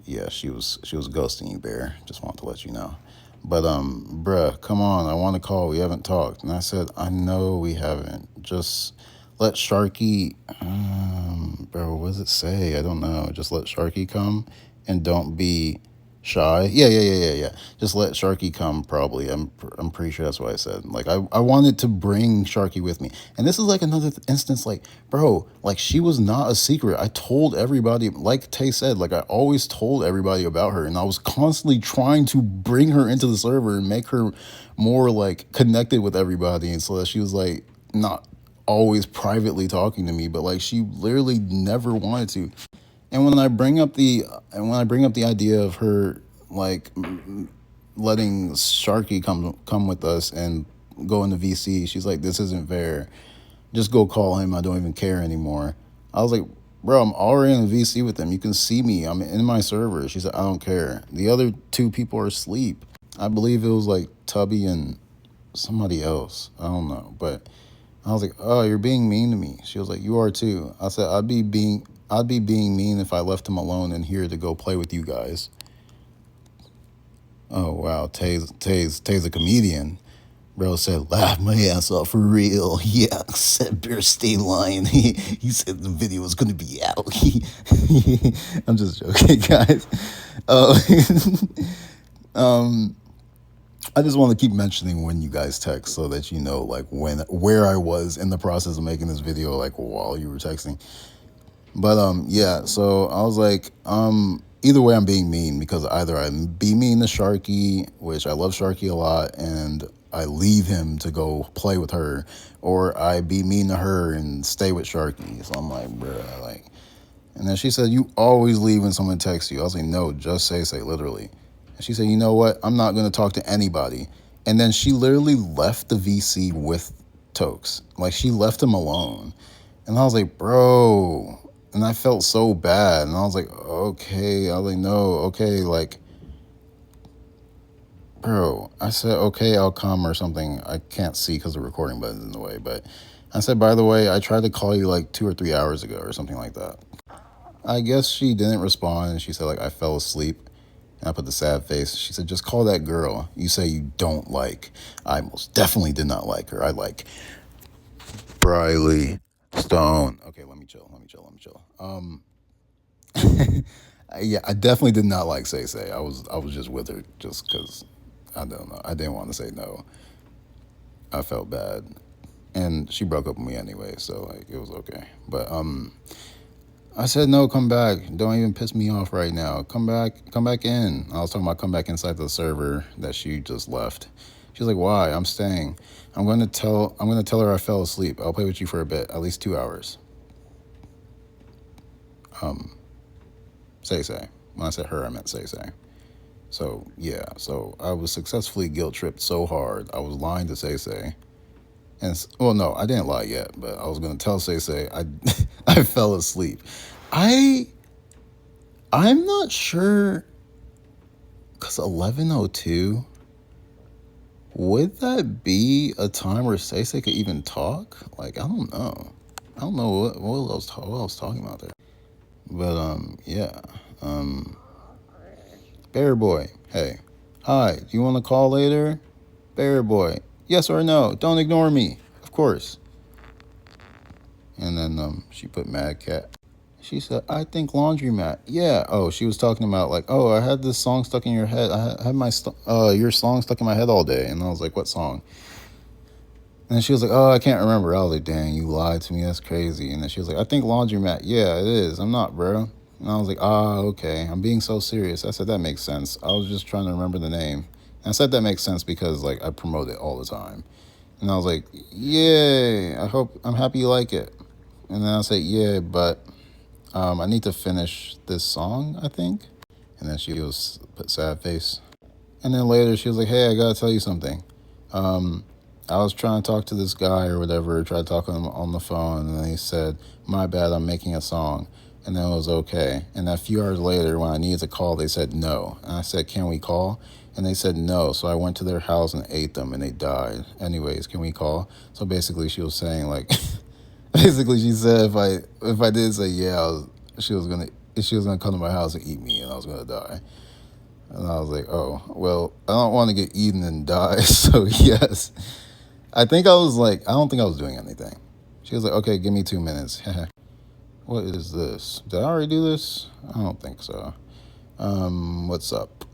Yeah, she was ghosting you, Bear. Just wanted to let you know. But bruh, come on, I want to call. We haven't talked. And I said, I know we haven't. Just let Sharky bro, what does it say? I don't know. Just let Sharky come and don't be shy. Yeah. Just let Sharky come. Probably. I'm pretty sure that's what I said. Like I wanted to bring Sharky with me, and this is like another instance. Like bro, like she was not a secret. I told everybody. Like Tay said, like I always told everybody about her, and I was constantly trying to bring her into the server and make her more like connected with everybody, and so that she was like not always privately talking to me, but like she literally never wanted to. And when I bring up the idea of her like letting Sharky come with us and go into VC, she's like, "This isn't fair. Just go call him. I don't even care anymore." I was like, "Bro, I'm already in the VC with him. You can see me. I'm in my server." She said, "I don't care. The other two people are asleep." I believe it was like Tubby and somebody else. I don't know, but I was like, "Oh, you're being mean to me." She was like, "You are too." I said, I'd be being mean if I left him alone in here to go play with you guys." Oh wow, Tay's a comedian. Bro said, "Laugh my ass off for real." Yeah, said Bear stay lying. He said the video was gonna be out. I'm just joking, guys. Uh, I just want to keep mentioning when you guys text so that you know like where I was in the process of making this video, like while you were texting. But yeah, so I was like, either way I'm being mean because either I be mean to Sharky, which I love Sharky a lot, and I leave him to go play with her, or I be mean to her and stay with Sharky. So I'm like, bruh, like, and then she said, "You always leave when someone texts you." I was like, "No, just say, literally." And she said, "You know what? I'm not going to talk to anybody." And then she literally left the VC with Tokes. Like, she left him alone. And I was like, "Bro." And I felt so bad. And I was like, "Okay." I was like, "No, okay." Like, bro, I said, "Okay, I'll come," or something. I can't see because the recording button's in the way. But I said, "By the way, I tried to call you like 2 or 3 hours ago," or something like that. I guess she didn't respond, and she said like I fell asleep. And I put the sad face. She said, "Just call that girl you say you don't like." I most definitely did not like her. I like Briley Stone. Okay, let me chill. Yeah, I definitely did not like Say Say. I was just with her just because I don't know. I didn't want to say no. I felt bad, and she broke up with me anyway, so like it was okay. But I said, "No, come back. Don't even piss me off right now. Come back in." I was talking about come back inside the server that she just left. She's like, "Why? I'm staying. I'm gonna tell her I fell asleep. I'll play with you for a bit, at least 2 hours." Say Say. When I said her, I meant Say Say. So yeah, so I was successfully guilt tripped so hard. I was lying to Say Say. And well, no, I didn't lie yet, but I was gonna tell Say Say I I fell asleep. I I'm not sure because 11:02, would that be a time where Say could even talk? Like, I don't know. I don't know what I was talking about there. But yeah. Um, Bear Boy, hey, hi. Do you want to call later? Bear Boy, yes or no? Don't ignore me, of course. And then she put Mad Cat. She said, "I think laundromat." Yeah. Oh, she was talking about like, "Oh, I had this song stuck in your head. I had your song stuck in my head all day." And I was like, "What song?" And she was like, "Oh, I can't remember." I was like, "Dang, you lied to me. That's crazy." And then she was like, "I think laundromat." Yeah, it is. I'm not, bro. And I was like, "Ah, okay. I'm being so serious." I said, "That makes sense. I was just trying to remember the name." And I said that makes sense because like I promote it all the time. And I was like, "Yay! I'm happy you like it." And then I said, "Yeah, but I need to finish this song, I think." And then she was put sad face. And then later she was like, "Hey, I gotta tell you something. Um, I was trying to talk to this guy or whatever, tried to talk to him on the phone, and then he said, 'My bad, I'm making a song.' And then it was okay. And a few hours later, when I needed to call, they said no. And I said, 'Can we call?' And they said no. So I went to their house and ate them, and they died. Anyways, can we call?" So basically, she was saying like, basically she said if I did say yeah, she was gonna come to my house and eat me, and I was gonna die. And I was like, "Oh, well, I don't want to get eaten and die." So yes, I don't think I was doing anything. She was like, "Okay, give me 2 minutes." What is this? Did I already do this? I don't think so. What's up?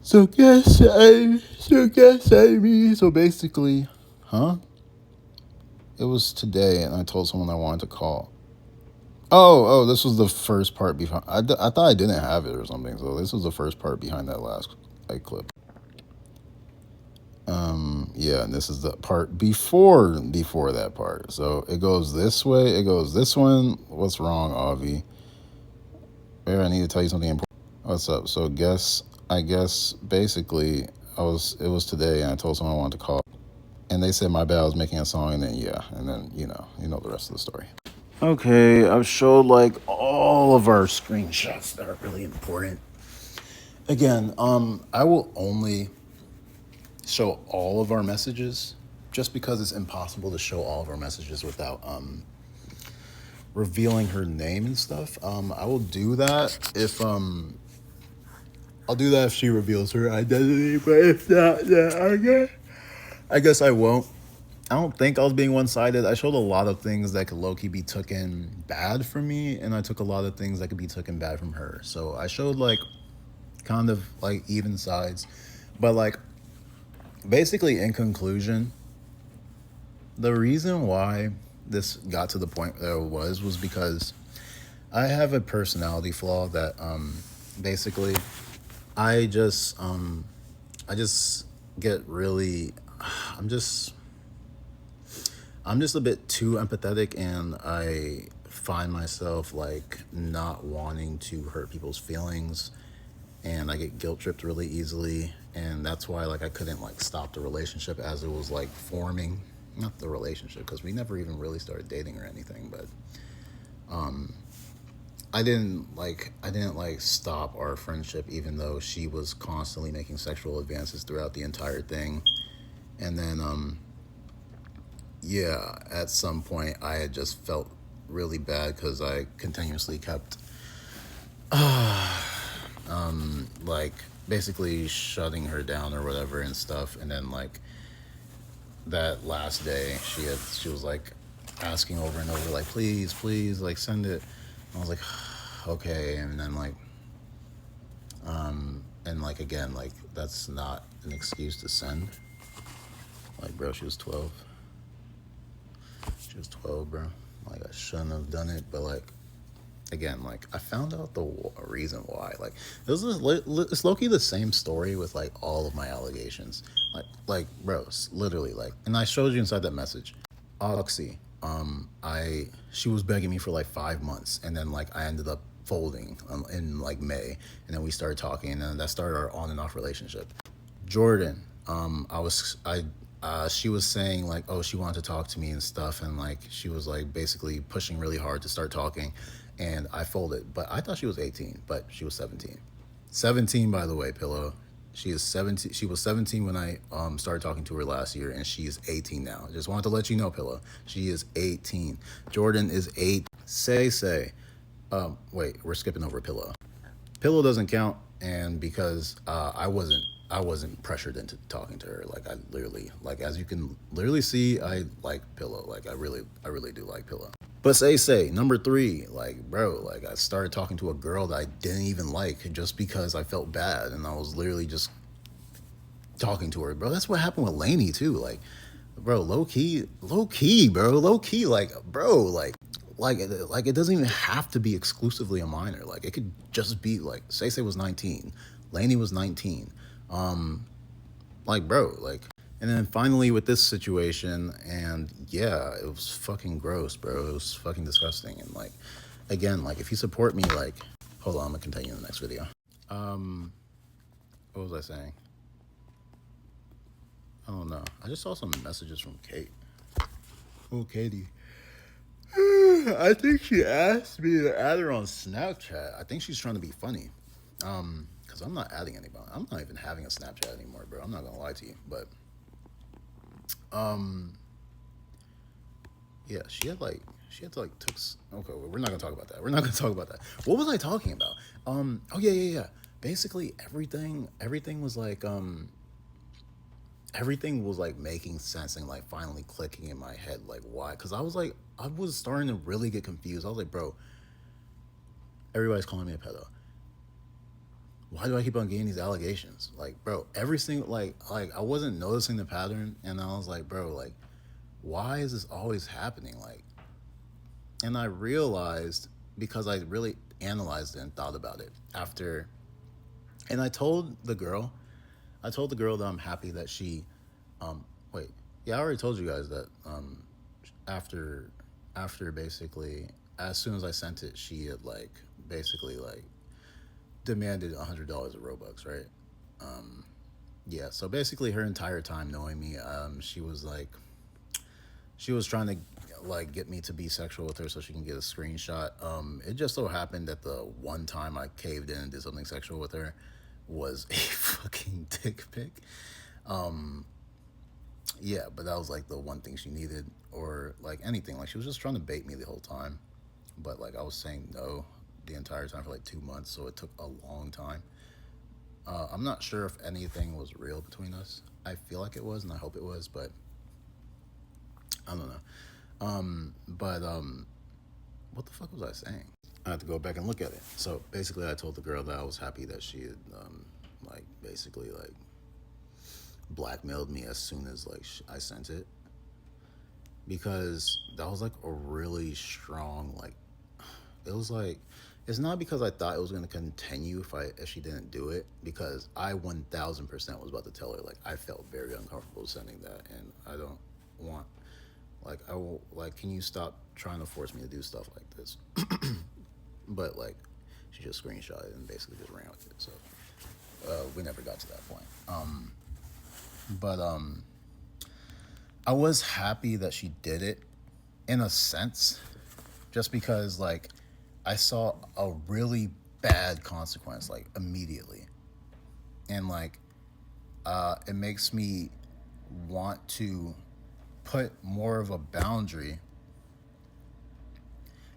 So basically, huh? It was today, and I told someone I wanted to call. This was the first part behind. I thought I didn't have it or something. So this was the first part behind that last like clip. Yeah, and this is the part before that part. So it goes this way. It goes this one. What's wrong, Avi? Baer, I need to tell you something important. What's up? So I guess basically it was today, and I told someone I wanted to call, and they said my bad. I was making a song, and then yeah, and then you know the rest of the story. Okay, I've showed like all of our screenshots that are really important. Again, I will only show all of our messages just because it's impossible to show all of our messages without revealing her name and stuff. I will do that if I'll do that if she reveals her identity, but if not, then I guess I won't. I don't think I was being one-sided. I showed a lot of things that could low-key be taken bad from me, and I took a lot of things that could be taken bad from her. So I showed like kind of like even sides. But like basically in conclusion, the reason why this got to the point that it was because I have a personality flaw that basically I just I just get really I'm just I'm just a bit too empathetic, and I find myself like not wanting to hurt people's feelings, and I get guilt tripped really easily, and that's why like I couldn't like stop the relationship as it was like forming. Not the relationship, because we never even really started dating or anything, but I didn't like stop our friendship, even though she was constantly making sexual advances throughout the entire thing. And then yeah, at some point I had just felt really bad because I continuously kept like basically shutting her down or whatever and stuff. And then like that last day she was like asking over and over like, please like send it. And I was like, okay. And then like and like again, like that's not an excuse to send. Like bro, she was 12. She was 12, bro. Like I shouldn't have done it, but like again, like I found out the reason why. Like this is it's low-key the same story with like all of my allegations. Like bro, literally like, and I showed you inside that message. Oxy, she was begging me for like 5 months, and then like I ended up folding in like May, and then we started talking, and then that started our on and off relationship. Jordan, she was saying like, oh, she wanted to talk to me and stuff, and like she was like basically pushing really hard to start talking, and I folded. But I thought she was 18, but she was 17. 17, by the way, Pillow. She is 17. She was 17 when I started talking to her last year, and she is 18 now. Just wanted to let you know, Pillow. She is 18. Jordan is 8. Say. Wait, we're skipping over Pillow. Pillow doesn't count, and because I wasn't pressured into talking to her. Like I literally, like as you can literally see, I like Pillow. Like I really do like Pillow. But say number 3, like bro, like I started talking to a girl that I didn't even like just because I felt bad, and I was literally just talking to her, bro. That's what happened with Lainey too. Like, bro, low key, bro, low key, like, bro, like it doesn't even have to be exclusively a minor. Like, it could just be like, Say was 19, Lainey was 19, like, bro, like, and then finally with this situation, and yeah, it was fucking gross, bro. It was fucking disgusting, and like, again, like, if you support me, like, hold on, I'm gonna continue in the next video. What was I saying? I don't know. I just saw some messages from Kate. Oh, Katie. I think she asked me to add her on Snapchat. I think she's trying to be funny. Because I'm not adding anybody. I'm not even having a Snapchat anymore, bro. I'm not gonna lie to you. But yeah, she had to like took okay, we're not gonna talk about that. We're not gonna talk about that. What was I talking about? Oh yeah. Basically everything was like everything was like making sense and like finally clicking in my head, like why? Because I was starting to really get confused. I was like, bro, everybody's calling me a pedo. Why do I keep on getting these allegations? Like, bro, every single like I wasn't noticing the pattern, and I was like, bro, like, why is this always happening? Like, and I realized because I really analyzed it and thought about it after, and I told the girl that I'm happy that she Wait, yeah, I already told you guys that after after basically as soon as I sent it, she had like basically like demanded $100 of Robux, right? Yeah, so basically her entire time knowing me, she was trying to like get me to be sexual with her so she can get a screenshot. It just so happened that the one time I caved in and did something sexual with her was a fucking dick pic. Yeah, but that was like the one thing she needed, or like anything. Like she was just trying to bait me the whole time, but like I was saying no the entire time for like 2 months, so it took a long time. I'm not sure if anything was real between us. I feel like it was, and I hope it was, but I don't know. But what the fuck was I saying? I had to go back and look at it. So basically, I told the girl that I was happy that she had, like, basically like blackmailed me as soon as like I sent it, because that was like a really strong like it was like it's not because I thought it was going to continue if she didn't do it, because I 1000% was about to tell her like I felt very uncomfortable sending that, and I don't want like I will like can you stop trying to force me to do stuff like this. But like she just screenshot it and basically just ran with it, so we never got to that point. But I was happy that she did it in a sense, just because like I saw a really bad consequence like immediately, and like it makes me want to put more of a boundary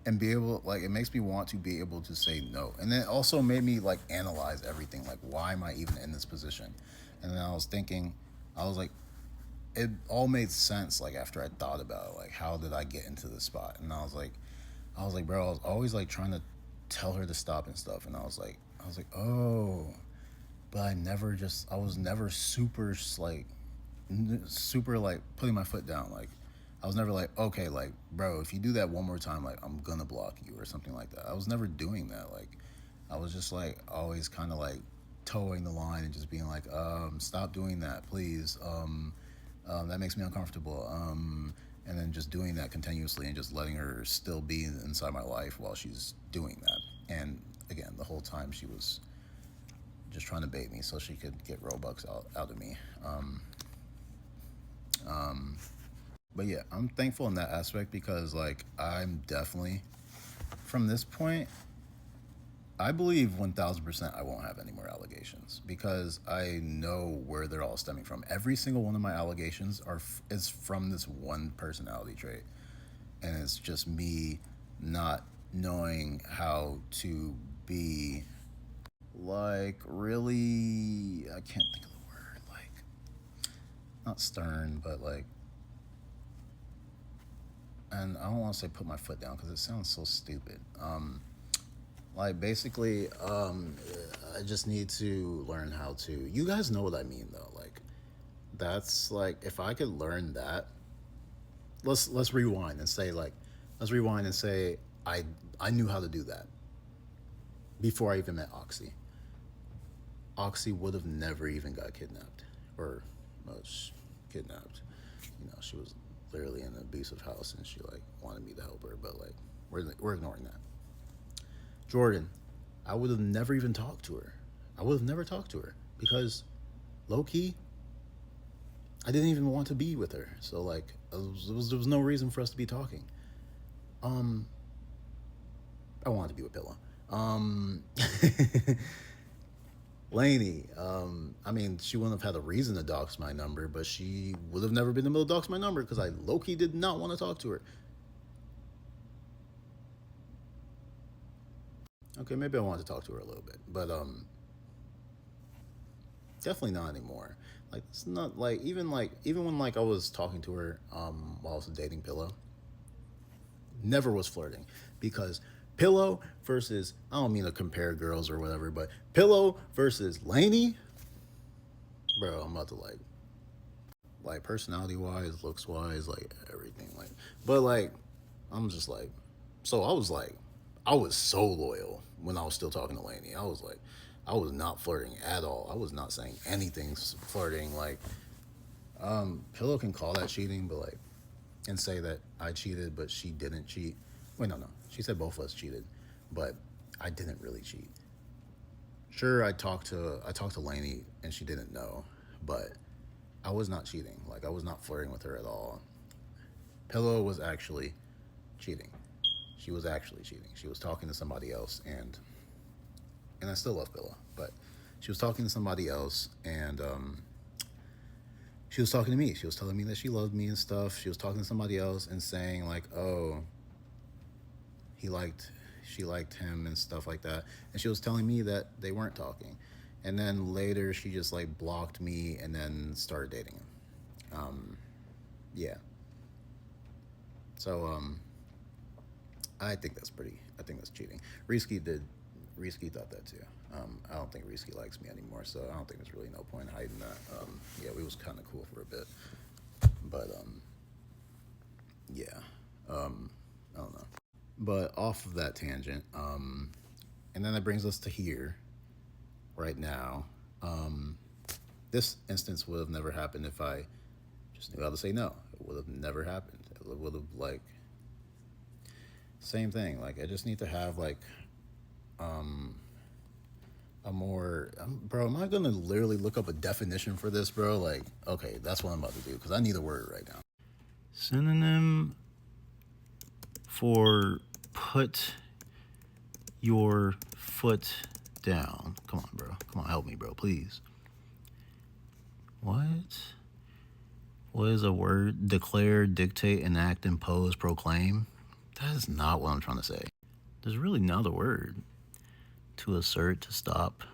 and be able like it makes me want to be able to say no, and then it also made me like analyze everything, like why am I even in this position. And then I was thinking, I was like, it all made sense like after I thought about it, like how did I get into this spot. And I was like, bro, I was always like trying to tell her to stop and stuff, and I was like, oh, but I was never super like super like putting my foot down. Like I was never like, okay, like bro, if you do that one more time, like I'm gonna block you or something like that. I was never doing that. Like I was just like always kind of like towing the line and just being like, stop doing that, please. That makes me uncomfortable. And then just doing that continuously and just letting her still be inside my life while she's doing that. And again, the whole time she was just trying to bait me so she could get Robux out of me. But yeah, I'm thankful in that aspect, because like I'm definitely from this point, I believe 1000% I won't have any more allegations, because I know where they're all stemming from. Every single one of my allegations is from this one personality trait, and it's just me not knowing how to be like really, I can't think of the word, like not stern, but like, and I don't want to say put my foot down because it sounds so stupid. Like basically, I just need to learn how to. You guys know what I mean, though. Like, that's like if I could learn that. Let's rewind and say like, let's rewind and say I knew how to do that before I even met Oxy. Oxy would have never even got kidnapped, or kidnapped. You know, she was literally in an abusive house, and she like wanted me to help her, but like we're ignoring that. Jordan, I would have never even talked to her. I would have never talked to her because low key, I didn't even want to be with her. So like, there was no reason for us to be talking. Um, I wanted to be with Pillow. Um, Lainey, I mean, she wouldn't have had a reason to dox my number, but she would have never been able to dox my number because I low key did not want to talk to her. Okay, maybe I wanted to talk to her a little bit, but definitely not anymore. Like it's not like even when like I was talking to her while I was dating Pillow, never was flirting, because Pillow versus, I don't mean to compare girls or whatever, but Pillow versus Lainey, bro, I'm about to like personality wise, looks wise, like everything, like, but like I'm just like, so I was so loyal when I was still talking to Lainey. I was like, I was not flirting at all. I was not saying anything flirting. Like Pillow can call that cheating, but like, and say that I cheated, but she didn't cheat. Wait, no. She said both of us cheated, but I didn't really cheat. Sure, I talked to Lainey, and she didn't know, but I was not cheating. Like, I was not flirting with her at all. Pillow was actually cheating. She was actually cheating. She was talking to somebody else, and I still love Pillow, but she was talking to somebody else, and she was talking to me. She was telling me that she loved me and stuff. She was talking to somebody else and saying like, "Oh, he liked, she liked him and stuff like that." And she was telling me that they weren't talking. And then later, she just like blocked me and then started dating him. Yeah. So I think that's pretty. I think that's cheating. Risky did. Risky thought that too. I don't think Risky likes me anymore, so I don't think there's really no point in hiding that. Yeah, we was kind of cool for a bit, but yeah, I don't know. But off of that tangent, and then that brings us to here, right now. This instance would have never happened if I just knew how to say no. It would have never happened. It would have like same thing. Like I just need to have like a more bro. Am I gonna literally look up a definition for this, bro? Like okay, that's what I'm about to do because I need a word right now. Synonym for put your foot down. Come on, bro. Come on, help me, bro, please. What? What is a word? Declare, dictate, enact, impose, proclaim. That is not what I'm trying to say. There's really not a word. To assert, to stop,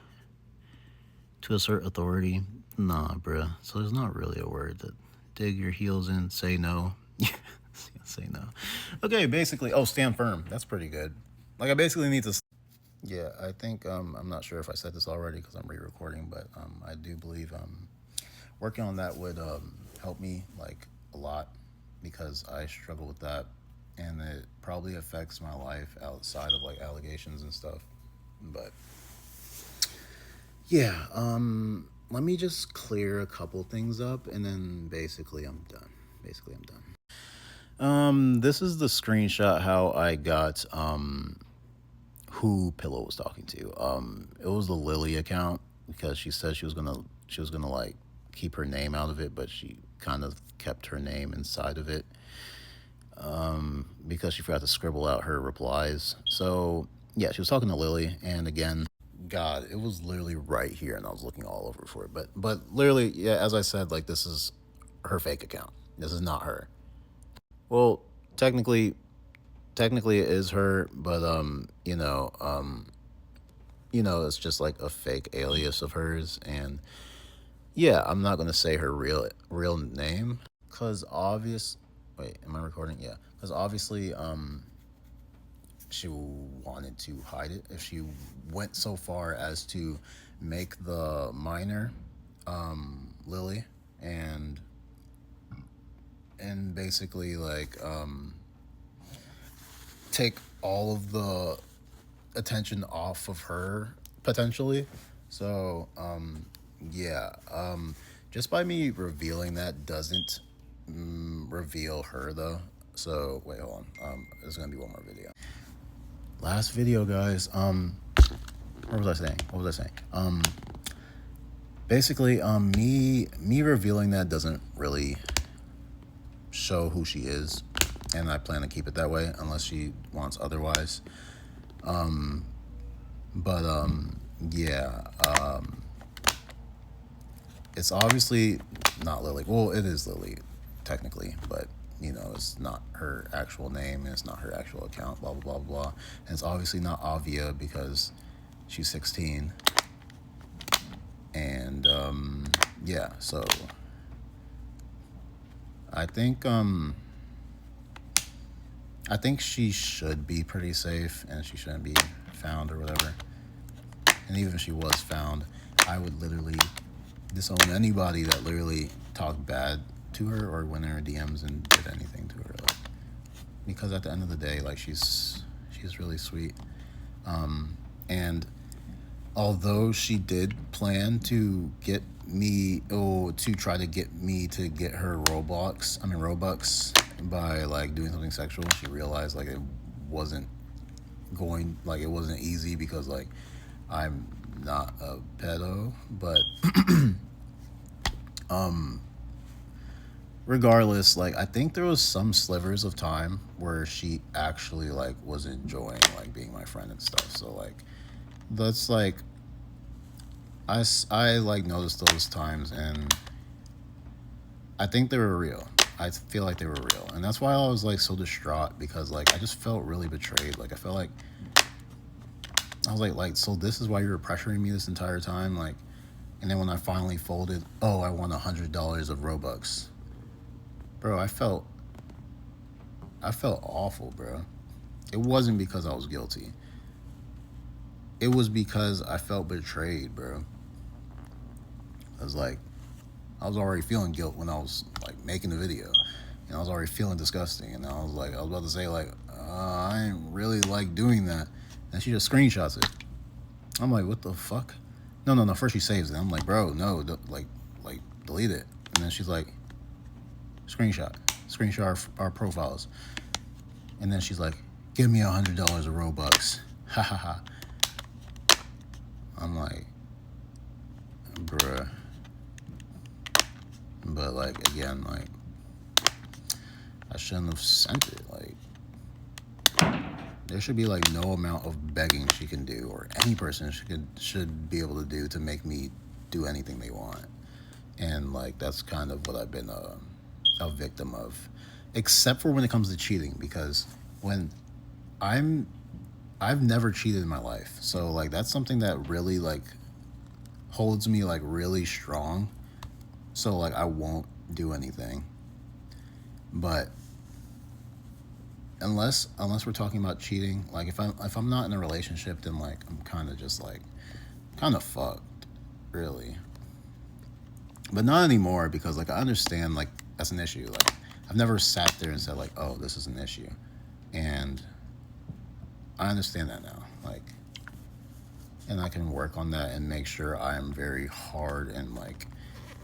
to assert authority. Nah, bruh. So there's not really a word that dig your heels in, say no. Say no. Okay, basically, oh, stand firm. That's pretty good. Like I basically need to. Yeah, I think I'm not sure if I said this already because I'm re-recording, but I do believe working on that would help me like a lot because I struggle with that, and it probably affects my life outside of like allegations and stuff. But yeah, let me just clear a couple things up, and then basically I'm done. Basically, I'm done. This is the screenshot how I got who Pillow was talking to. It was the Lily account because she said she was gonna like keep her name out of it, but she kind of kept her name inside of it because she forgot to scribble out her replies. So yeah, she was talking to Lily, and again, God, it was literally right here, and I was looking all over for it. But literally, yeah, as I said, like this is her fake account. This is not her. Well, technically it is her, but it's just like a fake alias of hers, and yeah, I'm not gonna say her real name, cause obvious. Wait, am I recording? Yeah, cause obviously, she wanted to hide it. If she went so far as to make the minor, Lily, and basically like take all of the attention off of her potentially. So yeah, just by me revealing that doesn't reveal her though. So wait, hold on. There's gonna be one more video. Last video, guys. What was I saying? Basically, me revealing that doesn't really show who she is, and I plan to keep it that way unless she wants otherwise. But yeah, it's obviously not Lily. Well, it is Lily, technically, but it's not her actual name and it's not her actual account. Blah blah blah blah. And it's obviously not Avia because she's 16. And yeah, so I think she should be pretty safe and she shouldn't be found or whatever. And even if she was found, I would literally disown anybody that literally talked bad to her or went in her DMs and did anything to her. Like, because at the end of the day, like she's really sweet. And although she did plan to get to try to get me to get her Robux by like doing something sexual. She realized like wasn't it wasn't easy because like I'm not a pedo, but regardless, like I think there was some slivers of time where she actually like was enjoying like being my friend and stuff. So like that's like I like noticed those times, and I think they were real. I feel like they were real, and that's why I was like so distraught because like I just felt really betrayed. Like I felt like I was like so this is why you were pressuring me this entire time, like. And then when I finally folded, oh, I won $100 of Robux, bro. I felt awful, bro. It wasn't because I was guilty. It was because I felt betrayed, bro. I was like, I was already feeling guilt when I was like making the video, and I was already feeling disgusting, and I was about to say like, I ain't really like doing that, and she just screenshots it. I'm like, what the fuck? No, no, no. First she saves it. I'm like, bro, no, like delete it. And then she's like, screenshot our profiles. And then she's like, give me $100 of Robux. Ha ha ha. I'm like, bruh. But like again, like I shouldn't have sent it. Like there should be like no amount of begging she can do, or any person should be able to do to make me do anything they want. And like that's kind of what I've been a victim of, except for when it comes to cheating, because when I'm I've never cheated in my life, so like that's something that really like holds me like really strong. So like I won't do anything, but unless we're talking about cheating, like if I'm not in a relationship, then like I'm kind of just like kind of fucked, really. But not anymore, because like I understand like that's an issue. Like I've never sat there and said like, oh, this is an issue, and I understand that now. Like, and I can work on that and make sure I am very hard and like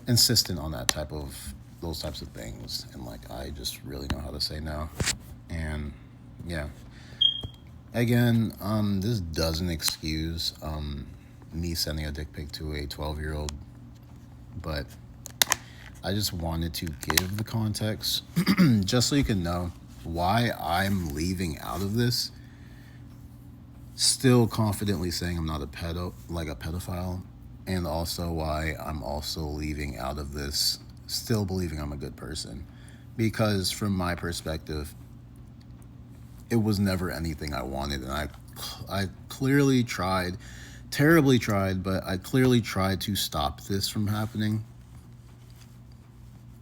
insistent on those types of things, and like I just really know how to say no. And yeah, again, this doesn't excuse me sending a dick pic to a 12-year-old, but I just wanted to give the context just so you can know why I'm leaving out of this, still confidently saying I'm not a pedophile, and also why I'm also leaving out of this still believing I'm a good person. Because from my perspective, it was never anything I wanted, and I clearly tried, terribly tried, but I clearly tried to stop this from happening.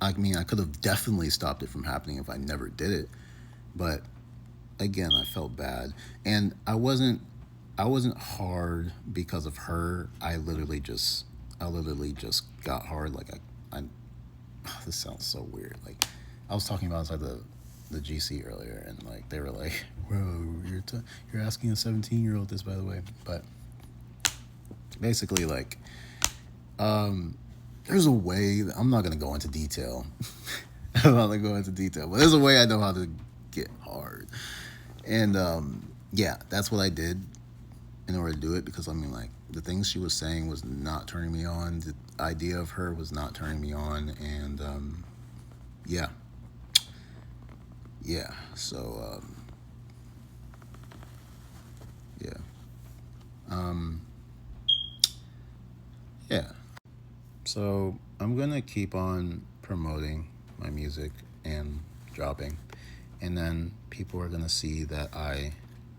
I mean, I could have definitely stopped it from happening if I never did it, but again, I felt bad, and I wasn't hard because of her. I literally just got hard. Like I this sounds so weird. Like I was talking about inside the GC earlier, and like they were like, "Bro, you're asking a 17-year-old this, by the way." But basically, like, there's a way. I'm not gonna go into detail. I'm not gonna go into detail, but there's a way I know how to get hard, and yeah, that's what I did in order to do it, because I mean, like, the things she was saying was not turning me on. The idea of her was not turning me on, and yeah. So yeah, yeah. So I'm gonna keep on promoting my music and dropping, and then people are gonna see that I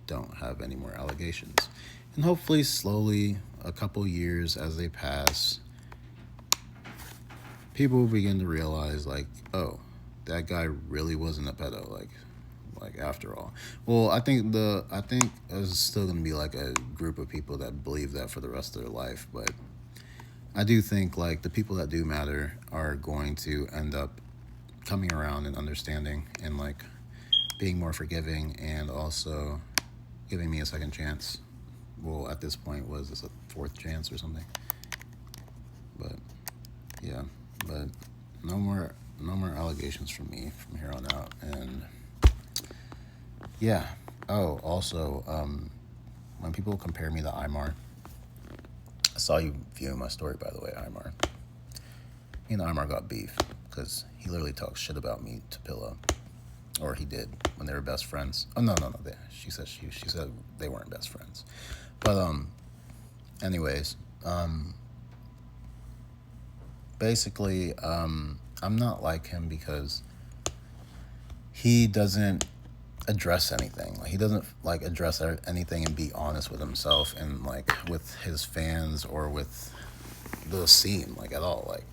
don't have any more allegations, and hopefully slowly, a couple years as they pass, people will begin to realize like, oh, that guy really wasn't a pedo, like after all. Well, I think there's still gonna be like a group of people that believe that for the rest of their life, but I do think like the people that do matter are going to end up coming around and understanding, and like being more forgiving, and also giving me a second chance. Well, at this point, was this a fourth chance or something? But yeah, but no more allegations from me from here on out. And yeah. Oh, also, when people compare me to Imar, I saw you viewing my story, by the way, Imar. Me and Imar got beef because he literally talks shit about me to Pillow, or he did when they were best friends. Oh no. She said they weren't best friends, but anyways, basically, I'm not like him because he doesn't address anything. Like he doesn't like address anything and be honest with himself and like with his fans or with the scene like at all. Like,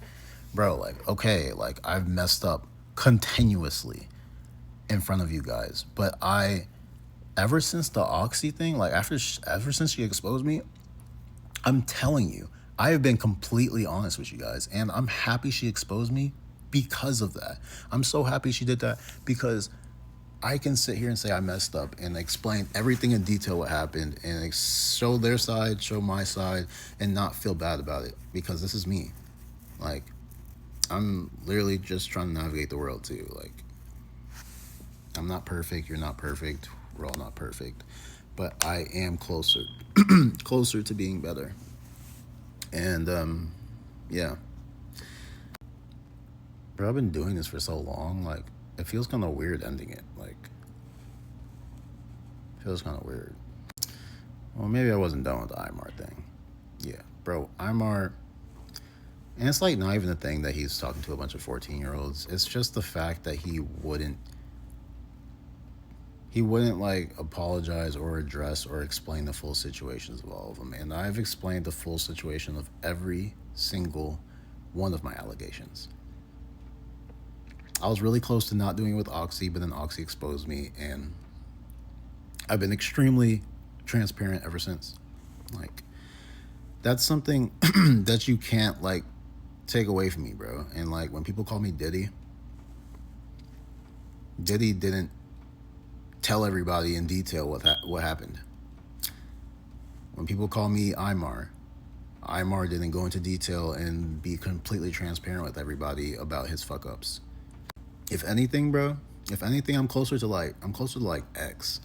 bro, like okay, like I've messed up continuously in front of you guys, but I ever since the Oxy thing, like ever since she exposed me, I'm telling you, I have been completely honest with you guys, and I'm happy she exposed me because of that. I'm so happy she did that because I can sit here and say I messed up and explain everything in detail what happened and show their side, show my side, and not feel bad about it because this is me. Like, I'm literally just trying to navigate the world too. Like, I'm not perfect. You're not perfect. We're all not perfect, but I am closer, closer to being better. And yeah, bro, I've been doing this for so long. Like, it feels kind of weird ending it. Like, it feels kind of weird. Well, maybe I wasn't done with the Imar thing. Yeah, bro, Imar, and it's like not even the thing that he's talking to a bunch of 14-year-olds. It's just the fact that he wouldn't like apologize or address or explain the full situations of all of them. And I've explained the full situation of every single one of my allegations. I was really close to not doing it with Oxy, but then Oxy exposed me, and I've been extremely transparent ever since. Like, that's something that you can't like take away from me, bro. And like when people call me Diddy, Diddy didn't tell everybody in detail what happened. When people call me Imar, Imar didn't go into detail and be completely transparent with everybody about his fuck ups. If anything, bro, if anything, I'm closer to like X,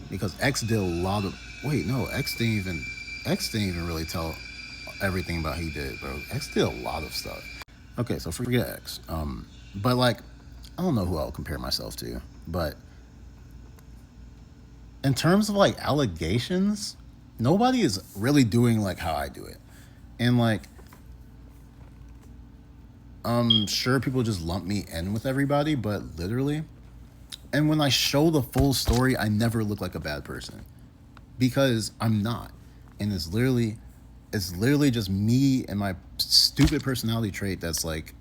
because X did a lot of. Wait, no, X didn't even really tell everything about he did, bro. X did a lot of stuff. Okay, so forget X. But like, I don't know who I'll compare myself to, but in terms of like allegations, nobody is really doing like how I do it, and like, sure, people just lump me in with everybody, but literally, and when I show the full story, I never look like a bad person because I'm not, and it's literally just me and my stupid personality trait that's like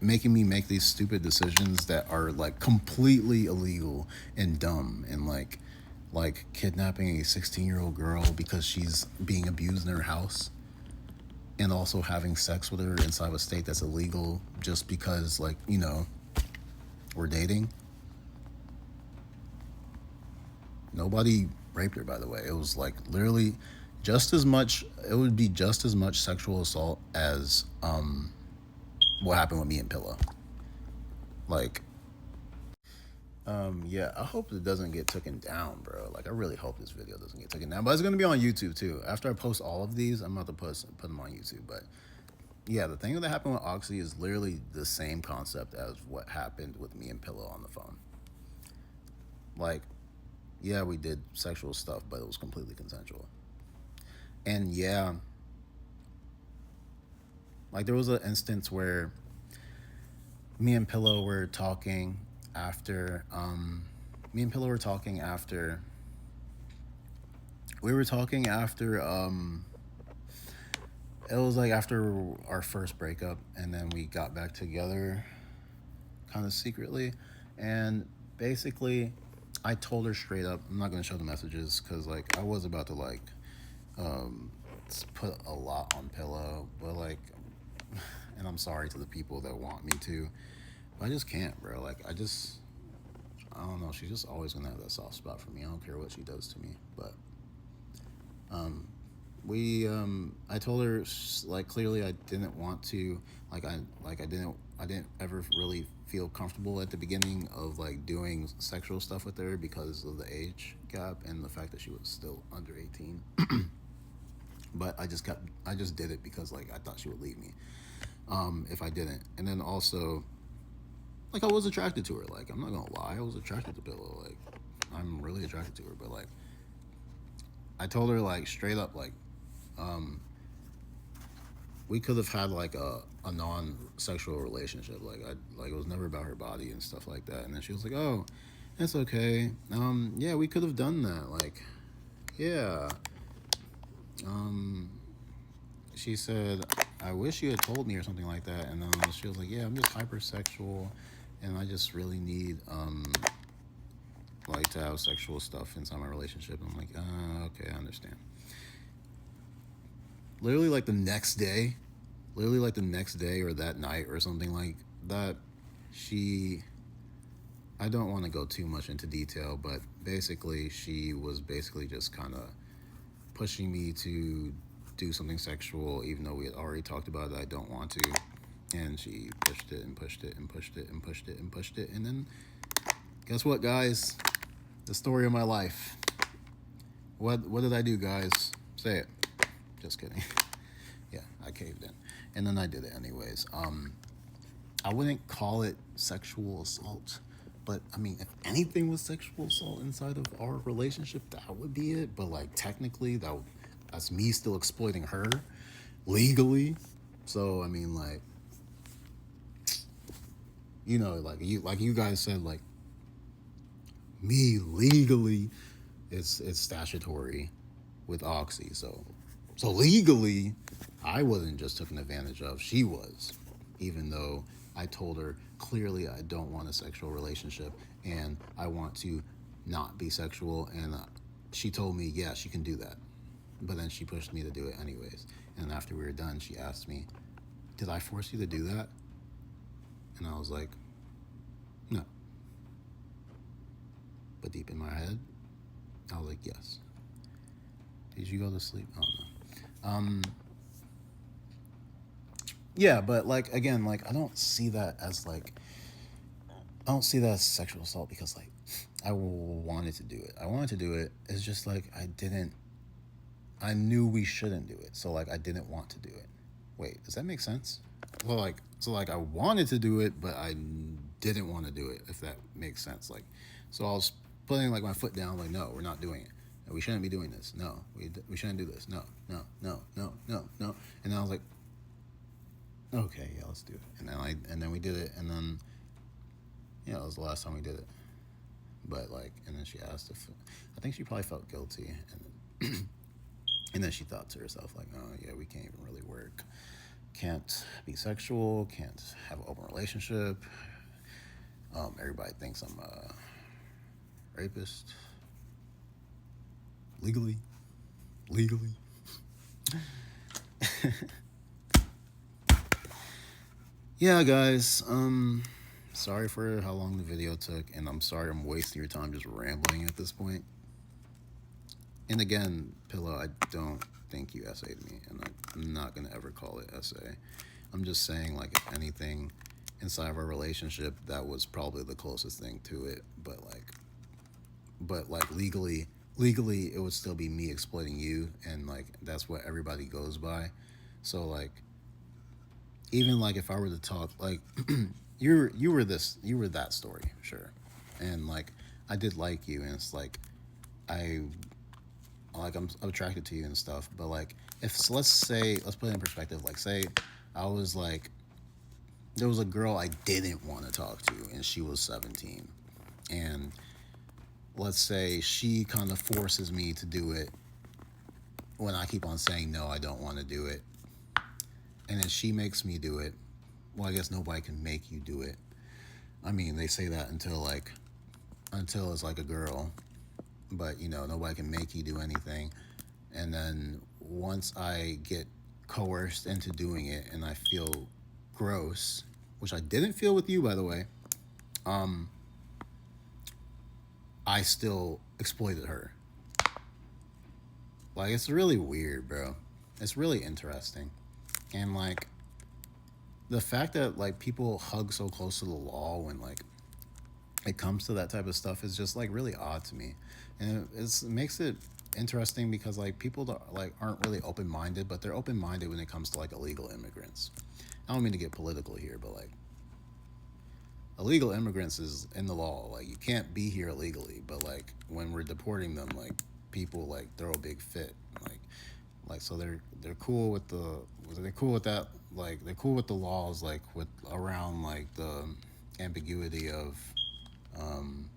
making me make these stupid decisions that are like completely illegal and dumb and like kidnapping a 16-year-old girl because she's being abused in her house and also having sex with her inside of a state that's illegal just because like, you know, we're dating. Nobody raped her, by the way. It was like literally just as much, it would be just as much sexual assault as what happened with me and Pillow. Like, yeah, I hope it doesn't get taken down, bro. Like, I really hope this video doesn't get taken down. But it's gonna be on YouTube too. After I post all of these, I'm about to put them on YouTube. But yeah, the thing that happened with Oxy is literally the same concept as what happened with me and Pillow on the phone. Like, yeah, we did sexual stuff, but it was completely consensual. And yeah, like there was an instance where me and Pillow were talking after me and Pillow were talking after we were talking after it was like after our first breakup, and then we got back together kind of secretly, and basically I told her straight up, I'm not going to show the messages because like I was about to like put a lot on Pillow, but like and I'm sorry to the people that want me to, but I just can't, bro. Like I don't know, she's just always gonna have that soft spot for me. I don't care what she does to me, but I told her like clearly I didn't want to, I didn't ever really feel comfortable at the beginning of like doing sexual stuff with her because of the age gap and the fact that she was still under 18. But I just did it because like I thought she would leave me if I didn't. And then also, like, I was attracted to her. Like, I'm not gonna lie, I was attracted to Pillow. Like, I'm really attracted to her. But like, I told her like straight up, like, we could have had like a non-sexual relationship. Like it was never about her body and stuff like that. And then she was like, "Oh, that's okay. Yeah, we could have done that. Like, yeah." Um, she said, "I wish you had told me," or something like that. And then she was like, "Yeah, I'm just hypersexual, and I just really need like to have sexual stuff inside my relationship." And I'm like, okay, I understand." Literally, like the next day, or that night or something like that, she, I don't want to go too much into detail, but basically she was basically just kind of pushing me to do something sexual, even though we had already talked about it. I don't want to. And she pushed it and pushed it and pushed it and pushed it and pushed it. And then, guess what, guys? The story of my life. What did I do, guys? Say it. Just kidding. Yeah, I caved in. And then I did it anyways. I wouldn't call it sexual assault, but I mean, if anything was sexual assault inside of our relationship, that would be it. But like technically, that's me still exploiting her legally. So I mean, like, like you guys said, like, me legally, it's statutory with Oxy. So legally, I wasn't just taken advantage of. She was, even though I told her clearly I don't want a sexual relationship and I want to not be sexual. And she told me, yeah, she can do that. But then she pushed me to do it anyways. And after we were done, she asked me, "Did I force you to do that?" And I was like, "No." But deep in my head, I was like, "Yes." Did you go to sleep? Oh no. Yeah, but like again, like I don't see that as sexual assault because like I wanted to do it. I wanted to do it. It's just like I knew we shouldn't do it. So like I didn't want to do it. Wait, does that make sense? Well, like I wanted to do it, but I didn't want to do it, if that makes sense. Like, so I was putting like my foot down, like, no, we're not doing it. No, we shouldn't be doing this. No, we shouldn't do this. No, no, no, no, no, no. And then I was like, okay, yeah, let's do it. And then we did it, and then yeah, it was the last time we did it. But like, and then she asked if I think she probably felt guilty, and then she thought to herself like, oh yeah, we can't even really work, can't be sexual, can't have an open relationship. Everybody thinks I'm a rapist legally. Yeah, guys. Sorry for how long the video took, and I'm sorry I'm wasting your time just rambling at this point. And again, Pillow, I don't think you essayed me, and I'm not gonna ever call it essay. I'm just saying, like, if anything, inside of our relationship, that was probably the closest thing to it. But like legally, it would still be me exploiting you, and like that's what everybody goes by. So like, even like if I were to talk like, you were that story, sure, and like I did like you, and it's like I I'm attracted to you and stuff. But like, if so let's put it in perspective. Like, say I was like, there was a girl I didn't want to talk to, and she was 17, and let's say she kind of forces me to do it when I keep on saying no, I don't want to do it, and then she makes me do it. Well, I guess nobody can make you do it. I mean, they say that until it's like a girl, but you know, nobody can make you do anything. And then once I get coerced into doing it and I feel gross, which I didn't feel with you, by the way, I still exploited her. like it's really weird, bro. It's really interesting. And like the fact that like people hug so close to the law when like it comes to that type of stuff is just like really odd to me. And it makes it interesting because like people like aren't really open-minded, but they're open-minded when it comes to like illegal immigrants. I don't mean to get political here, but like illegal immigrants is in the law. Like you can't be here illegally, but like when we're deporting them, like people like throw a big fit. Like so they're cool with they're cool with that. Like they're cool with the laws, like with around like the ambiguity of um,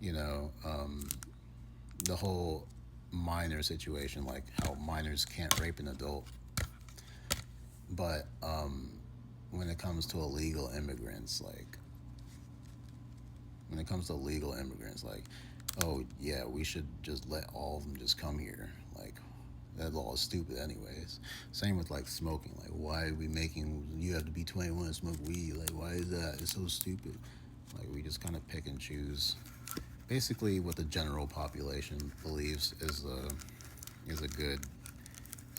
you know the whole minor situation, like how minors can't rape an adult. But when it comes to illegal immigrants, like when it comes to illegal immigrants, like, oh yeah, we should just let all of them just come here. Like that law is stupid, anyways. Same with like smoking. Like, why are we making you have to be 21 to smoke weed? Like, why is that? It's so stupid. Like, we just kind of pick and choose. Basically, what the general population believes is a good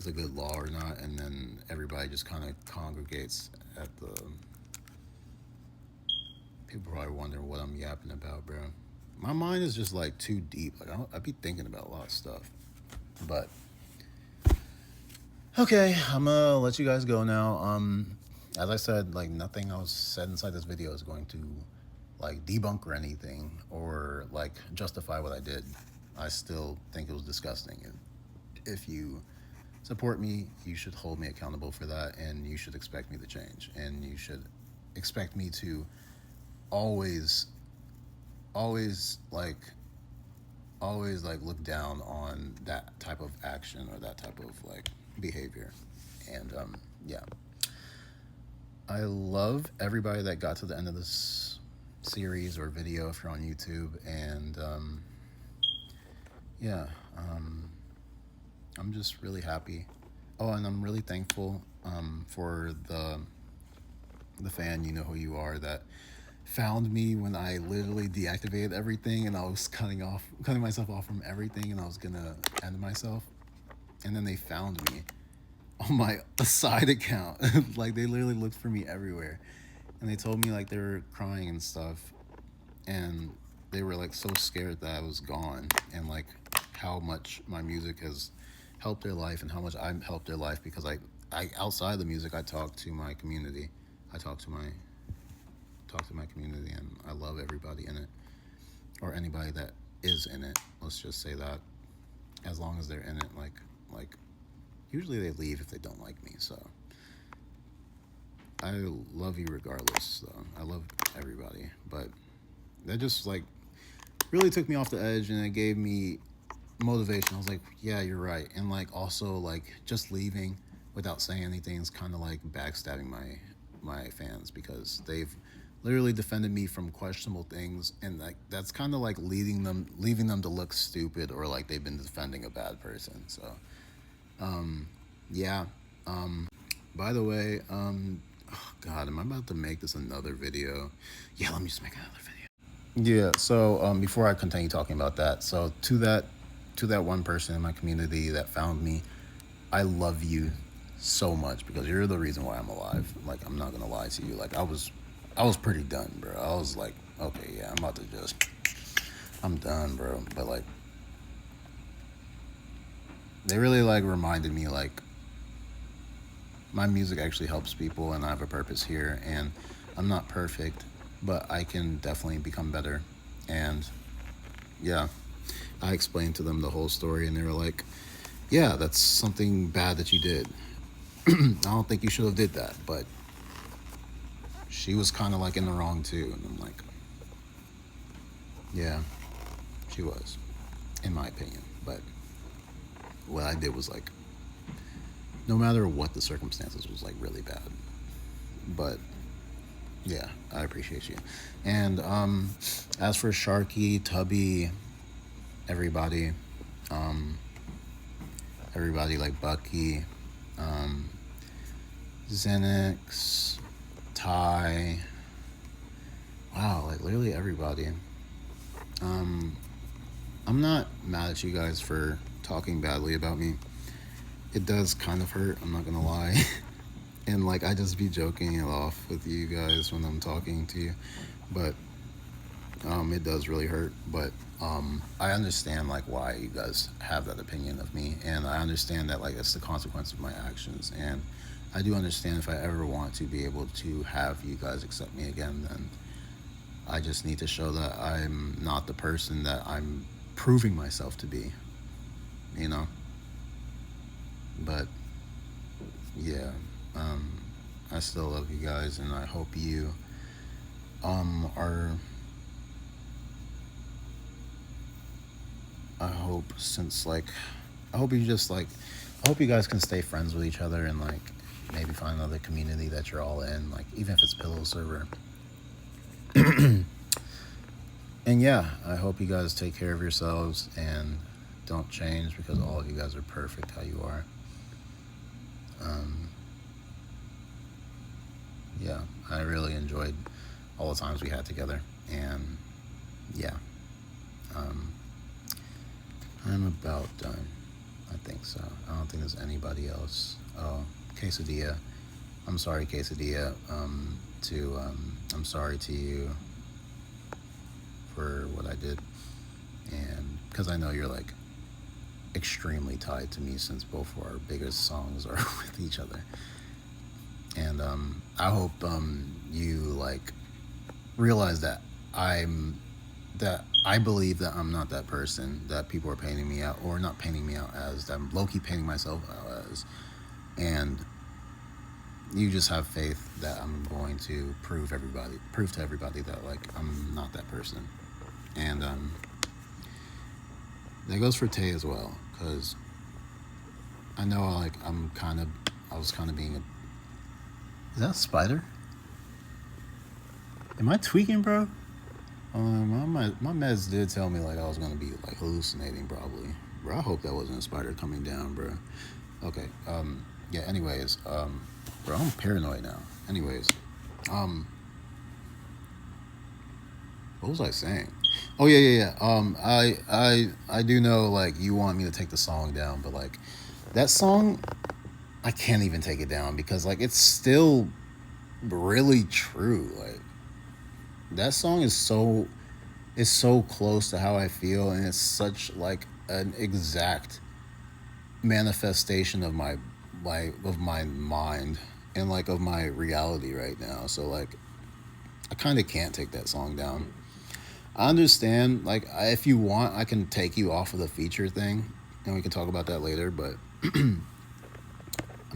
is a good law or not, and then everybody just kind of congregates at the. People probably wondering what I'm yapping about, bro. My mind is just like too deep. Like I be thinking about a lot of stuff, but okay, I'm gonna let you guys go now. As I said, like nothing else said inside this video is going to like debunk or anything or like justify what I did. I still think it was disgusting. And if you support me, you should hold me accountable for that, and you should expect me to change, and you should expect me to always, always like, always like look down on that type of action or that type of like behavior. And yeah, I love everybody that got to the end of this series or video if you're on YouTube. And yeah, I'm just really happy. Oh, and I'm really thankful for the fan, you know who you are, that found me when I literally deactivated everything and I was cutting myself off from everything, and I was gonna end myself. And then they found me on my side account. Like they literally looked for me everywhere, and they told me like they were crying and stuff, and they were like so scared that I was gone, and like how much my music has helped their life and how much I've helped their life, because I outside the music I talk to my community. I talk to my community, and I love everybody in it, or anybody that is in it. Let's just say that, as long as they're in it, like usually they leave if they don't like me. So I love you regardless. Though I love everybody, but that just like really took me off the edge, and it gave me motivation. I was like, yeah, you're right. And like also like just leaving without saying anything is kind of like backstabbing my fans, because they've literally defended me from questionable things, and like that's kind of like leaving them to look stupid, or like they've been defending a bad person. So yeah. By the way, oh god, am I about to make this another video? Yeah, let me just make another video. Yeah, so before I continue talking about that, so to that one person in my community that found me, I love you so much, because you're the reason why I'm alive. Like, I'm not gonna lie to you. Like, I was pretty done, bro. I was like, okay, yeah, I'm done, bro. But like, they really like reminded me like my music actually helps people, and I have a purpose here, and I'm not perfect, but I can definitely become better. And yeah, I explained to them the whole story, and they were like, yeah, that's something bad that you did. I don't think you should have did that, but she was kind of like in the wrong too. And I'm like, yeah, she was, in my opinion. But what I did was like, no matter what the circumstances, was like really bad. But yeah, I appreciate you. And as for Sharky, Tubby, everybody, um, everybody like Bucky, Xenix, Ty, wow, like literally everybody. I'm not mad at you guys for talking badly about me, it does kind of hurt. I'm not gonna lie. And like I just be joking it off with you guys when I'm talking to you, but it does really hurt. But I understand like why you guys have that opinion of me, and I understand that like it's the consequence of my actions, and I do understand if I ever want to be able to have you guys accept me again, then I just need to show that I'm not the person that I'm proving myself to be, you know? But yeah, um, I still love you guys, and I hope you are. I hope since like, I hope you just like, I hope you guys can stay friends with each other and like maybe find another community that you're all in, like even if it's Pillow Server. And yeah, I hope you guys take care of yourselves and don't change because all of you guys are perfect how you are. Um, yeah, I really enjoyed all the times we had together, and yeah, um, I'm about done. I think so. I don't think there's anybody else. Oh, Quesadilla. I'm sorry, Quesadilla. I'm sorry to you for what I did, and because I know you're like extremely tied to me since both of our biggest songs are with each other. And I hope you like realize that I'm that I believe that I'm not that person that people are painting me out, or not painting me out as, that I'm low-key painting myself out as. And you just have faith that I'm going to prove to everybody that like I'm not that person. And that goes for Tay as well, because I know like I was kind of being a. Is that a spider? Am I tweaking, bro? My meds did tell me like I was gonna be like hallucinating probably, bro. I hope that wasn't a spider coming down, bro. Okay. Yeah. Anyways. Bro, I'm paranoid now. Anyways. What was I saying? Oh yeah. I do know like you want me to take the song down, but like that song, I can't even take it down because like it's still really true. Like that song is so close to how I feel, and it's such like an exact manifestation of my mind and like of my reality right now. So like I kind of can't take that song down. I understand like if you want I can take you off of the feature thing and we can talk about that later, but I'm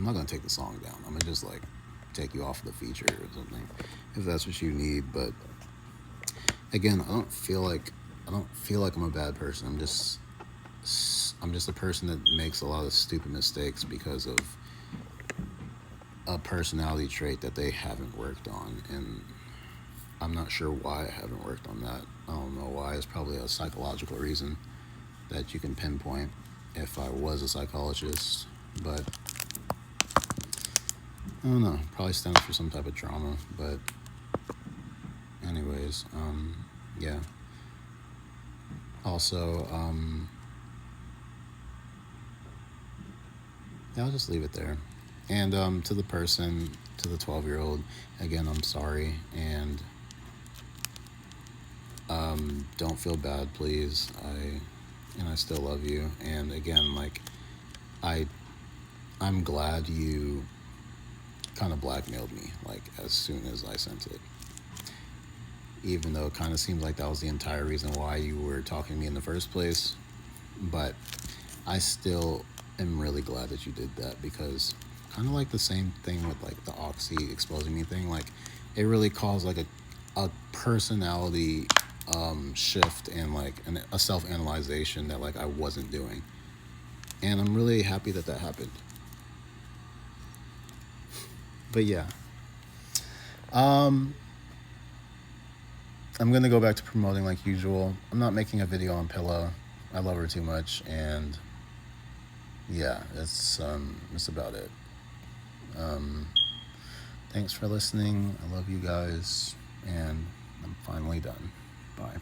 not going to take the song down. I'm going to just like take you off of the feature or something if that's what you need. But again, I don't feel like I'm a bad person. I'm just a person that makes a lot of stupid mistakes because of a personality trait that they haven't worked on, and I'm not sure why I haven't worked on that. I don't know why. It's probably a psychological reason that you can pinpoint if I was a psychologist, but I don't know. Probably stems from some type of trauma, but anyways, yeah. Also, yeah, I'll just leave it there. And to the person, to the 12-year-old, again, I'm sorry, and don't feel bad, please. I still love you. And again, like I, I'm glad you kind of blackmailed me, like as soon as I sent it. Even though it kind of seems like that was the entire reason why you were talking to me in the first place, but I still am really glad that you did that, because kind of like the same thing with like the Oxy exposing me thing, like it really caused like a personality shift and like a self-analyzation that like I wasn't doing, and I'm really happy that that happened. But yeah, um I'm gonna go back to promoting like usual. I'm not making a video on Pillow. I love her too much, and yeah, that's about it. Um, Thanks for listening. I love you guys, and I'm finally done. Bye.